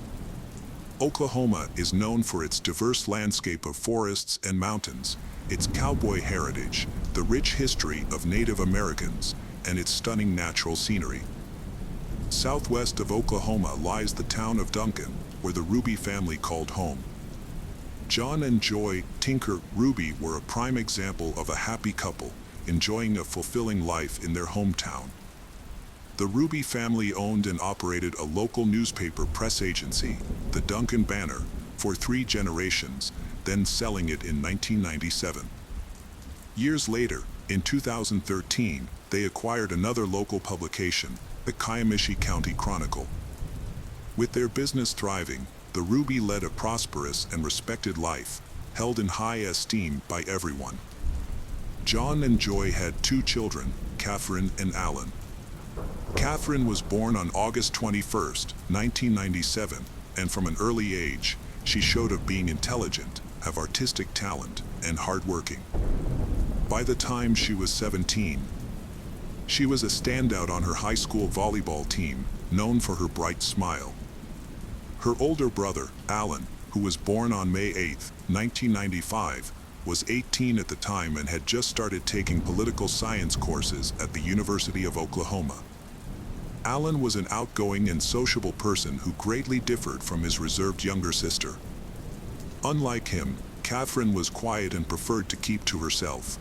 Oklahoma is known for its diverse landscape of forests and mountains, its cowboy heritage, the rich history of Native Americans, and its stunning natural scenery. Southwest of Oklahoma lies the town of Duncan, where the Ruby family called home. John and Joy Tinker Ruby were a prime example of a happy couple, enjoying a fulfilling life in their hometown. The Ruby family owned and operated a local newspaper press agency, the Duncan Banner, for 3 generations, then selling it in 1997. Years later, in 2013, they acquired another local publication, the Kiamichi County Chronicle. With their business thriving, the Ruby led a prosperous and respected life, held in high esteem by everyone. John and Joy had two children, Catherine and Alan. Catherine was born on August 21, 1997, and from an early age, she showed of being intelligent, have artistic talent, and hardworking. By the time she was 17, she was a standout on her high school volleyball team, known for her bright smile. Her older brother, Alan, who was born on May 8, 1995, was 18 at the time and had just started taking political science courses at the University of Oklahoma. Alan was an outgoing and sociable person who greatly differed from his reserved younger sister. Unlike him, Catherine was quiet and preferred to keep to herself.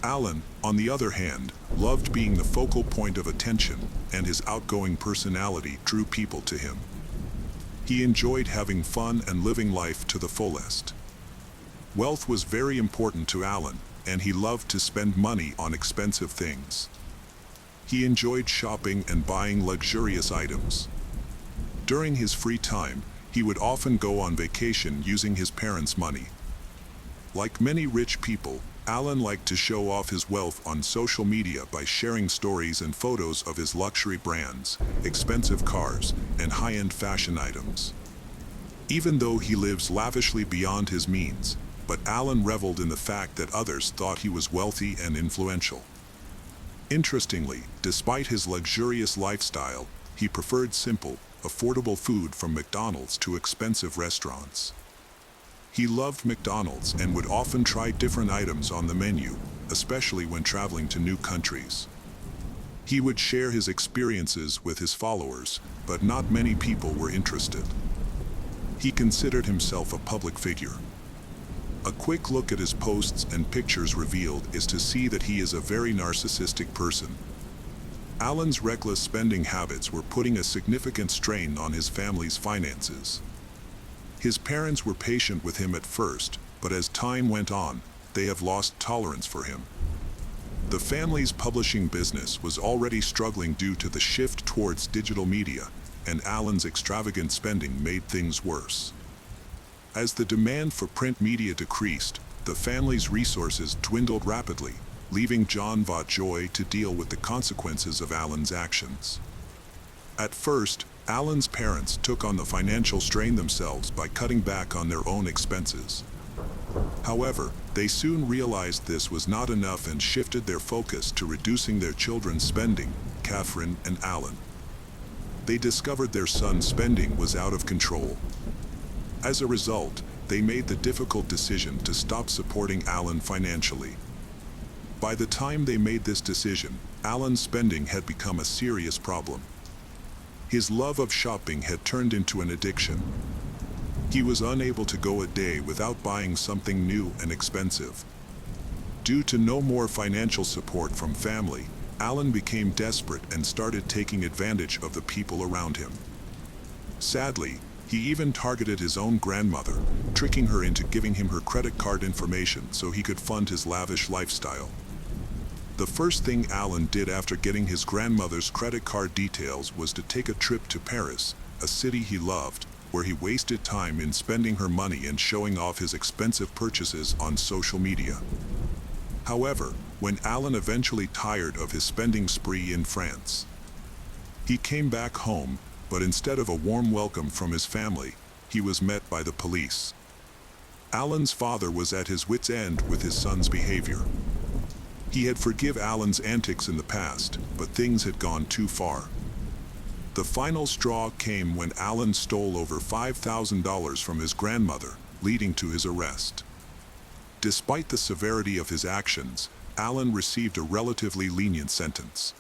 Alan, on the other hand, loved being the focal point of attention, and his outgoing personality drew people to him. He enjoyed having fun and living life to the fullest. Wealth was very important to Alan, and he loved to spend money on expensive things. He enjoyed shopping and buying luxurious items. During his free time, he would often go on vacation using his parents' money. Like many rich people, Alan liked to show off his wealth on social media by sharing stories and photos of his luxury brands, expensive cars, and high-end fashion items. Even though he lives lavishly beyond his means, but Alan reveled in the fact that others thought he was wealthy and influential. Interestingly, despite his luxurious lifestyle, he preferred simple, affordable food from McDonald's to expensive restaurants. He loved McDonald's and would often try different items on the menu, especially when traveling to new countries. He would share his experiences with his followers, but not many people were interested. He considered himself a public figure. A quick look at his posts and pictures revealed is to see that he is a very narcissistic person. Alan's reckless spending habits were putting a significant strain on his family's finances. His parents were patient with him at first, but as time went on, they have lost tolerance for him. The family's publishing business was already struggling due to the shift towards digital media, and Alan's extravagant spending made things worse. As the demand for print media decreased, the family's resources dwindled rapidly, leaving John Joy to deal with the consequences of Alan's actions. At first, Alan's parents took on the financial strain themselves by cutting back on their own expenses. However, they soon realized this was not enough and shifted their focus to reducing their children's spending, Catherine and Alan. They discovered their son's spending was out of control. As a result, they made the difficult decision to stop supporting Alan financially. By the time they made this decision, Alan's spending had become a serious problem. His love of shopping had turned into an addiction. He was unable to go a day without buying something new and expensive. Due to no more financial support from family, Alan became desperate and started taking advantage of the people around him. Sadly, he even targeted his own grandmother, tricking her into giving him her credit card information so he could fund his lavish lifestyle. The first thing Alan did after getting his grandmother's credit card details was to take a trip to Paris, a city he loved, where he wasted time in spending her money and showing off his expensive purchases on social media. However, when Alan eventually tired of his spending spree in France, he came back home, but instead of a warm welcome from his family, he was met by the police. Alan's father was at his wits' end with his son's behavior. He had forgiven Alan's antics in the past, but things had gone too far. The final straw came when Alan stole over $5,000 from his grandmother, leading to his arrest. Despite the severity of his actions, Alan received a relatively lenient sentence.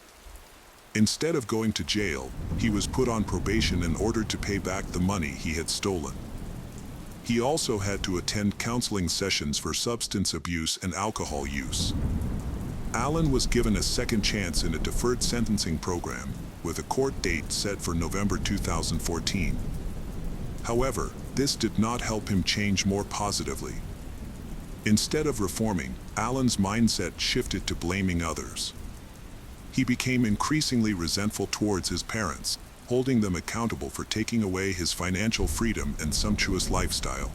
Instead of going to jail, he was put on probation and ordered to pay back the money he had stolen. He also had to attend counseling sessions for substance abuse and alcohol use. Alan was given a second chance in a deferred sentencing program, with a court date set for November 2014. However, this did not help him change more positively. Instead of reforming, Alan's mindset shifted to blaming others. He became increasingly resentful towards his parents, holding them accountable for taking away his financial freedom and sumptuous lifestyle.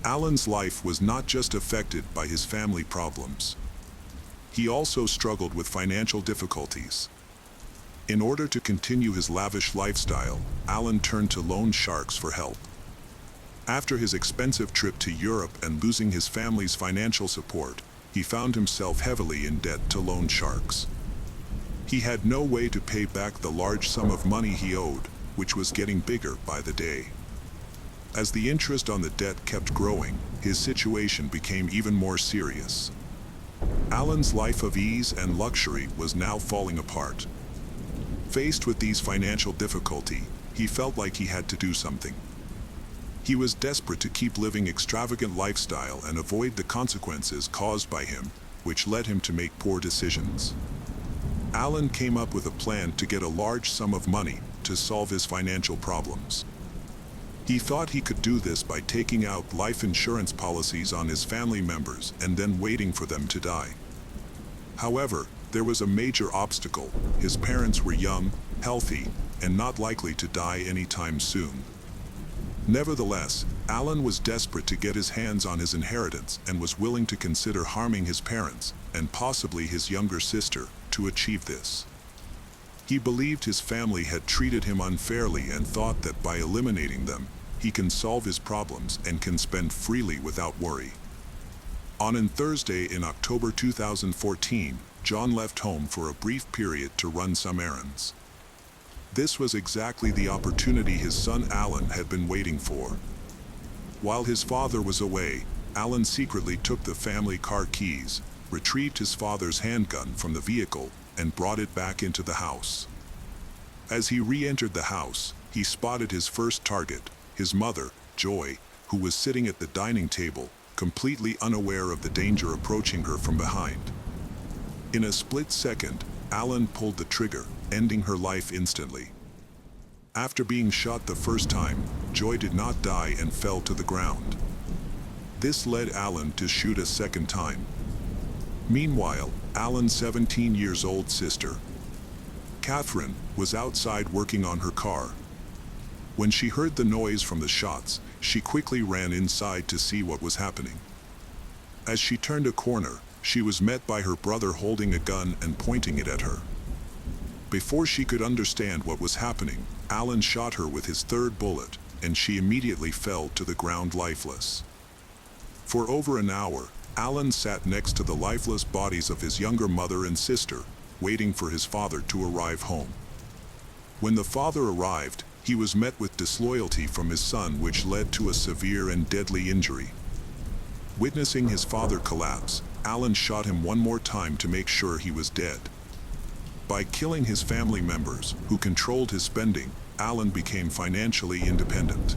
Alan's life was not just affected by his family problems. He also struggled with financial difficulties. In order to continue his lavish lifestyle, Alan turned to loan sharks for help. After his expensive trip to Europe and losing his family's financial support, he found himself heavily in debt to loan sharks. He had no way to pay back the large sum of money he owed, which was getting bigger by the day. As the interest on the debt kept growing, his situation became even more serious. Alan's life of ease and luxury was now falling apart. Faced with these financial difficulties, he felt like he had to do something. He was desperate to keep living extravagant lifestyle and avoid the consequences caused by him, which led him to make poor decisions. Alan came up with a plan to get a large sum of money to solve his financial problems. He thought he could do this by taking out life insurance policies on his family members and then waiting for them to die. However, there was a major obstacle. His parents were young, healthy, and not likely to die anytime soon. Nevertheless, Alan was desperate to get his hands on his inheritance and was willing to consider harming his parents, and possibly his younger sister, to achieve this. He believed his family had treated him unfairly and thought that by eliminating them, he can solve his problems and can spend freely without worry. On Thursday in October 2014, John left home for a brief period to run some errands. This was exactly the opportunity his son Alan had been waiting for. While his father was away, Alan secretly took the family car keys, retrieved his father's handgun from the vehicle, and brought it back into the house. As he re-entered the house, he spotted his first target, his mother, Joy, who was sitting at the dining table, completely unaware of the danger approaching her from behind. In a split second, Alan pulled the trigger, ending her life instantly. After being shot the first time, Joy did not die and fell to the ground. This led Alan to shoot a second time. Meanwhile, Alan's 17-year-old sister, Catherine, was outside working on her car. When she heard the noise from the shots, she quickly ran inside to see what was happening. As she turned a corner, she was met by her brother holding a gun and pointing it at her. Before she could understand what was happening, Alan shot her with his third bullet, and she immediately fell to the ground lifeless. For over an hour, Alan sat next to the lifeless bodies of his younger mother and sister, waiting for his father to arrive home. When the father arrived, he was met with disloyalty from his son, which led to a severe and deadly injury. Witnessing his father collapse, Alan shot him one more time to make sure he was dead. By killing his family members, who controlled his spending, Alan became financially independent.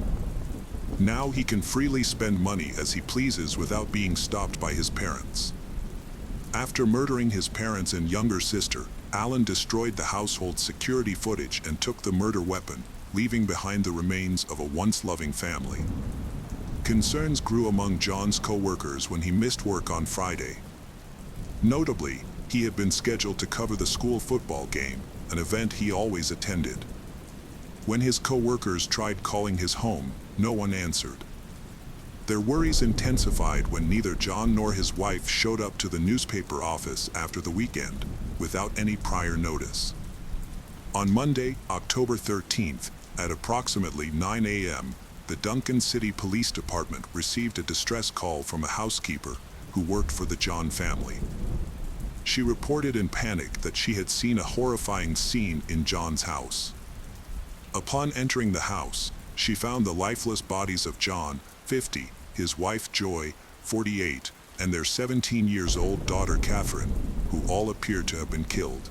Now he can freely spend money as he pleases without being stopped by his parents. After murdering his parents and younger sister, Alan destroyed the household security footage and took the murder weapon, leaving behind the remains of a once loving family. Concerns grew among John's co-workers when he missed work on Friday. Notably, he had been scheduled to cover the school football game, an event he always attended. When his co-workers tried calling his home, no one answered. Their worries intensified when neither John nor his wife showed up to the newspaper office after the weekend, without any prior notice. On Monday, October 13th, at approximately 9 a.m., the Duncan City Police Department received a distress call from a housekeeper who worked for the John family. She reported in panic that she had seen a horrifying scene in John's house. Upon entering the house, she found the lifeless bodies of John, 50, his wife Joy, 48, and their 17-year-old daughter Catherine, who all appeared to have been killed.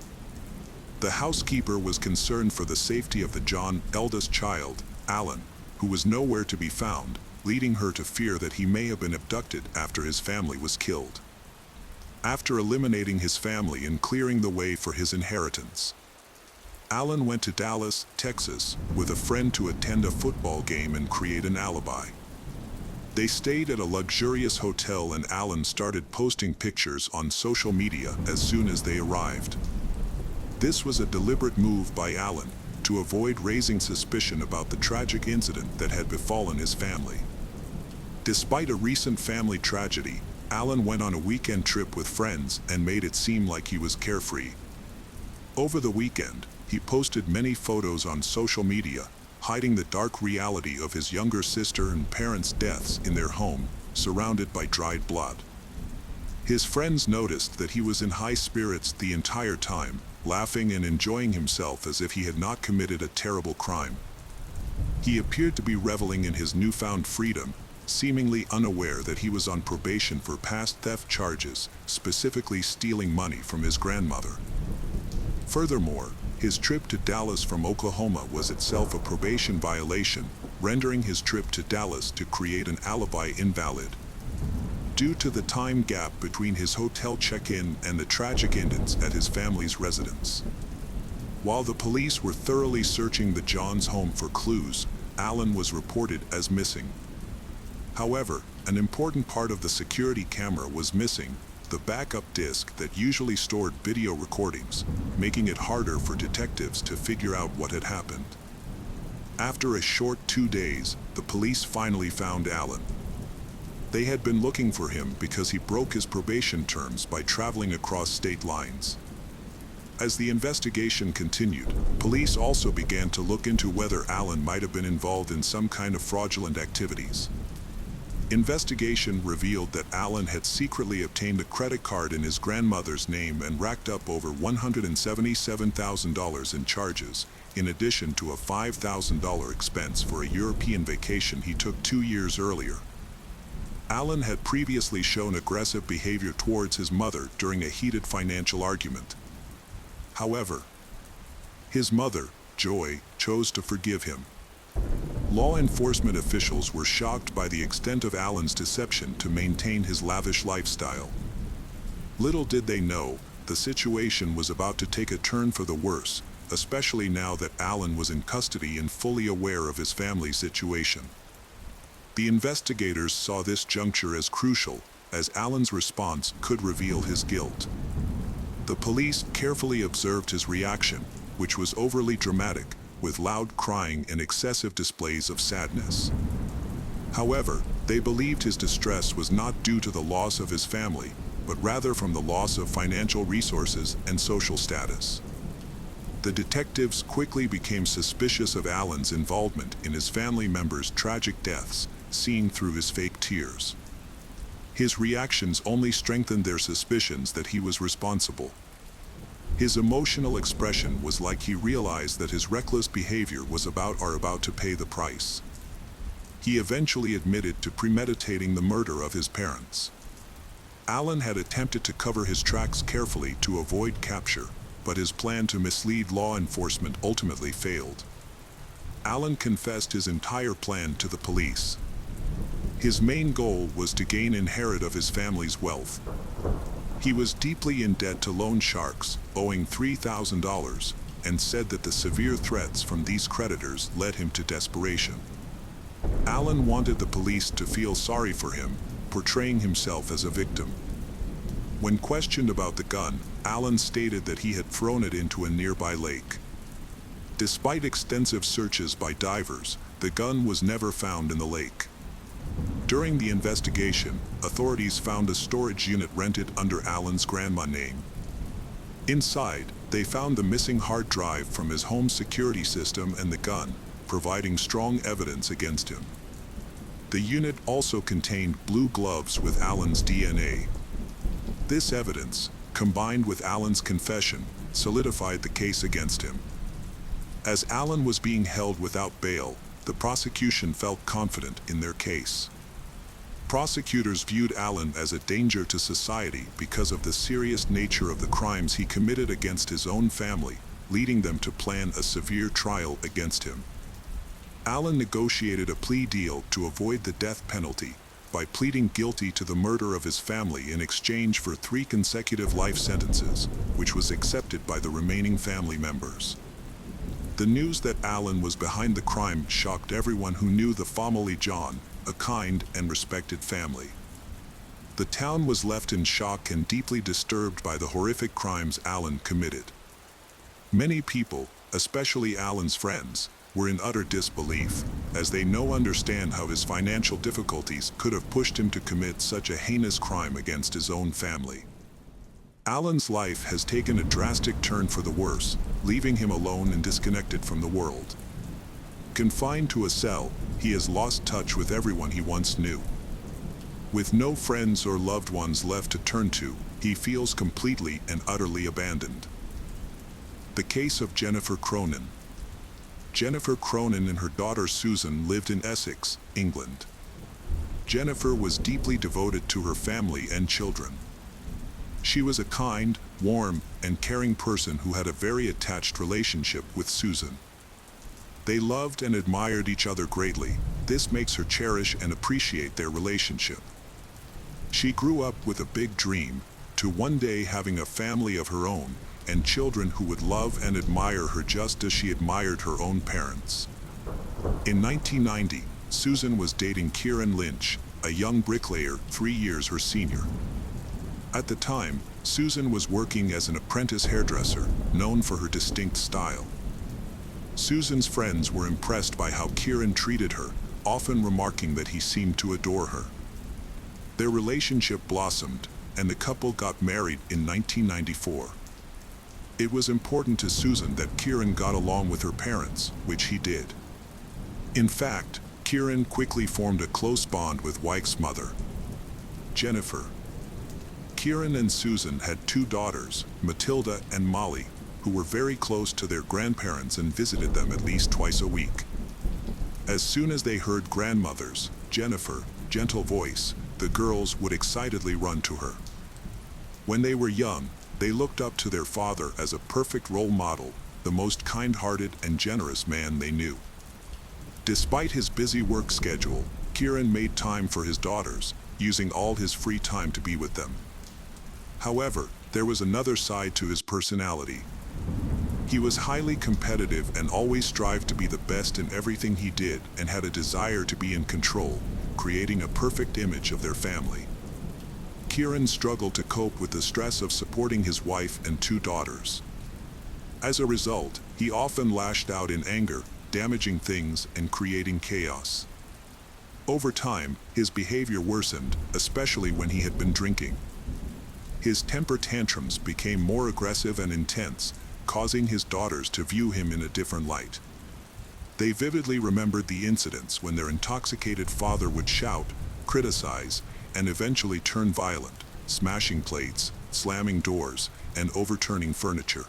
The housekeeper was concerned for the safety of the John's eldest child, Alan, who was nowhere to be found, leading her to fear that he may have been abducted after his family was killed. After eliminating his family and clearing the way for his inheritance, Alan went to Dallas, Texas, with a friend to attend a football game and create an alibi. They stayed at a luxurious hotel and Alan started posting pictures on social media as soon as they arrived. This was a deliberate move by Alan to avoid raising suspicion about the tragic incident that had befallen his family. Despite a recent family tragedy, Alan went on a weekend trip with friends and made it seem like he was carefree. Over the weekend, he posted many photos on social media, hiding the dark reality of his younger sister and parents' deaths in their home, surrounded by dried blood. His friends noticed that he was in high spirits the entire time, laughing and enjoying himself as if he had not committed a terrible crime. He appeared to be reveling in his newfound freedom, seemingly unaware that he was on probation for past theft charges, specifically stealing money from his grandmother. Furthermore, his trip to Dallas from Oklahoma was itself a probation violation, rendering his trip to Dallas to create an alibi invalid. Due to the time gap between his hotel check-in and the tragic incidents at his family's residence. While the police were thoroughly searching the Johns' home for clues, Alan was reported as missing. However, an important part of the security camera was missing, the backup disc that usually stored video recordings, making it harder for detectives to figure out what had happened. After a short 2 days, the police finally found Alan. They had been looking for him because he broke his probation terms by traveling across state lines. As the investigation continued, police also began to look into whether Alan might have been involved in some kind of fraudulent activities. Investigation revealed that Alan had secretly obtained a credit card in his grandmother's name and racked up over $177,000 in charges, in addition to a $5,000 expense for a European vacation he took 2 years earlier. Alan had previously shown aggressive behavior towards his mother during a heated financial argument. However, his mother, Joy, chose to forgive him. Law enforcement officials were shocked by the extent of Alan's deception to maintain his lavish lifestyle. Little did they know, the situation was about to take a turn for the worse, especially now that Alan was in custody and fully aware of his family's situation. The investigators saw this juncture as crucial, as Alan's response could reveal his guilt. The police carefully observed his reaction, which was overly dramatic, with loud crying and excessive displays of sadness. However, they believed his distress was not due to the loss of his family, but rather from the loss of financial resources and social status. The detectives quickly became suspicious of Alan's involvement in his family members' tragic deaths, seen through his fake tears. His reactions only strengthened their suspicions that he was responsible. His emotional expression was like he realized that his reckless behavior was about to pay the price. He eventually admitted to premeditating the murder of his parents. Alan had attempted to cover his tracks carefully to avoid capture, but his plan to mislead law enforcement ultimately failed. Alan confessed his entire plan to the police. His main goal was to gain inherit of his family's wealth. He was deeply in debt to loan sharks, owing $3,000, and said that the severe threats from these creditors led him to desperation. Alan wanted the police to feel sorry for him, portraying himself as a victim. When questioned about the gun, Alan stated that he had thrown it into a nearby lake. Despite extensive searches by divers, the gun was never found in the lake. During the investigation, authorities found a storage unit rented under Alan's grandma's name. Inside, they found the missing hard drive from his home security system and the gun, providing strong evidence against him. The unit also contained blue gloves with Alan's DNA. This evidence, combined with Alan's confession, solidified the case against him. As Alan was being held without bail, the prosecution felt confident in their case. Prosecutors viewed Alan as a danger to society because of the serious nature of the crimes he committed against his own family, leading them to plan a severe trial against him. Alan negotiated a plea deal to avoid the death penalty by pleading guilty to the murder of his family in exchange for 3 consecutive life sentences, which was accepted by the remaining family members. The news that Alan was behind the crime shocked everyone who knew the family John, a kind and respected family. The town was left in shock and deeply disturbed by the horrific crimes Alan committed. Many people, especially Alan's friends, were in utter disbelief, as they no understand how his financial difficulties could have pushed him to commit such a heinous crime against his own family. Alan's life has taken a drastic turn for the worse, leaving him alone and disconnected from the world. Confined to a cell, he has lost touch with everyone he once knew. With no friends or loved ones left to turn to, he feels completely and utterly abandoned. The case of Jennifer Cronin. Jennifer Cronin and her daughter Susan lived in Essex, England. Jennifer was deeply devoted to her family and children. She was a kind, warm, and caring person who had a very attached relationship with Susan. They loved and admired each other greatly. This makes her cherish and appreciate their relationship. She grew up with a big dream, to one day having a family of her own, and children who would love and admire her just as she admired her own parents. In 1990, Susan was dating Kieran Lynch, a young bricklayer 3 years her senior. At the time, Susan was working as an apprentice hairdresser, known for her distinct style. Susan's friends were impressed by how Kieran treated her, often remarking that he seemed to adore her. Their relationship blossomed, and the couple got married in 1994. It was important to Susan that Kieran got along with her parents, which he did. In fact, Kieran quickly formed a close bond with Wyke's mother, Jennifer. Kieran and Susan had 2 daughters, Matilda and Molly, who were very close to their grandparents and visited them at least twice a week. As soon as they heard grandmother's, Jennifer, gentle voice, the girls would excitedly run to her. When they were young, they looked up to their father as a perfect role model, the most kind-hearted and generous man they knew. Despite his busy work schedule, Kieran made time for his daughters, using all his free time to be with them. However, there was another side to his personality. He was highly competitive and always strived to be the best in everything he did and had a desire to be in control, creating a perfect image of their family. Kieran struggled to cope with the stress of supporting his wife and 2 daughters. As a result, he often lashed out in anger, damaging things and creating chaos. Over time, his behavior worsened, especially when he had been drinking. His temper tantrums became more aggressive and intense, causing his daughters to view him in a different light. They vividly remembered the incidents when their intoxicated father would shout, criticize, and eventually turn violent, smashing plates, slamming doors, and overturning furniture.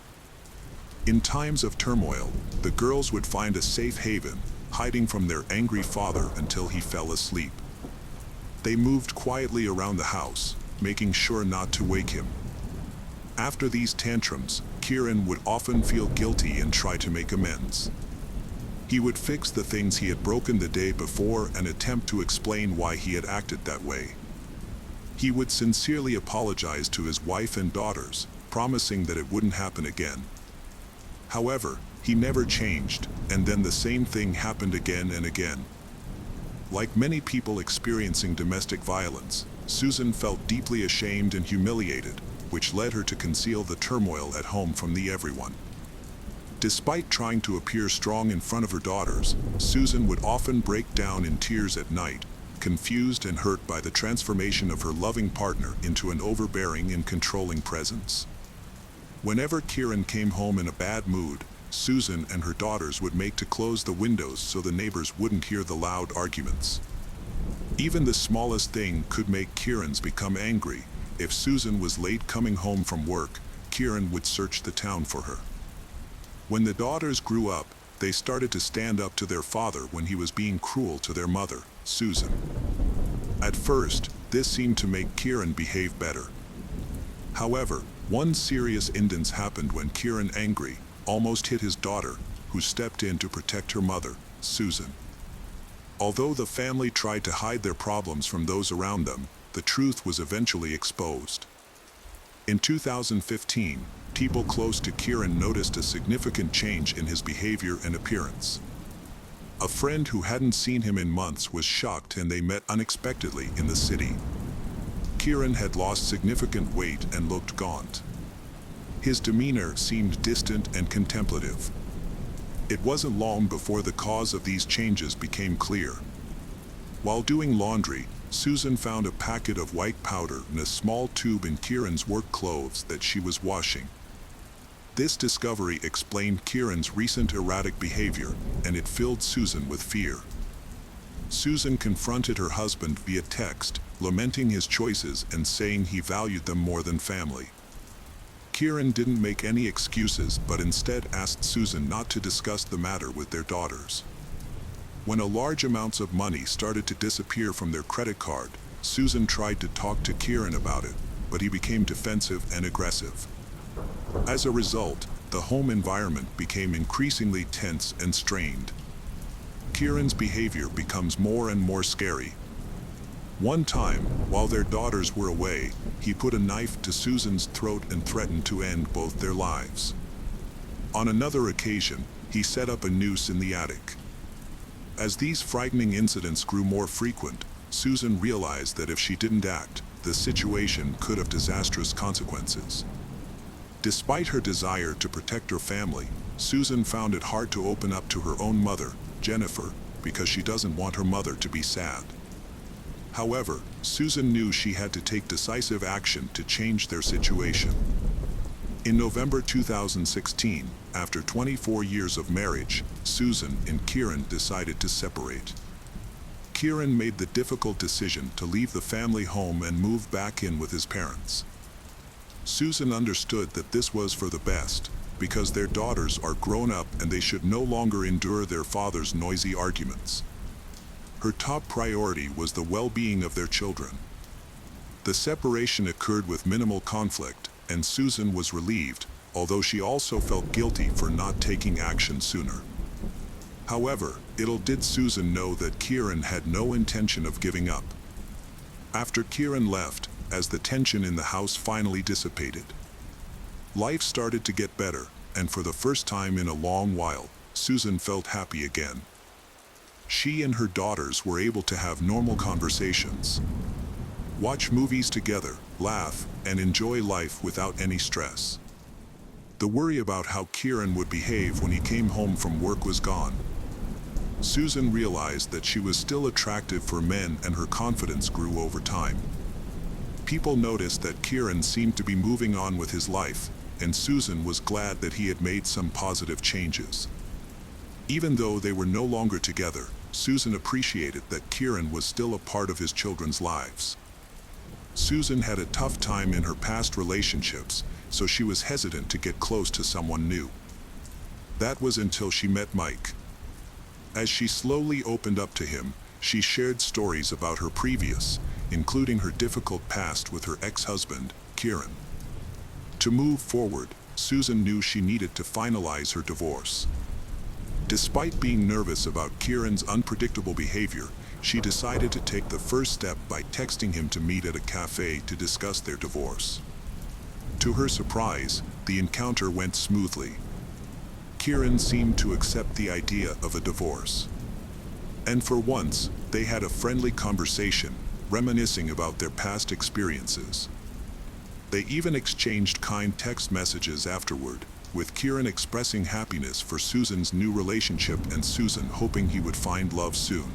In times of turmoil, the girls would find a safe haven, hiding from their angry father until he fell asleep. They moved quietly around the house, making sure not to wake him. After these tantrums, Kieran would often feel guilty and try to make amends. He would fix the things he had broken the day before and attempt to explain why he had acted that way. He would sincerely apologize to his wife and daughters, promising that it wouldn't happen again. However, he never changed, and then the same thing happened again and again. Like many people experiencing domestic violence, Susan felt deeply ashamed and humiliated, which led her to conceal the turmoil at home from everyone. Despite trying to appear strong in front of her daughters, Susan would often break down in tears at night, confused and hurt by the transformation of her loving partner into an overbearing and controlling presence. Whenever Kieran came home in a bad mood, Susan and her daughters would make to close the windows so the neighbors wouldn't hear the loud arguments. Even the smallest thing could make Kieran become angry. If Susan was late coming home from work, Kieran would search the town for her. When the daughters grew up, they started to stand up to their father when he was being cruel to their mother, Susan. At first, this seemed to make Kieran behave better. However, one serious incident happened when Kieran, angry, almost hit his daughter, who stepped in to protect her mother, Susan. Although the family tried to hide their problems from those around them, the truth was eventually exposed. In 2015, people close to Kieran noticed a significant change in his behavior and appearance. A friend who hadn't seen him in months was shocked, and they met unexpectedly in the city. Kieran had lost significant weight and looked gaunt. His demeanor seemed distant and contemplative. It wasn't long before the cause of these changes became clear. While doing laundry, Susan found a packet of white powder in a small tube in Kieran's work clothes that she was washing. This discovery explained Kieran's recent erratic behavior, and it filled Susan with fear. Susan confronted her husband via text, lamenting his choices and saying he valued them more than family. Kieran didn't make any excuses but instead asked Susan not to discuss the matter with their daughters. When a large amounts of money started to disappear from their credit card, Susan tried to talk to Kieran about it, but he became defensive and aggressive. As a result, the home environment became increasingly tense and strained. Kieran's behavior becomes more and more scary. One time, while their daughters were away, he put a knife to Susan's throat and threatened to end both their lives. On another occasion, he set up a noose in the attic. As these frightening incidents grew more frequent, Susan realized that if she didn't act, the situation could have disastrous consequences. Despite her desire to protect her family, Susan found it hard to open up to her own mother, Jennifer, because she doesn't want her mother to be sad. However, Susan knew she had to take decisive action to change their situation. In November 2016, after 24 years of marriage, Susan and Kieran decided to separate. Kieran made the difficult decision to leave the family home and move back in with his parents. Susan understood that this was for the best, because their daughters are grown up and they should no longer endure their father's noisy arguments. Her top priority was the well-being of their children. The separation occurred with minimal conflict, and Susan was relieved, although she also felt guilty for not taking action sooner. However, little did Susan know that Kieran had no intention of giving up. After Kieran left, as the tension in the house finally dissipated, life started to get better, and for the first time in a long while, Susan felt happy again. She and her daughters were able to have normal conversations, watch movies together, laugh, and enjoy life without any stress. The worry about how Kieran would behave when he came home from work was gone. Susan realized that she was still attractive for men, and her confidence grew over time. People noticed that Kieran seemed to be moving on with his life, and Susan was glad that he had made some positive changes. Even though they were no longer together, Susan appreciated that Kieran was still a part of his children's lives. Susan had a tough time in her past relationships, so she was hesitant to get close to someone new. That was until she met Mike. As she slowly opened up to him, she shared stories about her previous, including her difficult past with her ex-husband, Kieran. To move forward, Susan knew she needed to finalize her divorce. Despite being nervous about Kieran's unpredictable behavior, she decided to take the first step by texting him to meet at a cafe to discuss their divorce. To her surprise, the encounter went smoothly. Kieran seemed to accept the idea of a divorce. And for once, they had a friendly conversation, reminiscing about their past experiences. They even exchanged kind text messages afterward, with Kieran expressing happiness for Susan's new relationship and Susan hoping he would find love soon.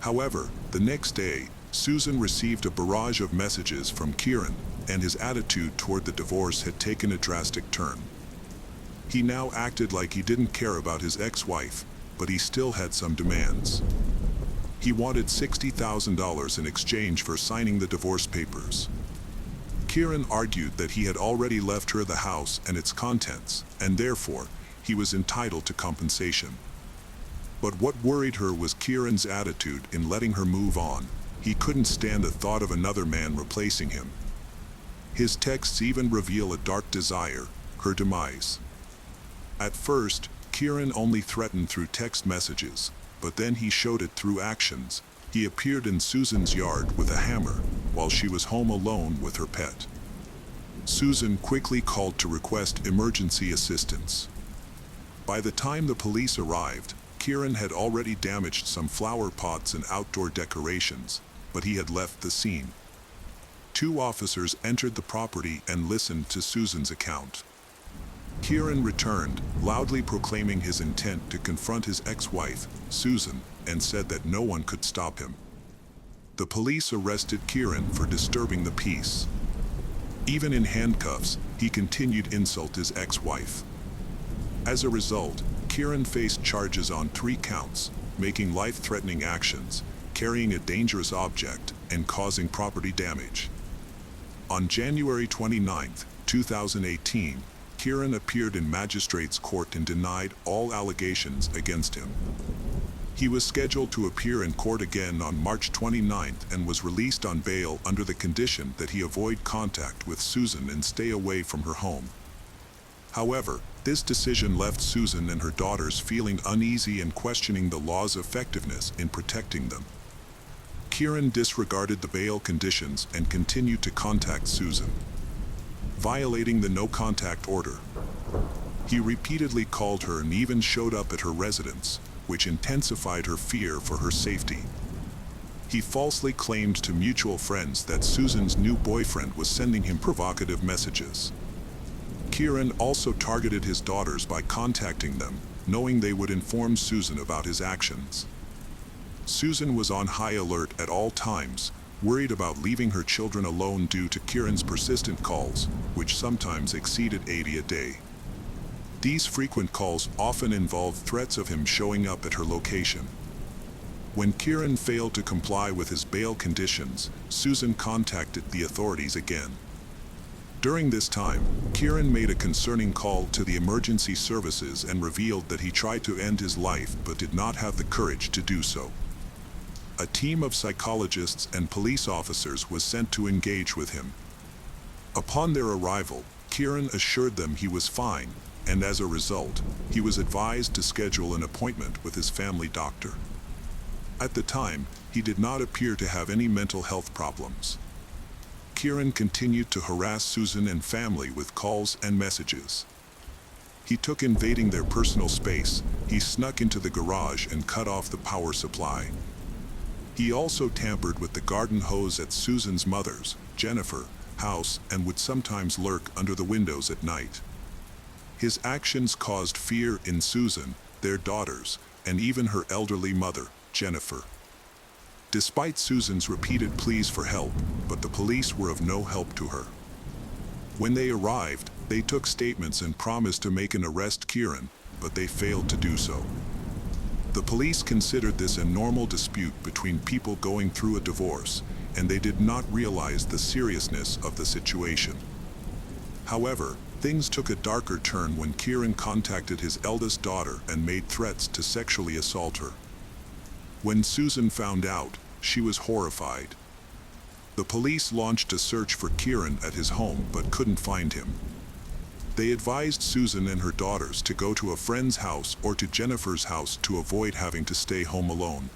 However, the next day, Susan received a barrage of messages from Kieran, and his attitude toward the divorce had taken a drastic turn. He now acted like he didn't care about his ex-wife, but he still had some demands. He wanted $60,000 in exchange for signing the divorce papers. Kieran argued that he had already left her the house and its contents, and therefore, he was entitled to compensation. But what worried her was Kieran's attitude in letting her move on. He couldn't stand the thought of another man replacing him. His texts even reveal a dark desire, her demise. At first, Kieran only threatened through text messages, but then he showed it through actions. He appeared in Susan's yard with a hammer, while she was home alone with her pet. Susan quickly called to request emergency assistance. By the time the police arrived, Kieran had already damaged some flower pots and outdoor decorations, but he had left the scene. 2 officers entered the property and listened to Susan's account. Kieran returned, loudly proclaiming his intent to confront his ex-wife, Susan, and said that no one could stop him. The police arrested Kieran for disturbing the peace. Even in handcuffs, he continued to insult his ex-wife. As a result, Kieran faced charges on 3 counts, making life-threatening actions, carrying a dangerous object, and causing property damage. On January 29, 2018, Kieran appeared in magistrate's court and denied all allegations against him. He was scheduled to appear in court again on March 29th and was released on bail under the condition that he avoid contact with Susan and stay away from her home. However, this decision left Susan and her daughters feeling uneasy and questioning the law's effectiveness in protecting them. Kieran disregarded the bail conditions and continued to contact Susan, violating the no-contact order. He repeatedly called her and even showed up at her residence, which intensified her fear for her safety. He falsely claimed to mutual friends that Susan's new boyfriend was sending him provocative messages. Kieran also targeted his daughters by contacting them, knowing they would inform Susan about his actions. Susan was on high alert at all times, worried about leaving her children alone due to Kieran's persistent calls, which sometimes exceeded 80 a day. These frequent calls often involved threats of him showing up at her location. When Kieran failed to comply with his bail conditions, Susan contacted the authorities again. During this time, Kieran made a concerning call to the emergency services and revealed that he tried to end his life but did not have the courage to do so. A team of psychologists and police officers was sent to engage with him. Upon their arrival, Kieran assured them he was fine, and as a result, he was advised to schedule an appointment with his family doctor. At the time, he did not appear to have any mental health problems. Kieran continued to harass Susan and family with calls and messages. He took invading their personal space. He snuck into the garage and cut off the power supply. He also tampered with the garden hose at Susan's mother's, Jennifer, house and would sometimes lurk under the windows at night. His actions caused fear in Susan, their daughters, and even her elderly mother, Jennifer. Despite Susan's repeated pleas for help, but the police were of no help to her. When they arrived, they took statements and promised to make and arrest Kieran, but they failed to do so. The police considered this a normal dispute between people going through a divorce, and they did not realize the seriousness of the situation. However, things took a darker turn when Kieran contacted his eldest daughter and made threats to sexually assault her. When Susan found out, she was horrified. The police launched a search for Kieran at his home but couldn't find him. They advised Susan and her daughters to go to a friend's house or to Jennifer's house to avoid having to stay home alone.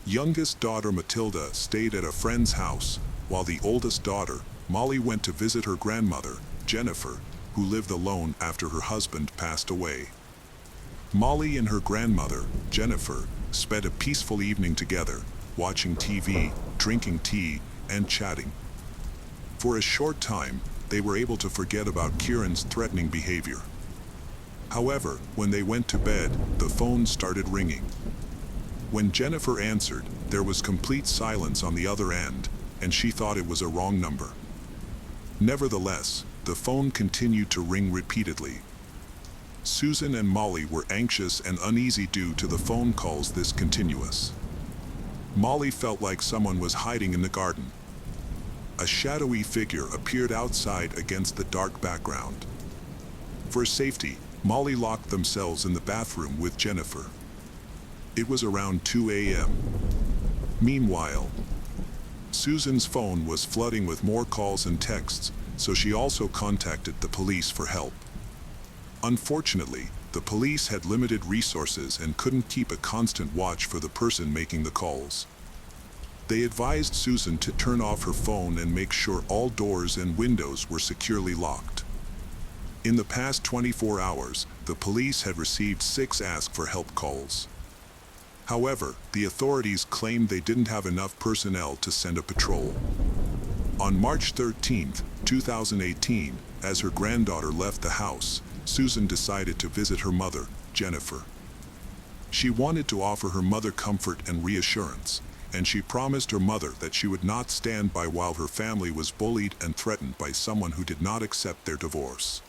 Youngest daughter Matilda stayed at a friend's house, while the oldest daughter, Molly, went to visit her grandmother, Jennifer, who lived alone after her husband passed away. Molly and her grandmother, Jennifer, spent a peaceful evening together, watching TV, drinking tea, and chatting. For a short time, they were able to forget about Kieran's threatening behavior. However, when they went to bed, the phone started ringing. When Jennifer answered, there was complete silence on the other end, and she thought it was a wrong number. Nevertheless, the phone continued to ring repeatedly. Susan and Molly were anxious and uneasy due to the phone calls this continuous. Molly felt like someone was hiding in the garden. A shadowy figure appeared outside against the dark background. For safety, Molly locked themselves in the bathroom with Jennifer. It was around 2 a.m. Meanwhile, Susan's phone was flooding with more calls and texts, so she also contacted the police for help. Unfortunately, the police had limited resources and couldn't keep a constant watch for the person making the calls. They advised Susan to turn off her phone and make sure all doors and windows were securely locked. In the past 24 hours, the police had received 6 ask for help calls. However, the authorities claimed they didn't have enough personnel to send a patrol. On March 13, 2018, as her granddaughter left the house, Susan decided to visit her mother, Jennifer. She wanted to offer her mother comfort and reassurance, and she promised her mother that she would not stand by while her family was bullied and threatened by someone who did not accept their divorce.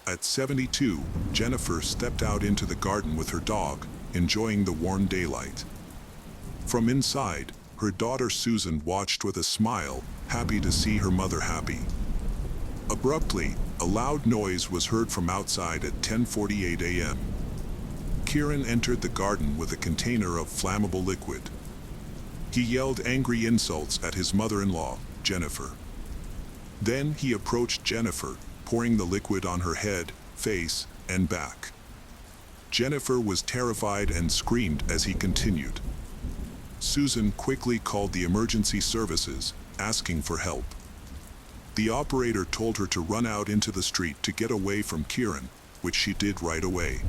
At 72, Jennifer stepped out into the garden with her dog, enjoying the warm daylight. From inside, her daughter Susan watched with a smile, happy to see her mother happy. Abruptly, a loud noise was heard from outside at 10:48 a.m. Kieran entered the garden with a container of flammable liquid. He yelled angry insults at his mother-in-law, Jennifer. Then he approached Jennifer, pouring the liquid on her head, face, and back. Jennifer was terrified and screamed as he continued. Susan quickly called the emergency services, asking for help. The operator told her to run out into the street to get away from Kieran, which she did right away.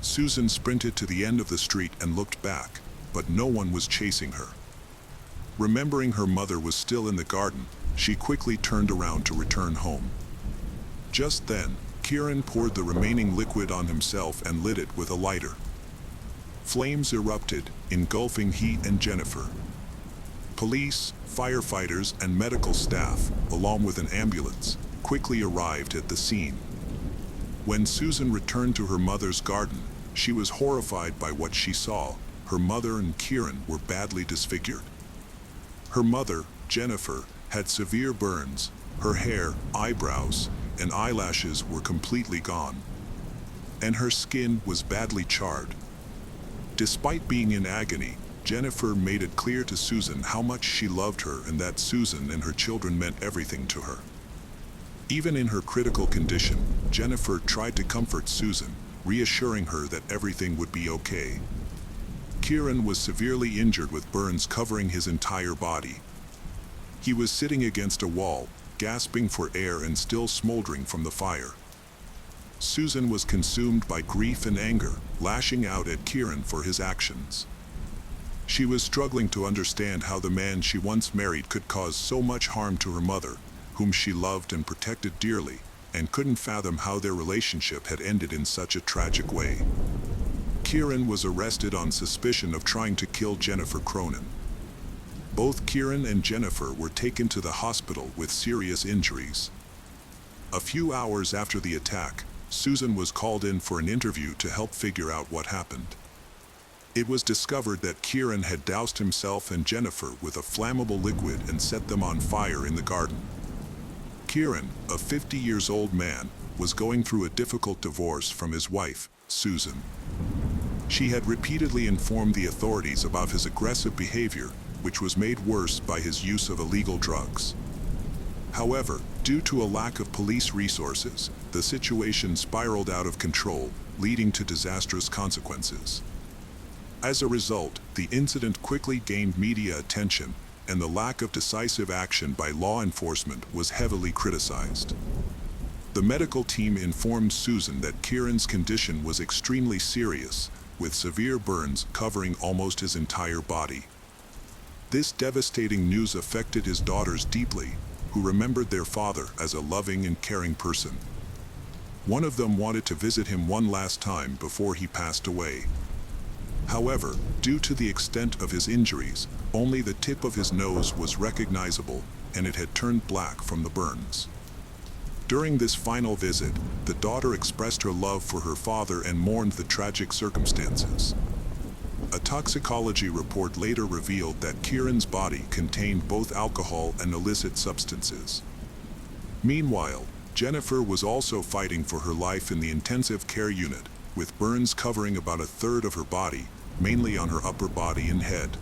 Susan sprinted to the end of the street and looked back, but no one was chasing her. Remembering her mother was still in the garden, she quickly turned around to return home. Just then, Kieran poured the remaining liquid on himself and lit it with a lighter. Flames erupted, engulfing he and Jennifer. Police, firefighters, and medical staff, along with an ambulance, quickly arrived at the scene. When Susan returned to her mother's garden, she was horrified by what she saw. Her mother and Kieran were badly disfigured. Her mother, Jennifer, had severe burns. Her hair, eyebrows, and eyelashes were completely gone. And her skin was badly charred. Despite being in agony, Jennifer made it clear to Susan how much she loved her and that Susan and her children meant everything to her. Even in her critical condition, Jennifer tried to comfort Susan, reassuring her that everything would be okay. Kieran was severely injured with burns covering his entire body. He was sitting against a wall, gasping for air and still smoldering from the fire. Susan was consumed by grief and anger, lashing out at Kieran for his actions. She was struggling to understand how the man she once married could cause so much harm to her mother, whom she loved and protected dearly, and couldn't fathom how their relationship had ended in such a tragic way. Kieran was arrested on suspicion of trying to kill Jennifer Cronin. Both Kieran and Jennifer were taken to the hospital with serious injuries. A few hours after the attack, Susan was called in for an interview to help figure out what happened. It was discovered that Kieran had doused himself and Jennifer with a flammable liquid and set them on fire in the garden. Kieran, a 50-year-old man, was going through a difficult divorce from his wife, Susan. She had repeatedly informed the authorities about his aggressive behavior, which was made worse by his use of illegal drugs. However, due to a lack of police resources, the situation spiraled out of control, leading to disastrous consequences. As a result, the incident quickly gained media attention, and the lack of decisive action by law enforcement was heavily criticized. The medical team informed Susan that Kieran's condition was extremely serious, with severe burns covering almost his entire body. This devastating news affected his daughters deeply, who remembered their father as a loving and caring person. One of them wanted to visit him one last time before he passed away. However, due to the extent of his injuries, only the tip of his nose was recognizable, and it had turned black from the burns. During this final visit, the daughter expressed her love for her father and mourned the tragic circumstances. A toxicology report later revealed that Kieran's body contained both alcohol and illicit substances. Meanwhile, Jennifer was also fighting for her life in the intensive care unit, with burns covering about a third of her body, mainly on her upper body and head.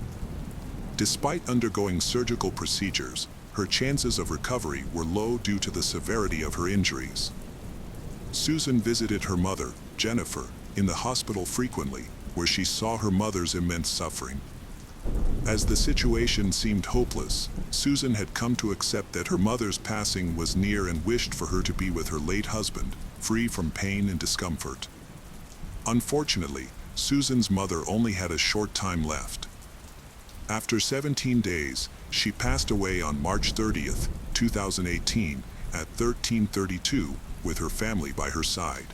Despite undergoing surgical procedures, her chances of recovery were low due to the severity of her injuries. Susan visited her mother, Jennifer, in the hospital frequently, where she saw her mother's immense suffering. As the situation seemed hopeless, Susan had come to accept that her mother's passing was near and wished for her to be with her late husband, free from pain and discomfort. Unfortunately, Susan's mother only had a short time left. After 17 days, she passed away on March 30, 2018, at 1332, with her family by her side.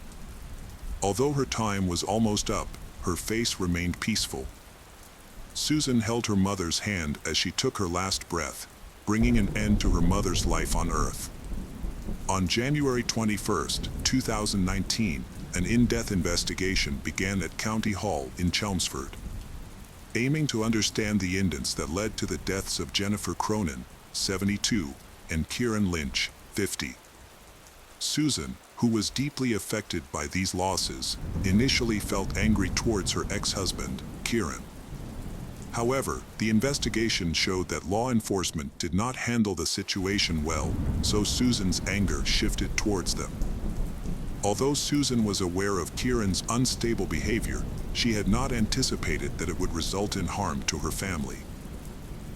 Although her time was almost up, her face remained peaceful. Susan held her mother's hand as she took her last breath, bringing an end to her mother's life on Earth. On January 21, 2019, an in-depth investigation began at County Hall in Chelmsford, aiming to understand the incidents that led to the deaths of Jennifer Cronin, 72, and Kieran Lynch, 50. Susan, who was deeply affected by these losses, initially felt angry towards her ex-husband, Kieran. However, the investigation showed that law enforcement did not handle the situation well, so Susan's anger shifted towards them. Although Susan was aware of Kieran's unstable behavior, she had not anticipated that it would result in harm to her family.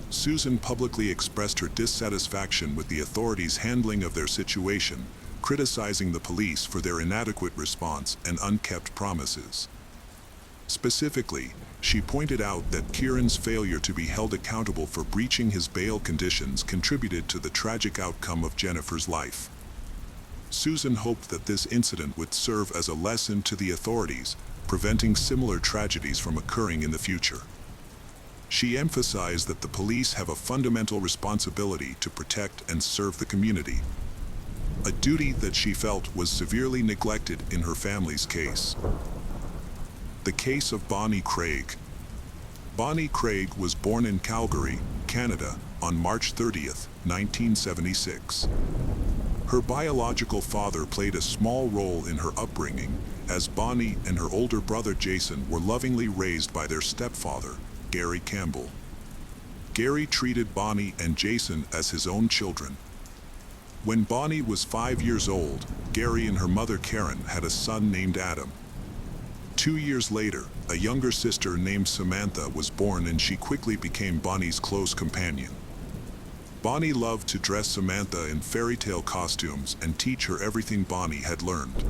Susan publicly expressed her dissatisfaction with the authorities' handling of their situation, criticizing the police for their inadequate response and unkept promises. Specifically, she pointed out that Kieran's failure to be held accountable for breaching his bail conditions contributed to the tragic outcome of Jennifer's life. Susan hoped that this incident would serve as a lesson to the authorities, preventing similar tragedies from occurring in the future. She emphasized that the police have a fundamental responsibility to protect and serve the community, a duty that she felt was severely neglected in her family's case. The case of Bonnie Craig. Bonnie Craig was born in Calgary, Canada, on March 30, 1976. Her biological father played a small role in her upbringing, as Bonnie and her older brother Jason were lovingly raised by their stepfather, Gary Campbell. Gary treated Bonnie and Jason as his own children. When Bonnie was 5 years old, Gary and her mother Karen had a son named Adam. 2 years later, a younger sister named Samantha was born, and she quickly became Bonnie's close companion. Bonnie loved to dress Samantha in fairy tale costumes and teach her everything Bonnie had learned.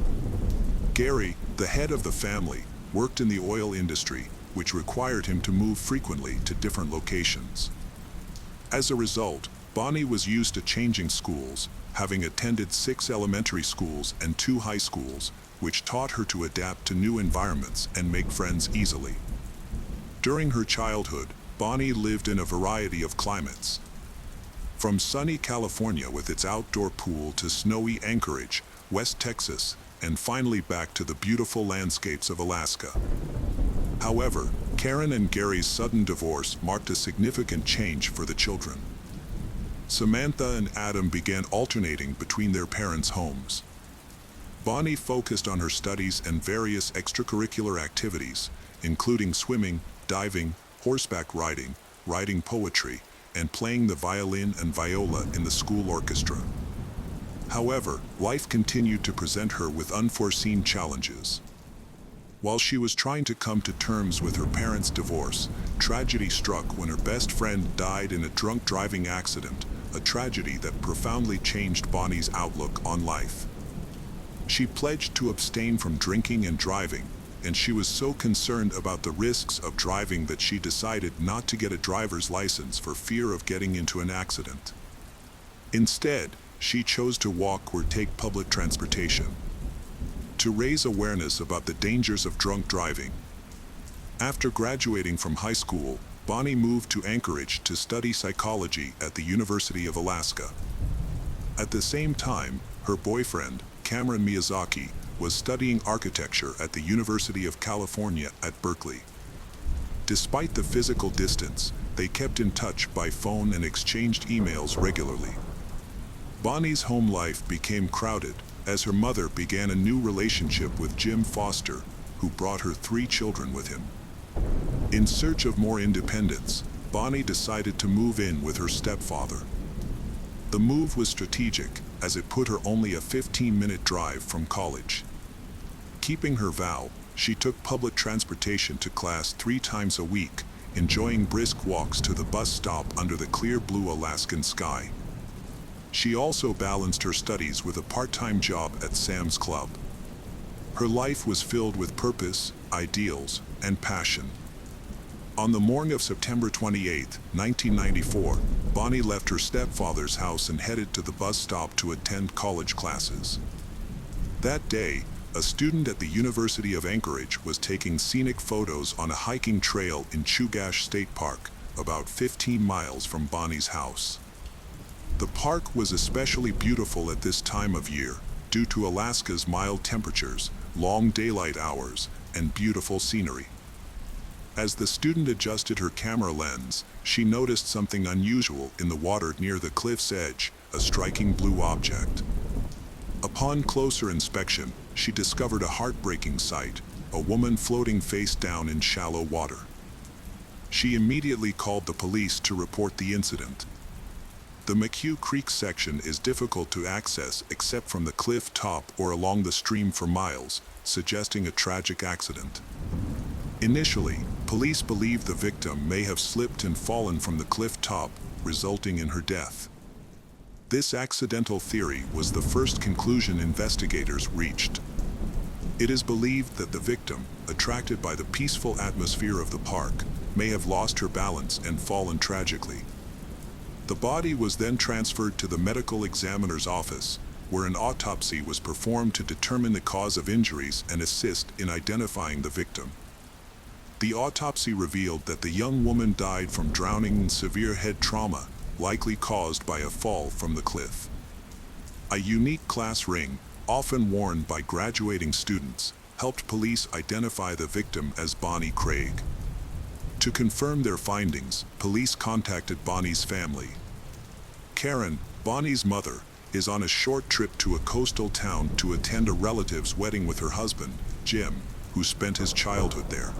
Gary, the head of the family, worked in the oil industry, which required him to move frequently to different locations. As a result, Bonnie was used to changing schools, having attended 6 elementary schools and 2 high schools, which taught her to adapt to new environments and make friends easily. During her childhood, Bonnie lived in a variety of climates. From sunny California with its outdoor pool to snowy Anchorage, West Texas, and finally back to the beautiful landscapes of Alaska. However, Karen and Gary's sudden divorce marked a significant change for the children. Samantha and Adam began alternating between their parents' homes. Bonnie focused on her studies and various extracurricular activities, including swimming, diving, horseback riding, writing poetry, and playing the violin and viola in the school orchestra. However, life continued to present her with unforeseen challenges. While she was trying to come to terms with her parents' divorce, tragedy struck when her best friend died in a drunk driving accident, a tragedy that profoundly changed Bonnie's outlook on life. She pledged to abstain from drinking and driving, and she was so concerned about the risks of driving that she decided not to get a driver's license for fear of getting into an accident. Instead, she chose to walk or take public transportation, to raise awareness about the dangers of drunk driving. After graduating from high school, Bonnie moved to Anchorage to study psychology at the University of Alaska. At the same time, her boyfriend, Cameron Miyazaki, was studying architecture at the University of California at Berkeley. Despite the physical distance, they kept in touch by phone and exchanged emails regularly. Bonnie's home life became crowded as her mother began a new relationship with Jim Foster, who brought her 3 children with him. In search of more independence, Bonnie decided to move in with her stepfather. The move was strategic, as it put her only a 15-minute drive from college. Keeping her vow, she took public transportation to class 3 times a week, enjoying brisk walks to the bus stop under the clear blue Alaskan sky. She also balanced her studies with a part-time job at Sam's Club. Her life was filled with purpose, ideals, and passion. On the morning of September 28, 1994, Bonnie left her stepfather's house and headed to the bus stop to attend college classes. That day, a student at the University of Anchorage was taking scenic photos on a hiking trail in Chugach State Park, about 15 miles from Bonnie's house. The park was especially beautiful at this time of year due to Alaska's mild temperatures, long daylight hours, and beautiful scenery. As the student adjusted her camera lens, she noticed something unusual in the water near the cliff's edge, a striking blue object. Upon closer inspection, she discovered a heartbreaking sight, a woman floating face down in shallow water. She immediately called the police to report the incident. The McHugh Creek section is difficult to access except from the cliff top or along the stream for miles, suggesting a tragic accident. Initially, police believed the victim may have slipped and fallen from the cliff top, resulting in her death. This accidental theory was the first conclusion investigators reached. It is believed that the victim, attracted by the peaceful atmosphere of the park, may have lost her balance and fallen tragically. The body was then transferred to the medical examiner's office, where an autopsy was performed to determine the cause of injuries and assist in identifying the victim. The autopsy revealed that the young woman died from drowning and severe head trauma, likely caused by a fall from the cliff. A unique class ring, often worn by graduating students, helped police identify the victim as Bonnie Craig. To confirm their findings, police contacted Bonnie's family. Karen, Bonnie's mother, is on a short trip to a coastal town to attend a relative's wedding with her husband, Jim, who spent his childhood there.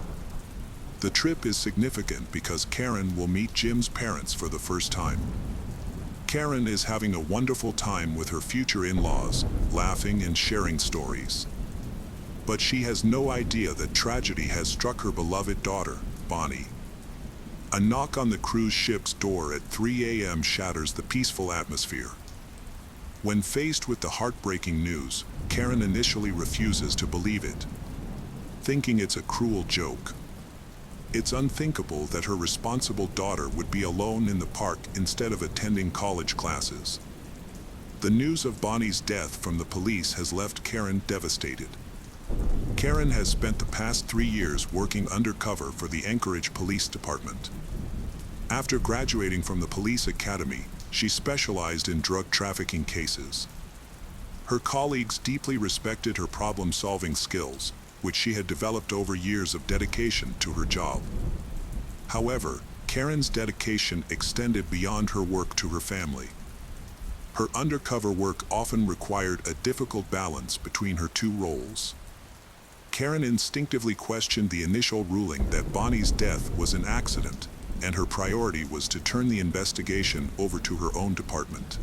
The trip is significant because Karen will meet Jim's parents for the first time. Karen is having a wonderful time with her future in-laws, laughing and sharing stories. But she has no idea that tragedy has struck her beloved daughter, Bonnie. A knock on the cruise ship's door at 3 a.m. shatters the peaceful atmosphere. When faced with the heartbreaking news, Karen initially refuses to believe it, thinking it's a cruel joke. It's unthinkable that her responsible daughter would be alone in the park instead of attending college classes. The news of Bonnie's death from the police has left Karen devastated. Karen has spent the past 3 years working undercover for the Anchorage Police Department. After graduating from the police academy, she specialized in drug trafficking cases. Her colleagues deeply respected her problem-solving skills, which she had developed over years of dedication to her job. However, Karen's dedication extended beyond her work to her family. Her undercover work often required a difficult balance between her two roles. Karen instinctively questioned the initial ruling that Bonnie's death was an accident, and her priority was to turn the investigation over to her own department.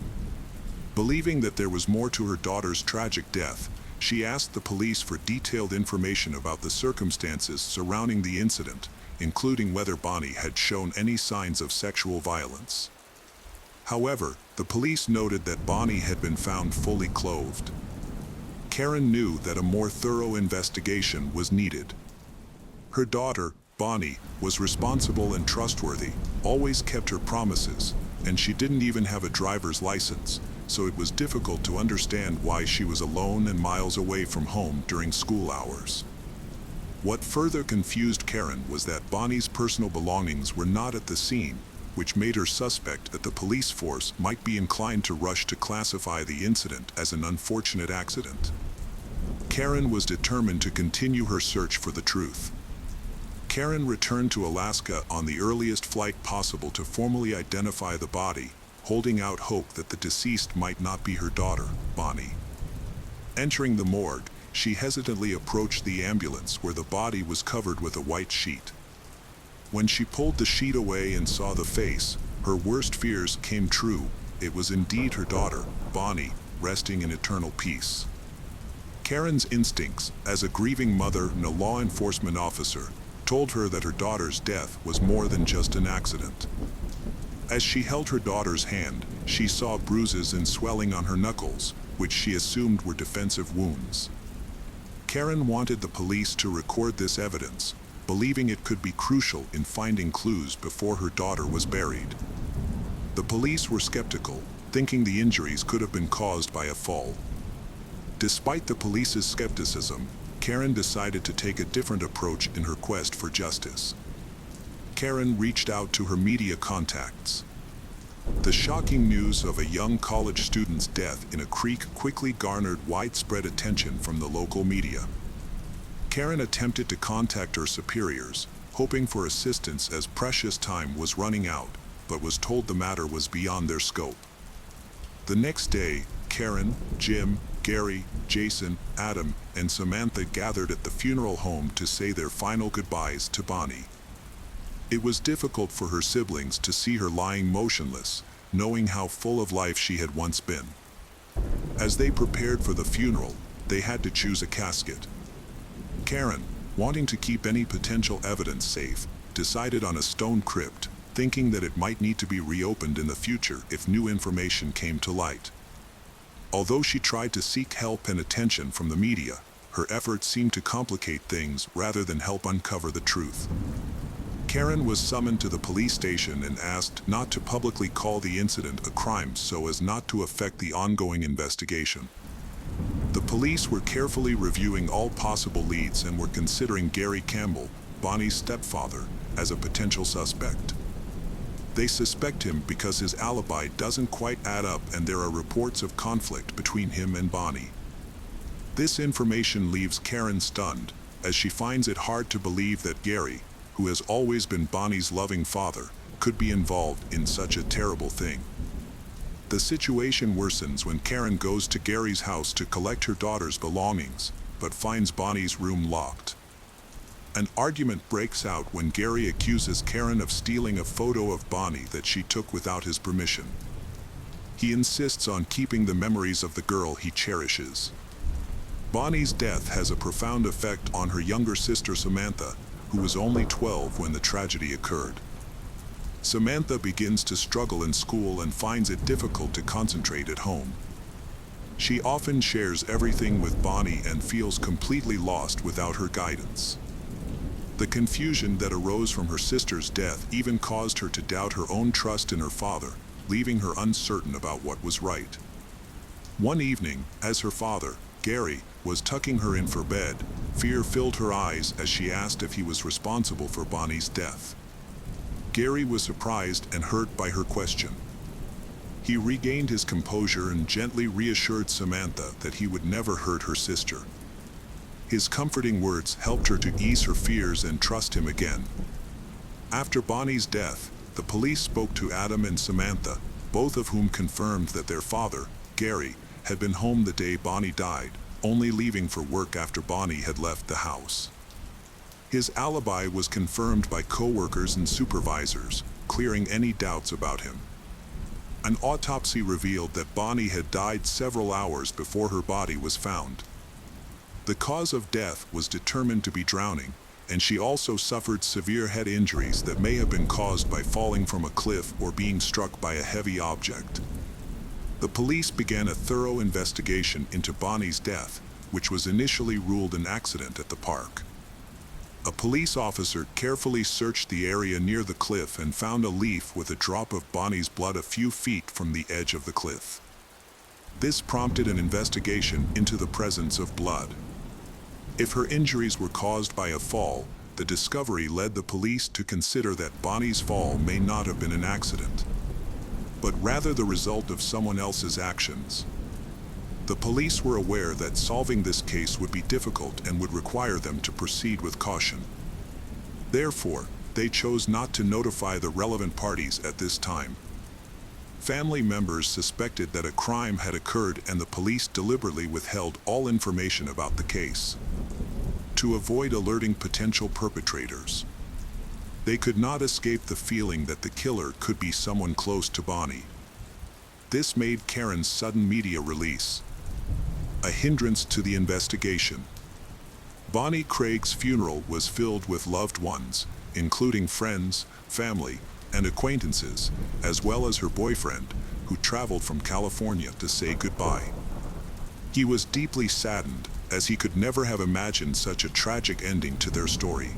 Believing that there was more to her daughter's tragic death, she asked the police for detailed information about the circumstances surrounding the incident, including whether Bonnie had shown any signs of sexual violence. However, the police noted that Bonnie had been found fully clothed. Karen knew that a more thorough investigation was needed. Her daughter, Bonnie, was responsible and trustworthy, always kept her promises, and she didn't even have a driver's license, so it was difficult to understand why she was alone and miles away from home during school hours. What further confused Karen was that Bonnie's personal belongings were not at the scene, which made her suspect that the police force might be inclined to rush to classify the incident as an unfortunate accident. Karen was determined to continue her search for the truth. Karen returned to Alaska on the earliest flight possible to formally identify the body, holding out hope that the deceased might not be her daughter, Bonnie. Entering the morgue, she hesitantly approached the ambulance where the body was covered with a white sheet. When she pulled the sheet away and saw the face, her worst fears came true. It was indeed her daughter, Bonnie, resting in eternal peace. Karen's instincts, as a grieving mother and a law enforcement officer, told her that her daughter's death was more than just an accident. As she held her daughter's hand, she saw bruises and swelling on her knuckles, which she assumed were defensive wounds. Karen wanted the police to record this evidence, believing it could be crucial in finding clues before her daughter was buried. The police were skeptical, thinking the injuries could have been caused by a fall. Despite the police's skepticism, Karen decided to take a different approach in her quest for justice. Karen reached out to her media contacts. The shocking news of a young college student's death in a creek quickly garnered widespread attention from the local media. Karen attempted to contact her superiors, hoping for assistance as precious time was running out, but was told the matter was beyond their scope. The next day, Karen, Jim, Gary, Jason, Adam, and Samantha gathered at the funeral home to say their final goodbyes to Bonnie. It was difficult for her siblings to see her lying motionless, knowing how full of life she had once been. As they prepared for the funeral, they had to choose a casket. Karen, wanting to keep any potential evidence safe, decided on a stone crypt, thinking that it might need to be reopened in the future if new information came to light. Although she tried to seek help and attention from the media, her efforts seemed to complicate things rather than help uncover the truth. Karen was summoned to the police station and asked not to publicly call the incident a crime so as not to affect the ongoing investigation. The police were carefully reviewing all possible leads and were considering Gary Campbell, Bonnie's stepfather, as a potential suspect. They suspect him because his alibi doesn't quite add up and there are reports of conflict between him and Bonnie. This information leaves Karen stunned, as she finds it hard to believe that Gary, who has always been Bonnie's loving father, could be involved in such a terrible thing. The situation worsens when Karen goes to Gary's house to collect her daughter's belongings, but finds Bonnie's room locked. An argument breaks out when Gary accuses Karen of stealing a photo of Bonnie that she took without his permission. He insists on keeping the memories of the girl he cherishes. Bonnie's death has a profound effect on her younger sister Samantha, who was only 12 when the tragedy occurred. Samantha begins to struggle in school and finds it difficult to concentrate at home. She often shares everything with Bonnie and feels completely lost without her guidance. The confusion that arose from her sister's death even caused her to doubt her own trust in her father, leaving her uncertain about what was right. One evening, as her father, Gary, was tucking her in for bed, fear filled her eyes as she asked if he was responsible for Bonnie's death. Gary was surprised and hurt by her question. He regained his composure and gently reassured Samantha that he would never hurt her sister. His comforting words helped her to ease her fears and trust him again. After Bonnie's death, the police spoke to Adam and Samantha, both of whom confirmed that their father, Gary, had been home the day Bonnie died, only leaving for work after Bonnie had left the house. His alibi was confirmed by co-workers and supervisors, clearing any doubts about him. An autopsy revealed that Bonnie had died several hours before her body was found. The cause of death was determined to be drowning, and she also suffered severe head injuries that may have been caused by falling from a cliff or being struck by a heavy object. The police began a thorough investigation into Bonnie's death, which was initially ruled an accident at the park. A police officer carefully searched the area near the cliff and found a leaf with a drop of Bonnie's blood a few feet from the edge of the cliff. This prompted an investigation into the presence of blood. If her injuries were caused by a fall, the discovery led the police to consider that Bonnie's fall may not have been an accident, but rather the result of someone else's actions. The police were aware that solving this case would be difficult and would require them to proceed with caution. Therefore, they chose not to notify the relevant parties at this time. Family members suspected that a crime had occurred and the police deliberately withheld all information about the case, to avoid alerting potential perpetrators. They could not escape the feeling that the killer could be someone close to Bonnie. This made Karen's sudden media release a hindrance to the investigation. Bonnie Craig's funeral was filled with loved ones, including friends, family, and acquaintances, as well as her boyfriend, who traveled from California to say goodbye. He was deeply saddened, as he could never have imagined such a tragic ending to their story.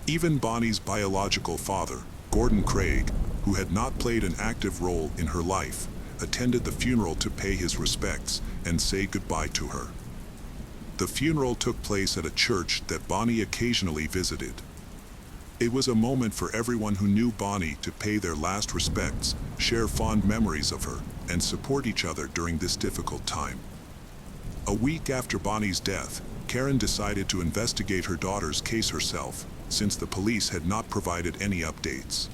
Even Bonnie's biological father, Gordon Craig, who had not played an active role in her life, attended the funeral to pay his respects and say goodbye to her. The funeral took place at a church that Bonnie occasionally visited. It was a moment for everyone who knew Bonnie to pay their last respects, share fond memories of her, and support each other during this difficult time. A week after Bonnie's death, Karen decided to investigate her daughter's case herself, since the police had not provided any updates.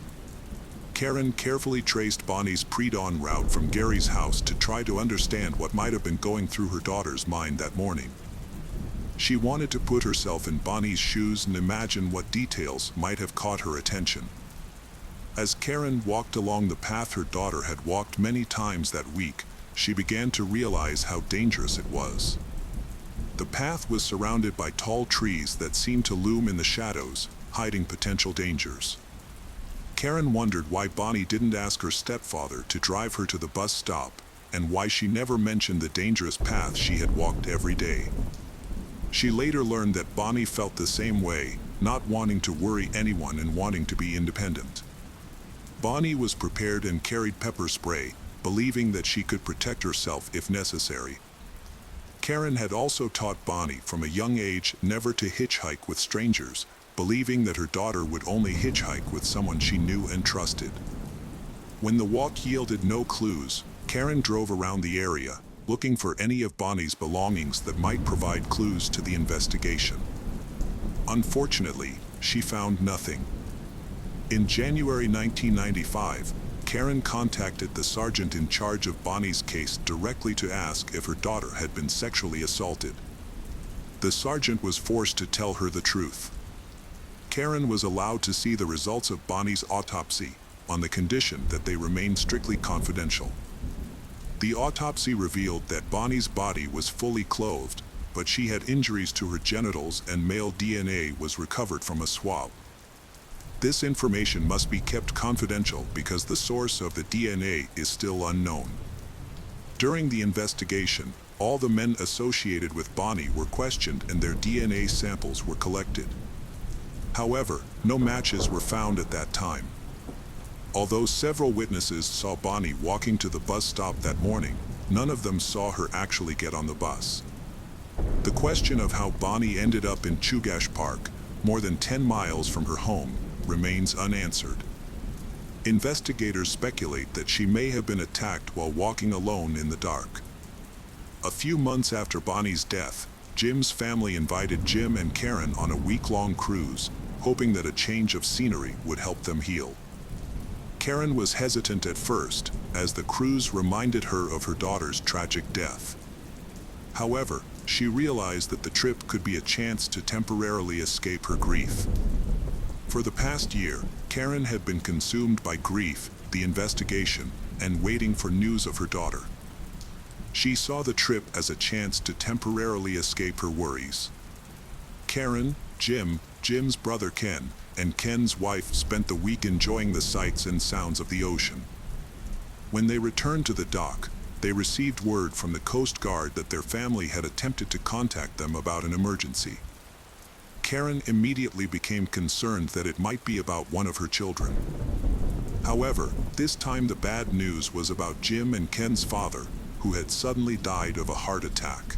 Karen carefully traced Bonnie's pre-dawn route from Gary's house to try to understand what might have been going through her daughter's mind that morning. She wanted to put herself in Bonnie's shoes and imagine what details might have caught her attention. As Karen walked along the path her daughter had walked many times that week, she began to realize how dangerous it was. The path was surrounded by tall trees that seemed to loom in the shadows, hiding potential dangers. Karen wondered why Bonnie didn't ask her stepfather to drive her to the bus stop, and why she never mentioned the dangerous path she had walked every day. She later learned that Bonnie felt the same way, not wanting to worry anyone and wanting to be independent. Bonnie was prepared and carried pepper spray, believing that she could protect herself if necessary. Karen had also taught Bonnie from a young age never to hitchhike with strangers, believing that her daughter would only hitchhike with someone she knew and trusted. When the walk yielded no clues, Karen drove around the area, looking for any of Bonnie's belongings that might provide clues to the investigation. Unfortunately, she found nothing. In January 1995, Karen contacted the sergeant in charge of Bonnie's case directly to ask if her daughter had been sexually assaulted. The sergeant was forced to tell her the truth. Karen was allowed to see the results of Bonnie's autopsy, on the condition that they remain strictly confidential. The autopsy revealed that Bonnie's body was fully clothed, but she had injuries to her genitals and male DNA was recovered from a swab. This information must be kept confidential because the source of the DNA is still unknown. During the investigation, all the men associated with Bonnie were questioned and their DNA samples were collected. However, no matches were found at that time. Although several witnesses saw Bonnie walking to the bus stop that morning, none of them saw her actually get on the bus. The question of how Bonnie ended up in Chugach Park, more than 10 miles from her home, remains unanswered. Investigators speculate that she may have been attacked while walking alone in the dark. A few months after Bonnie's death, Jim's family invited Jim and Karen on a week-long cruise, hoping that a change of scenery would help them heal. Karen was hesitant at first, as the cruise reminded her of her daughter's tragic death. However, she realized that the trip could be a chance to temporarily escape her grief. For the past year, Karen had been consumed by grief, the investigation, and waiting for news of her daughter. She saw the trip as a chance to temporarily escape her worries. Karen, Jim's brother Ken, and Ken's wife spent the week enjoying the sights and sounds of the ocean. When they returned to the dock, they received word from the Coast Guard that their family had attempted to contact them about an emergency. Karen immediately became concerned that it might be about one of her children. However, this time the bad news was about Jim and Ken's father, who had suddenly died of a heart attack.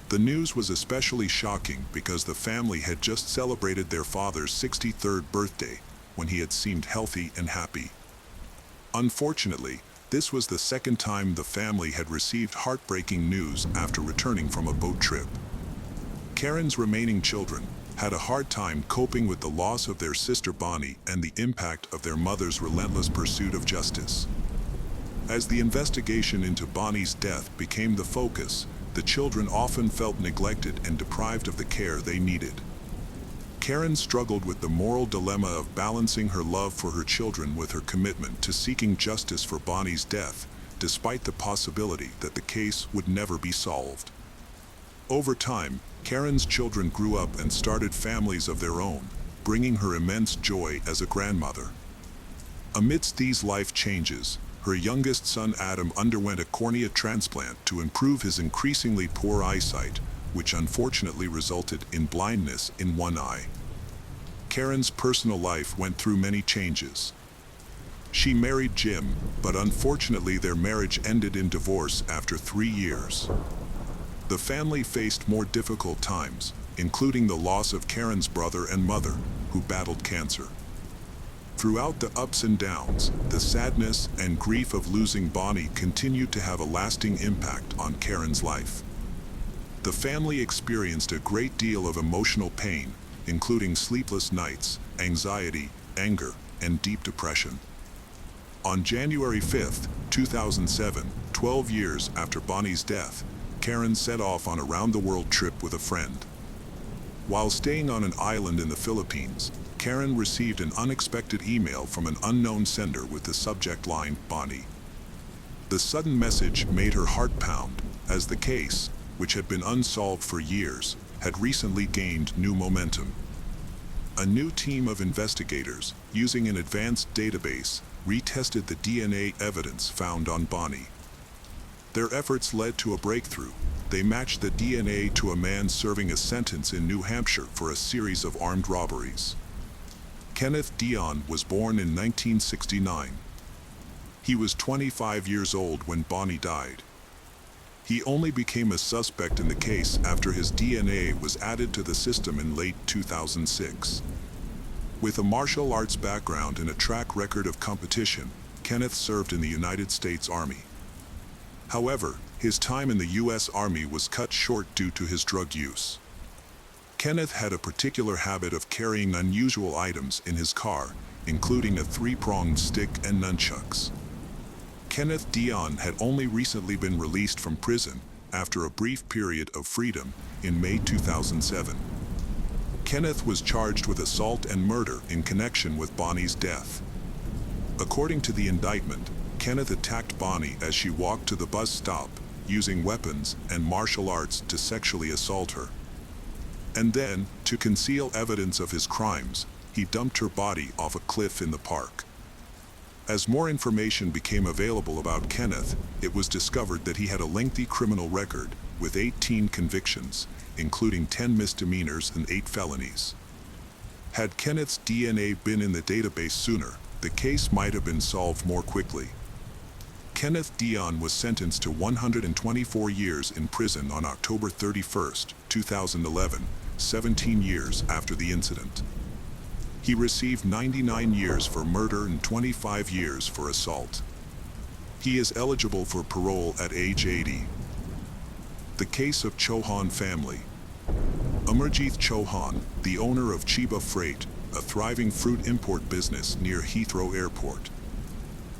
The news was especially shocking because the family had just celebrated their father's 63rd birthday, when he had seemed healthy and happy. Unfortunately, this was the second time the family had received heartbreaking news after returning from a boat trip. Karen's remaining children had a hard time coping with the loss of their sister Bonnie and the impact of their mother's relentless pursuit of justice. As the investigation into Bonnie's death became the focus, the children often felt neglected and deprived of the care they needed. Karen struggled with the moral dilemma of balancing her love for her children with her commitment to seeking justice for Bonnie's death, despite the possibility that the case would never be solved. Over time, Karen's children grew up and started families of their own, bringing her immense joy as a grandmother. Amidst these life changes, her youngest son Adam underwent a cornea transplant to improve his increasingly poor eyesight, which unfortunately resulted in blindness in one eye. Karen's personal life went through many changes. She married Jim, but unfortunately their marriage ended in divorce after 3 years. The family faced more difficult times, including the loss of Karen's brother and mother, who battled cancer. Throughout the ups and downs, the sadness and grief of losing Bonnie continued to have a lasting impact on Karen's life. The family experienced a great deal of emotional pain, including sleepless nights, anxiety, anger, and deep depression. On January 5, 2007, 12 years after Bonnie's death, Karen set off on a round-the-world trip with a friend. While staying on an island in the Philippines, Karen received an unexpected email from an unknown sender with the subject line, Bonnie. The sudden message made her heart pound, as the case, which had been unsolved for years, had recently gained new momentum. A new team of investigators, using an advanced database, retested the DNA evidence found on Bonnie. Their efforts led to a breakthrough. They matched the DNA to a man serving a sentence in New Hampshire for a series of armed robberies. Kenneth Dion was born in 1969. He was 25 years old when Bonnie died. He only became a suspect in the case after his DNA was added to the system in late 2006. With a martial arts background and a track record of competition, Kenneth served in the United States Army. However, his time in the U.S. Army was cut short due to his drug use. Kenneth had a particular habit of carrying unusual items in his car, including a 3-pronged stick and nunchucks. Kenneth Dion had only recently been released from prison after a brief period of freedom in May 2007. Kenneth was charged with assault and murder in connection with Bonnie's death. According to the indictment, Kenneth attacked Bonnie as she walked to the bus stop, using weapons and martial arts to sexually assault her. And then, to conceal evidence of his crimes, he dumped her body off a cliff in the park. As more information became available about Kenneth, it was discovered that he had a lengthy criminal record, with 18 convictions, including 10 misdemeanors and 8 felonies. Had Kenneth's DNA been in the database sooner, the case might have been solved more quickly. Kenneth Dion was sentenced to 124 years in prison on October 31, 2011, 17 years after the incident. He received 99 years for murder and 25 years for assault. He is eligible for parole at age 80. The case of Chauhan family. Amarjit Chauhan, the owner of Chiba Freight, a thriving fruit import business near Heathrow Airport.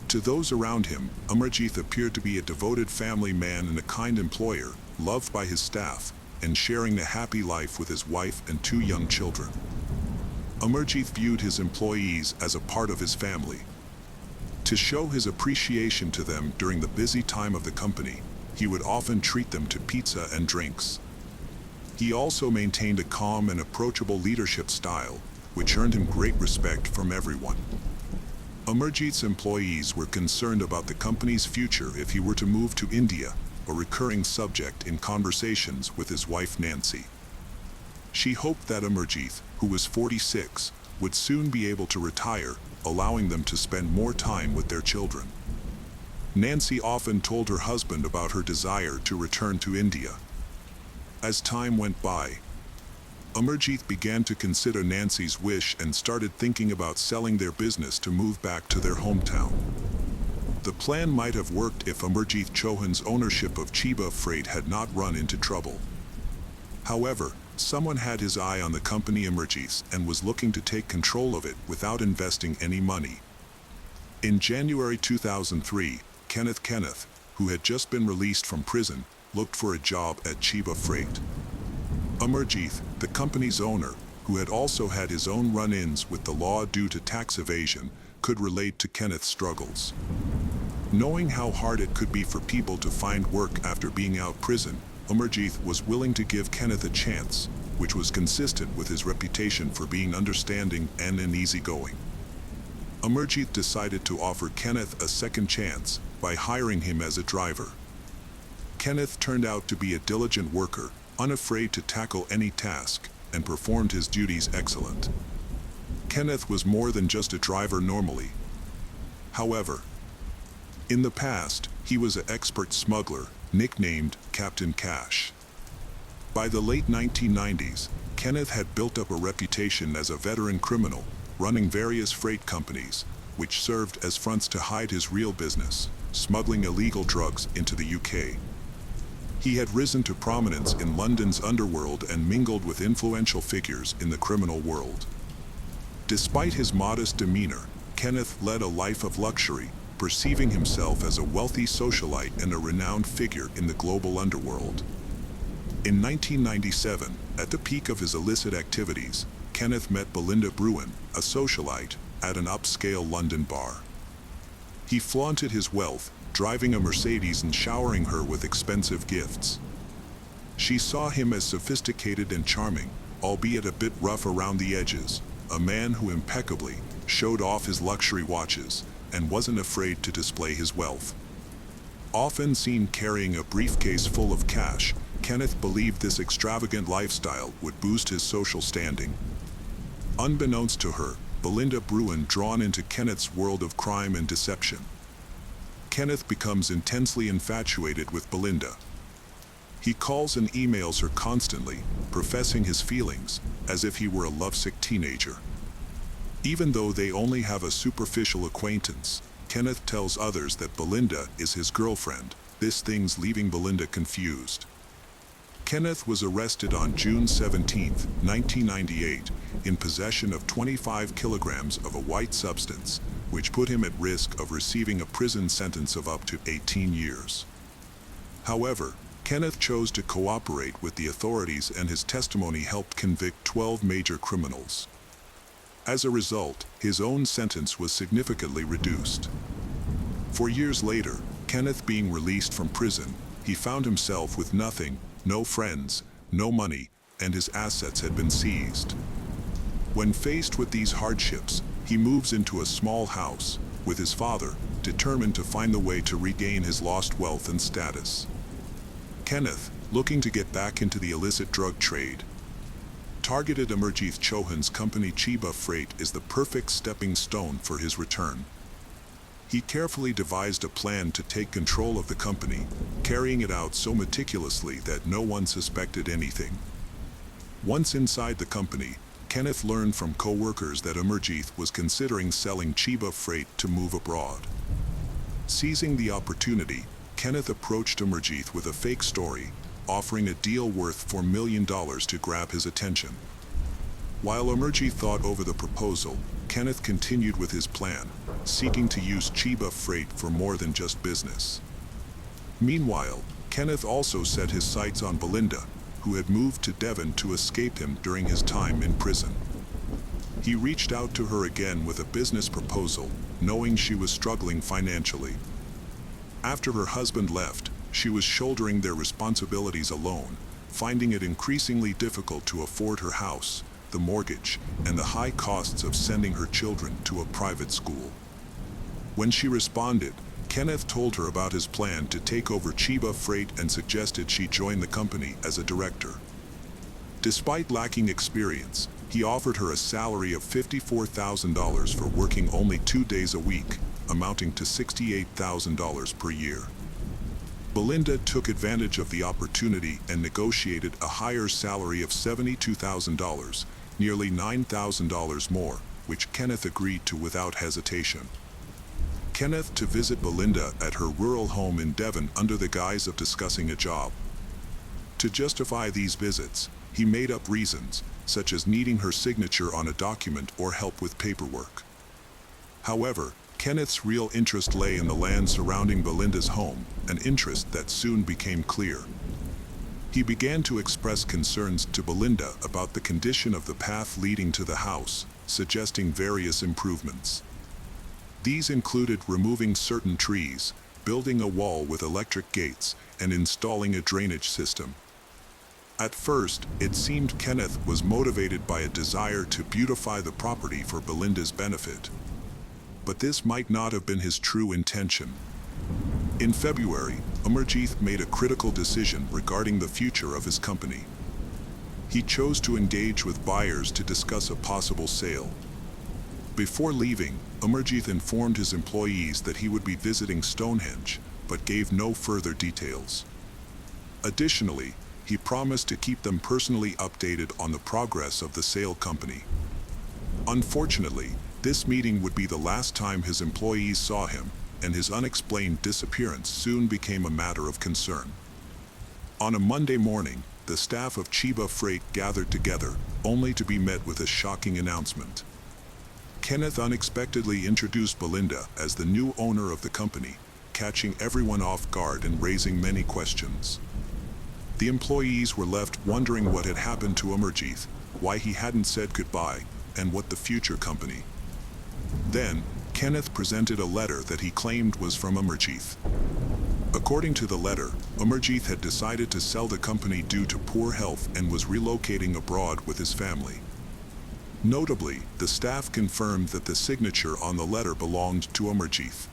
To those around him, Amarjit appeared to be a devoted family man and a kind employer, loved by his staff, and sharing a happy life with his wife and 2 young children. Amarjit viewed his employees as a part of his family. To show his appreciation to them during the busy time of the company, he would often treat them to pizza and drinks. He also maintained a calm and approachable leadership style, which earned him great respect from everyone. Amarjit's employees were concerned about the company's future if he were to move to India, a recurring subject in conversations with his wife Nancy. She hoped that Amarjit, who was 46, would soon be able to retire, allowing them to spend more time with their children. Nancy often told her husband about her desire to return to India. As time went by, Amarjit began to consider Nancy's wish and started thinking about selling their business to move back to their hometown. The plan might have worked if Amarjit Chauhan's ownership of Chiba Freight had not run into trouble. However, someone had his eye on the company Amarjit and was looking to take control of it without investing any money. In January 2003, Kenneth, who had just been released from prison, looked for a job at Chiba Freight. Amarjit, the company's owner, who had also had his own run-ins with the law due to tax evasion, could relate to Kenneth's struggles. Knowing how hard it could be for people to find work after being out prison, Amarjit was willing to give Kenneth a chance, which was consistent with his reputation for being understanding and easygoing. Amarjit decided to offer Kenneth a second chance by hiring him as a driver. Kenneth turned out to be a diligent worker, unafraid to tackle any task, and performed his duties excellent. Kenneth was more than just a driver normally. However, in the past, he was an expert smuggler, nicknamed Captain Cash. By the late 1990s, Kenneth had built up a reputation as a veteran criminal, running various freight companies, which served as fronts to hide his real business, smuggling illegal drugs into the UK. He had risen to prominence in London's underworld and mingled with influential figures in the criminal world. Despite his modest demeanor, Kenneth led a life of luxury, perceiving himself as a wealthy socialite and a renowned figure in the global underworld. In 1997, at the peak of his illicit activities, Kenneth met Belinda Bruin, a socialite, at an upscale London bar. He flaunted his wealth, driving a Mercedes and showering her with expensive gifts. She saw him as sophisticated and charming, albeit a bit rough around the edges, a man who impeccably showed off his luxury watches and wasn't afraid to display his wealth. Often seen carrying a briefcase full of cash, Kenneth believed this extravagant lifestyle would boost his social standing. Unbeknownst to her, Belinda Bruin drawn into Kenneth's world of crime and deception. Kenneth becomes intensely infatuated with Belinda. He calls and emails her constantly, professing his feelings, as if he were a lovesick teenager. Even though they only have a superficial acquaintance, Kenneth tells others that Belinda is his girlfriend. This thing's leaving Belinda confused. Kenneth was arrested on June 17, 1998, in possession of 25 kilograms of a white substance, which put him at risk of receiving a prison sentence of up to 18 years. However, Kenneth chose to cooperate with the authorities, and his testimony helped convict 12 major criminals. As a result, his own sentence was significantly reduced. 4 years later, Kenneth being released from prison, he found himself with nothing, no friends, no money, and his assets had been seized. When faced with these hardships, he moves into a small house with his father, determined to find the way to regain his lost wealth and status. Kenneth, looking to get back into the illicit drug trade, targeted Amarjit Chauhan's company Chiba Freight is the perfect stepping stone for his return. He carefully devised a plan to take control of the company, carrying it out so meticulously that no one suspected anything. Once inside the company, Kenneth learned from co-workers that Amarjit was considering selling Chiba Freight to move abroad. Seizing the opportunity, Kenneth approached Amarjit with a fake story, offering a deal worth $4 million to grab his attention. While Amarjit thought over the proposal, Kenneth continued with his plan, seeking to use Chiba Freight for more than just business. Meanwhile, Kenneth also set his sights on Belinda, who had moved to Devon to escape him during his time in prison. He reached out to her again with a business proposal, knowing she was struggling financially. After her husband left, she was shouldering their responsibilities alone, finding it increasingly difficult to afford her house, the mortgage, and the high costs of sending her children to a private school. When she responded, Kenneth told her about his plan to take over Chiba Freight and suggested she join the company as a director. Despite lacking experience, he offered her a salary of $54,000 for working only 2 days a week, amounting to $68,000 per year. Belinda took advantage of the opportunity and negotiated a higher salary of $72,000, nearly $9,000 more, which Kenneth agreed to without hesitation. Kenneth to visit Belinda at her rural home in Devon under the guise of discussing a job. To justify these visits, he made up reasons, such as needing her signature on a document or help with paperwork. However, Kenneth's real interest lay in the land surrounding Belinda's home, an interest that soon became clear. He began to express concerns to Belinda about the condition of the path leading to the house, suggesting various improvements. These included removing certain trees, building a wall with electric gates, and installing a drainage system. At first, it seemed Kenneth was motivated by a desire to beautify the property for Belinda's benefit. But this might not have been his true intention. In February, Amarjit made a critical decision regarding the future of his company. He chose to engage with buyers to discuss a possible sale. Before leaving, Amarjit informed his employees that he would be visiting Stonehenge, but gave no further details. Additionally, he promised to keep them personally updated on the progress of the sale company. Unfortunately, this meeting would be the last time his employees saw him, and his unexplained disappearance soon became a matter of concern. On a Monday morning, the staff of Chiba Freight gathered together, only to be met with a shocking announcement. Kenneth unexpectedly introduced Belinda as the new owner of the company, catching everyone off guard and raising many questions. The employees were left wondering what had happened to Amarjit, why he hadn't said goodbye, and what the future company. Then, Kenneth presented a letter that he claimed was from Amarjit. According to the letter, Amarjit had decided to sell the company due to poor health and was relocating abroad with his family. Notably, the staff confirmed that the signature on the letter belonged to Amarjit.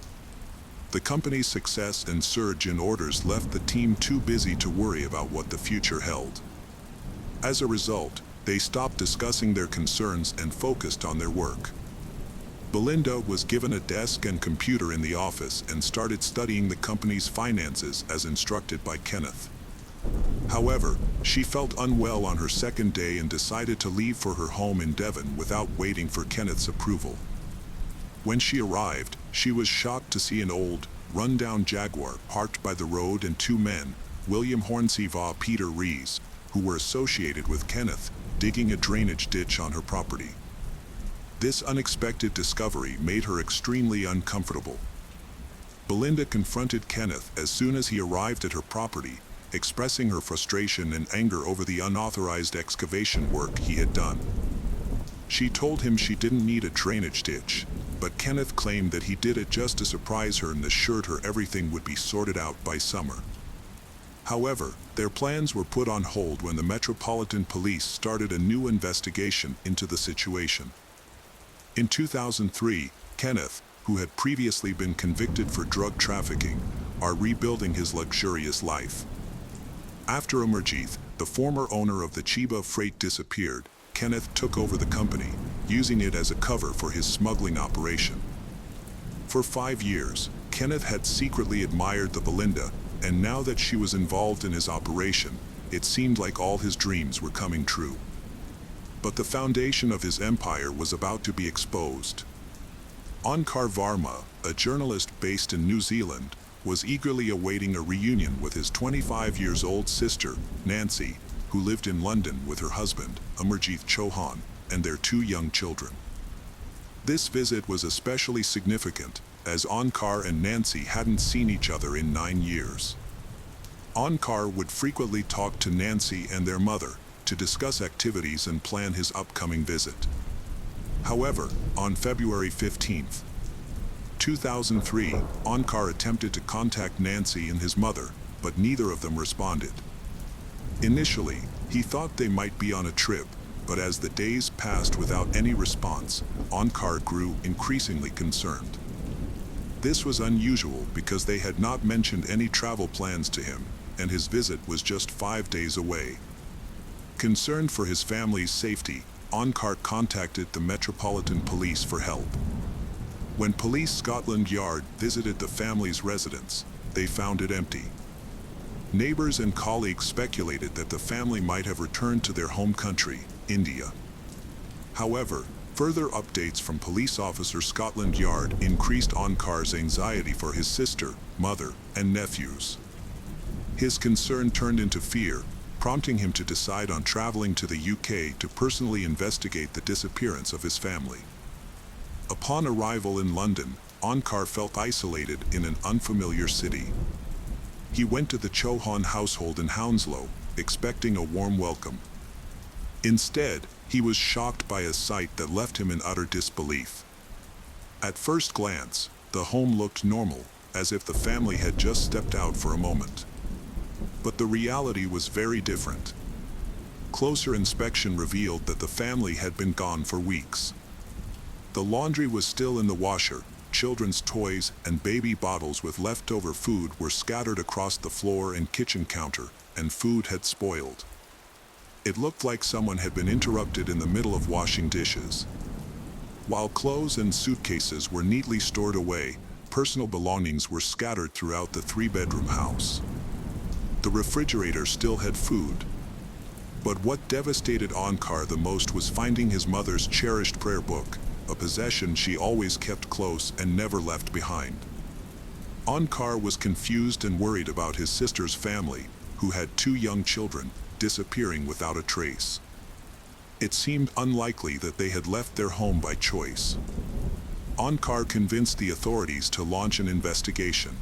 The company's success and surge in orders left the team too busy to worry about what the future held. As a result, they stopped discussing their concerns and focused on their work. Belinda was given a desk and computer in the office and started studying the company's finances as instructed by Kenneth. However, she felt unwell on her second day and decided to leave for her home in Devon without waiting for Kenneth's approval. When she arrived, she was shocked to see an old, run-down Jaguar parked by the road and two men, William Hornsey and Peter Rees, who were associated with Kenneth, digging a drainage ditch on her property. This unexpected discovery made her extremely uncomfortable. Belinda confronted Kenneth as soon as he arrived at her property, expressing her frustration and anger over the unauthorized excavation work he had done. She told him she didn't need a drainage ditch, but Kenneth claimed that he did it just to surprise her and assured her everything would be sorted out by summer. However, their plans were put on hold when the Metropolitan Police started a new investigation into the situation. In 2003, Kenneth, who had previously been convicted for drug trafficking, are rebuilding his luxurious life. After Amarjit, the former owner of the Chiba Freight, disappeared, Kenneth took over the company, using it as a cover for his smuggling operation. For 5 years, Kenneth had secretly admired the Belinda, and now that she was involved in his operation, it seemed like all his dreams were coming true. But the foundation of his empire was about to be exposed. Onkar Varma, a journalist based in New Zealand, was eagerly awaiting a reunion with his 25-year-old sister, Nancy, who lived in London with her husband, Amarjit Chauhan, and their 2 young children. This visit was especially significant, as Onkar and Nancy hadn't seen each other in 9 years. Onkar would frequently talk to Nancy and their mother to discuss activities and plan his upcoming visit. However, on February 15, 2003, Onkar attempted to contact Nancy and his mother, but neither of them responded. Initially, he thought they might be on a trip, but as the days passed without any response, Onkar grew increasingly concerned. This was unusual because they had not mentioned any travel plans to him, and his visit was just 5 days away. Concerned for his family's safety, Onkar contacted the Metropolitan Police for help. When Police Scotland Yard visited the family's residence, they found it empty. Neighbors and colleagues speculated that the family might have returned to their home country, India. However, further updates from Police Officer Scotland Yard increased Onkar's anxiety for his sister, mother, and nephews. His concern turned into fear, prompting him to decide on traveling to the UK to personally investigate the disappearance of his family. Upon arrival in London, Onkar felt isolated in an unfamiliar city. He went to the Chauhan household in Hounslow, expecting a warm welcome. Instead, he was shocked by a sight that left him in utter disbelief. At first glance, the home looked normal, as if the family had just stepped out for a moment. But the reality was very different. Closer inspection revealed that the family had been gone for weeks. The laundry was still in the washer, children's toys and baby bottles with leftover food were scattered across the floor and kitchen counter, and food had spoiled. It looked like someone had been interrupted in the middle of washing dishes. While clothes and suitcases were neatly stored away, personal belongings were scattered throughout the three-bedroom house. The refrigerator still had food. But what devastated Onkar the most was finding his mother's cherished prayer book, a possession she always kept close and never left behind. Onkar was confused and worried about his sister's family, who had two young children, disappearing without a trace. It seemed unlikely that they had left their home by choice. Onkar convinced the authorities to launch an investigation.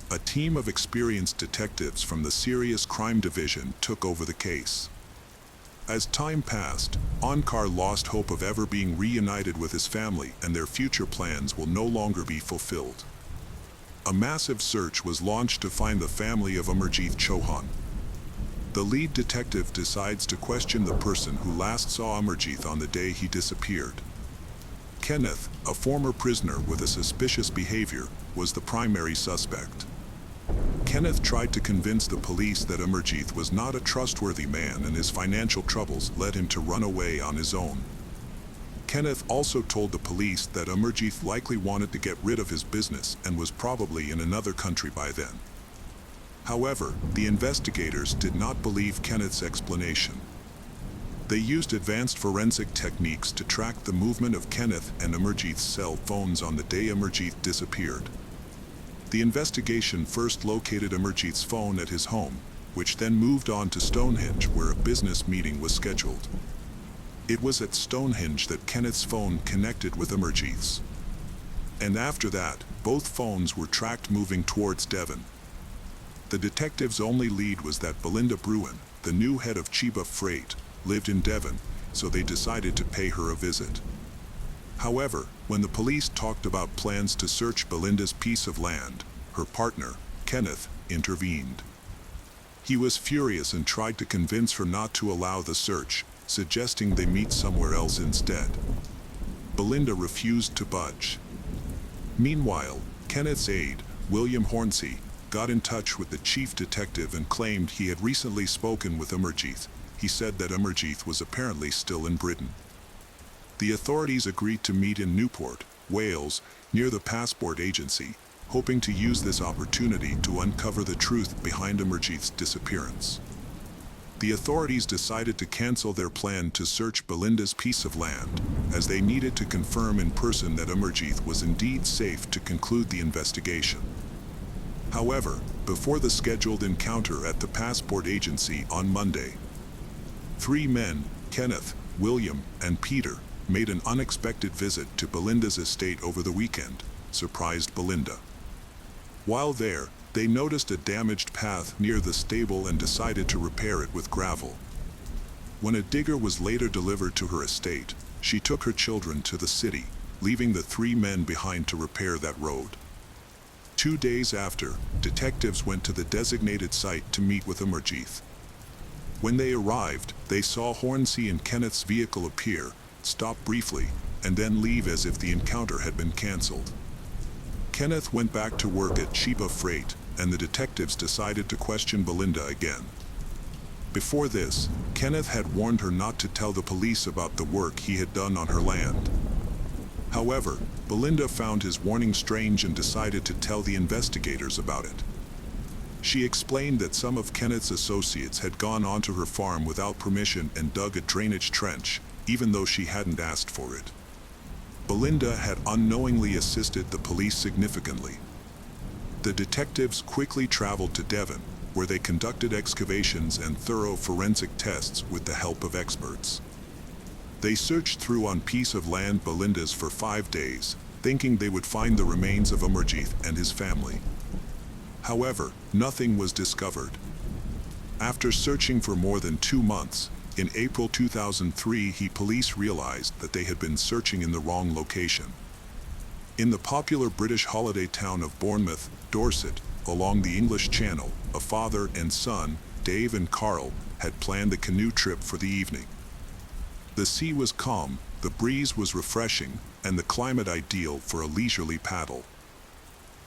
A team of experienced detectives from the Serious Crime Division took over the case. As time passed, Onkar lost hope of ever being reunited with his family, and their future plans will no longer be fulfilled. A massive search was launched to find the family of Amarjit Chauhan. The lead detective decides to question the person who last saw Amarjit on the day he disappeared. Kenneth, a former prisoner with a suspicious behavior, was the primary suspect. Kenneth tried to convince the police that Amarjit was not a trustworthy man and his financial troubles led him to run away on his own. Kenneth also told the police that Amarjit likely wanted to get rid of his business and was probably in another country by then. However, the investigators did not believe Kenneth's explanation. They used advanced forensic techniques to track the movement of Kenneth and Amarjit's cell phones on the day Amarjit disappeared. The investigation first located Amarjit's phone at his home, which then moved on to Stonehenge, where a business meeting was scheduled. It was at Stonehenge that Kenneth's phone connected with Amarjit's. And after that, both phones were tracked moving towards Devon. The detectives' only lead was that Belinda Bruin, the new head of Chiba Freight, lived in Devon, so they decided to pay her a visit. However, when the police talked about plans to search Belinda's piece of land, her partner, Kenneth, intervened. He was furious and tried to convince her not to allow the search, suggesting they meet somewhere else instead. Belinda refused to budge. Meanwhile, Kenneth's aide, William Hornsey, got in touch with the chief detective and claimed he had recently spoken with Amarjit. He said that Amarjit was apparently still in Britain. The authorities agreed to meet in Newport, Wales, near the passport agency, hoping to use this opportunity to uncover the truth behind Amarjit's disappearance. The authorities decided to cancel their plan to search Belinda's piece of land, as they needed to confirm in person that Amarjit was indeed safe to conclude the investigation. However, before the scheduled encounter at the passport agency on Monday, three men, Kenneth, William, and Peter, made an unexpected visit to Belinda's estate over the weekend, surprised Belinda. While there, they noticed a damaged path near the stable and decided to repair it with gravel. When a digger was later delivered to her estate, she took her children to the city, leaving the three men behind to repair that road. 2 days after, detectives went to the designated site to meet with Amarjit. When they arrived, they saw Hornsey and Kenneth's vehicle appear, stop briefly, and then leave as if the encounter had been cancelled. Kenneth went back to work at Chiba Freight, and the detectives decided to question Belinda again. Before this, Kenneth had warned her not to tell the police about the work he had done on her land. However, Belinda found his warning strange and decided to tell the investigators about it. She explained that some of Kenneth's associates had gone onto her farm without permission and dug a drainage trench, even though she hadn't asked for it. Belinda had unknowingly assisted the police significantly. The detectives quickly traveled to Devon, where they conducted excavations and thorough forensic tests with the help of experts. They searched through on piece of land Belinda's for 5 days, thinking they would find the remains of Amarjit and his family. However, nothing was discovered. After searching for more than 2 months, in April 2003, police realized that they had been searching in the wrong location. In the popular British holiday town of Bournemouth, Dorset, along the English Channel, a father and son, Dave and Carl, had planned the canoe trip for the evening. The sea was calm, the breeze was refreshing, and the climate ideal for a leisurely paddle.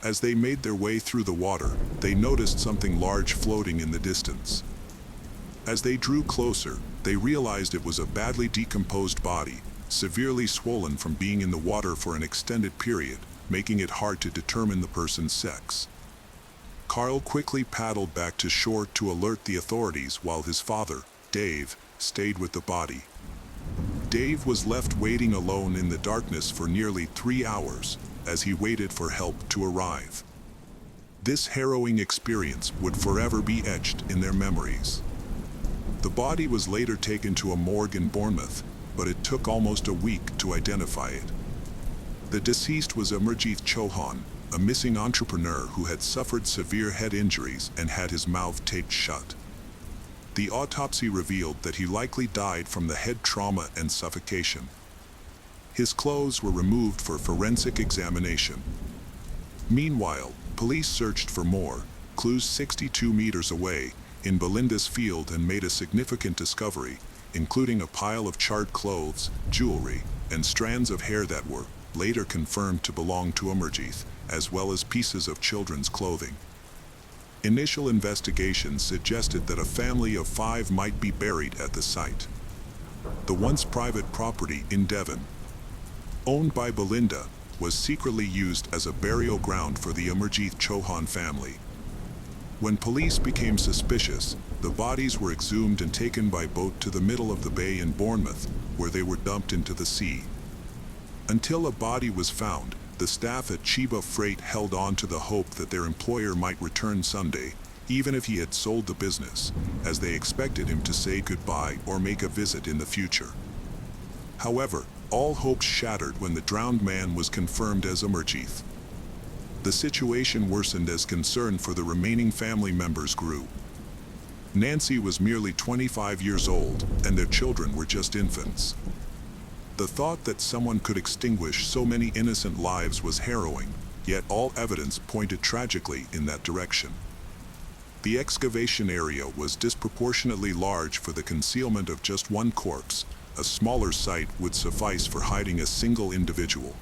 As they made their way through the water, they noticed something large floating in the distance. As they drew closer, they realized it was a badly decomposed body, severely swollen from being in the water for an extended period, making it hard to determine the person's sex. Carl quickly paddled back to shore to alert the authorities while his father, Dave, stayed with the body. Dave was left waiting alone in the darkness for nearly 3 hours as he waited for help to arrive. This harrowing experience would forever be etched in their memories. The body was later taken to a morgue in Bournemouth, but it took almost a week to identify it. The deceased was Amarjit Chauhan, a missing entrepreneur who had suffered severe head injuries and had his mouth taped shut. The autopsy revealed that he likely died from the head trauma and suffocation. His clothes were removed for forensic examination. Meanwhile, police searched for more clues 62 meters away in Belinda's field and made a significant discovery, including a pile of charred clothes, jewelry, and strands of hair that were later confirmed to belong to Amarjit, as well as pieces of children's clothing. Initial investigations suggested that a family of 5 might be buried at the site. The once private property in Devon, owned by Belinda, was secretly used as a burial ground for the Amarjit Chauhan family. When police became suspicious, the bodies were exhumed and taken by boat to the middle of the bay in Bournemouth, where they were dumped into the sea. Until a body was found, the staff at Chiba Freight held on to the hope that their employer might return Sunday, even if he had sold the business, as they expected him to say goodbye or make a visit in the future. However, all hopes shattered when the drowned man was confirmed as Amarjit. The situation worsened as concern for the remaining family members grew. Nancy was merely 25 years old, and their children were just infants. The thought that someone could extinguish so many innocent lives was harrowing, yet all evidence pointed tragically in that direction. The excavation area was disproportionately large for the concealment of just one corpse. A smaller site would suffice for hiding a single individual.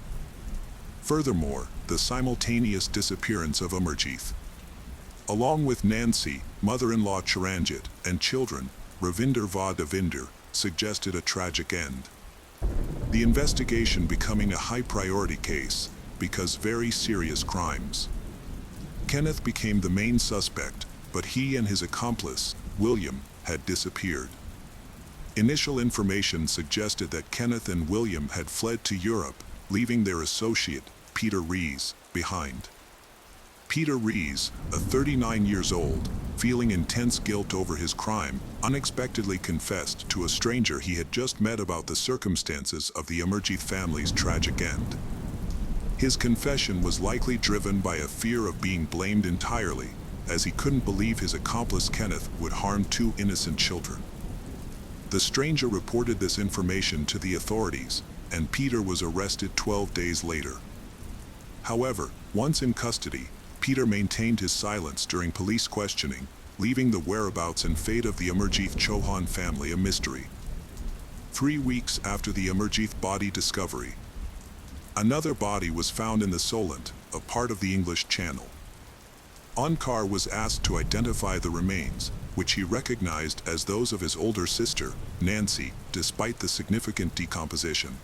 Furthermore, the simultaneous disappearance of Amarjit, along with Nancy, mother-in-law Chiranjit, and children, Ravinder Devinder, suggested a tragic end. The investigation becoming a high-priority case because very serious crimes. Kenneth became the main suspect, but he and his accomplice, William, had disappeared. Initial information suggested that Kenneth and William had fled to Europe, leaving their associate, Peter Rees, behind. Peter Rees, a 39 years old, feeling intense guilt over his crime, unexpectedly confessed to a stranger he had just met about the circumstances of the Amarjit family's tragic end. His confession was likely driven by a fear of being blamed entirely, as he couldn't believe his accomplice Kenneth would harm 2 innocent children. The stranger reported this information to the authorities, and Peter was arrested 12 days later. However, once in custody, Peter maintained his silence during police questioning, leaving the whereabouts and fate of the Amarjit Chauhan family a mystery. 3 weeks after the Amarjit body discovery, another body was found in the Solent, a part of the English Channel. Onkar was asked to identify the remains, which he recognized as those of his older sister, Nancy, despite the significant decomposition.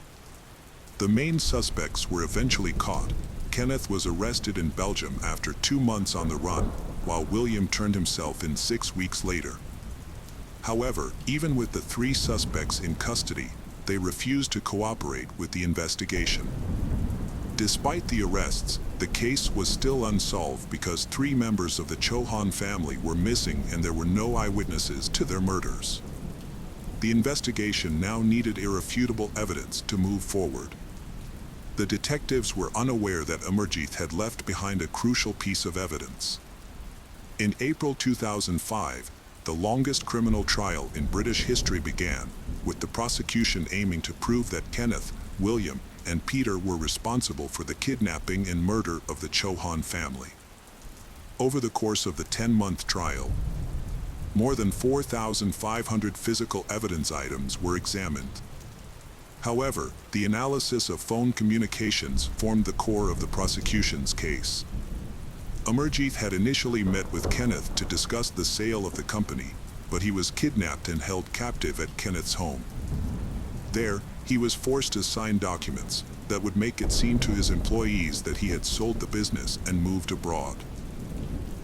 The main suspects were eventually caught. Kenneth was arrested in Belgium after 2 months on the run, while William turned himself in 6 weeks later. However, even with the 3 suspects in custody, they refused to cooperate with the investigation. Despite the arrests, the case was still unsolved because 3 members of the Chauhan family were missing and there were no eyewitnesses to their murders. The investigation now needed irrefutable evidence to move forward. The detectives were unaware that Amarjit had left behind a crucial piece of evidence. In April 2005, the longest criminal trial in British history began, with the prosecution aiming to prove that Kenneth, William, and Peter were responsible for the kidnapping and murder of the Chauhan family. Over the course of the 10-month trial, more than 4,500 physical evidence items were examined. However, the analysis of phone communications formed the core of the prosecution's case. Amarjit had initially met with Kenneth to discuss the sale of the company, but he was kidnapped and held captive at Kenneth's home. There, He was forced to sign documents that would make it seem to his employees that he had sold the business and moved abroad.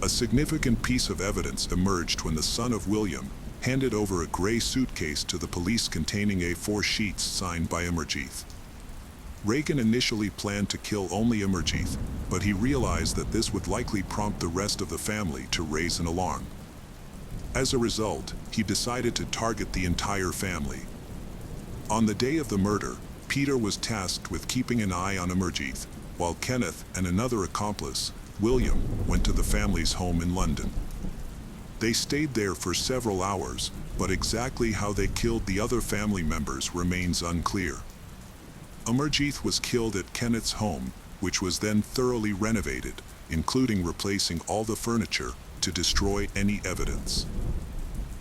A significant piece of evidence emerged when the son of William handed over a gray suitcase to the police containing A4 sheets signed by Immerjith. Reagan initially planned to kill only Immerjith, but he realized that this would likely prompt the rest of the family to raise an alarm. As a result, he decided to target the entire family. On the day of the murder, Peter was tasked with keeping an eye on Immerjith, while Kenneth and another accomplice, William, went to the family's home in London. They stayed there for several hours, but exactly how they killed the other family members remains unclear. Immerjith was killed at Kenneth's home, which was then thoroughly renovated, including replacing all the furniture to destroy any evidence.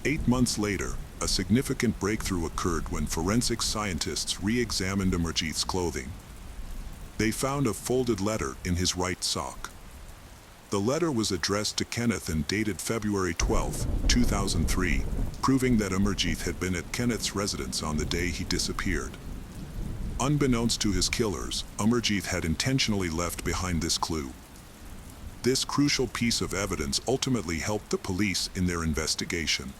8 months later, a significant breakthrough occurred when forensic scientists re-examined Immerjith's clothing. They found a folded letter in his right sock. The letter was addressed to Kenneth and dated February 12, 2003, proving that Immerjith had been at Kenneth's residence on the day he disappeared. Unbeknownst to his killers, Immerjith had intentionally left behind this clue. This crucial piece of evidence ultimately helped the police in their investigation.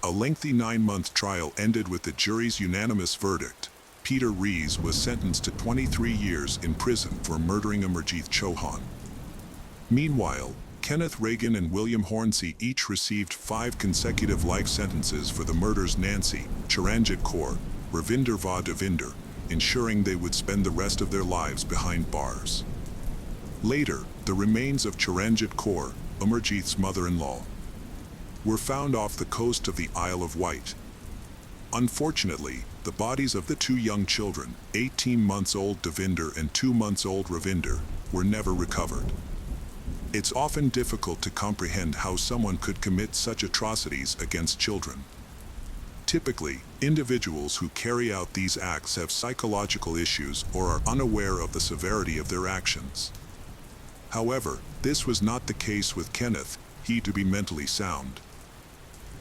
A lengthy 9-month trial ended with the jury's unanimous verdict. Peter Rees was sentenced to 23 years in prison for murdering Immerjith Chauhan. Meanwhile, Kenneth Reagan and William Hornsey each received 5 consecutive life sentences for the murders Nancy, Chiranjit Kaur, Ravinder Va Devinder, ensuring they would spend the rest of their lives behind bars. Later, the remains of Chiranjit Kaur, Immerjith's mother-in-law, were found off the coast of the Isle of Wight. Unfortunately, the bodies of the 2 young children, 18-month-old Devinder and 2-month-old Ravinder, were never recovered. It's often difficult to comprehend how someone could commit such atrocities against children. Typically, individuals who carry out these acts have psychological issues or are unaware of the severity of their actions. However, this was not the case with Kenneth, he to be mentally sound.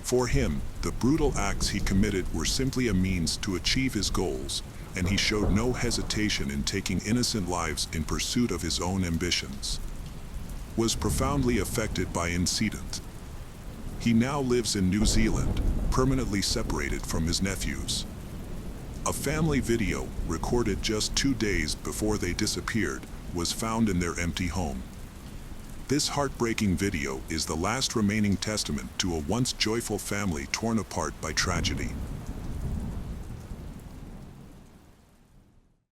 For him, the brutal acts he committed were simply a means to achieve his goals, and he showed no hesitation in taking innocent lives in pursuit of his own ambitions. Was profoundly affected by incident. He now lives in New Zealand, permanently separated from his nephews. A family video, recorded just 2 days before they disappeared, was found in their empty home. This heartbreaking video is the last remaining testament to a once joyful family torn apart by tragedy.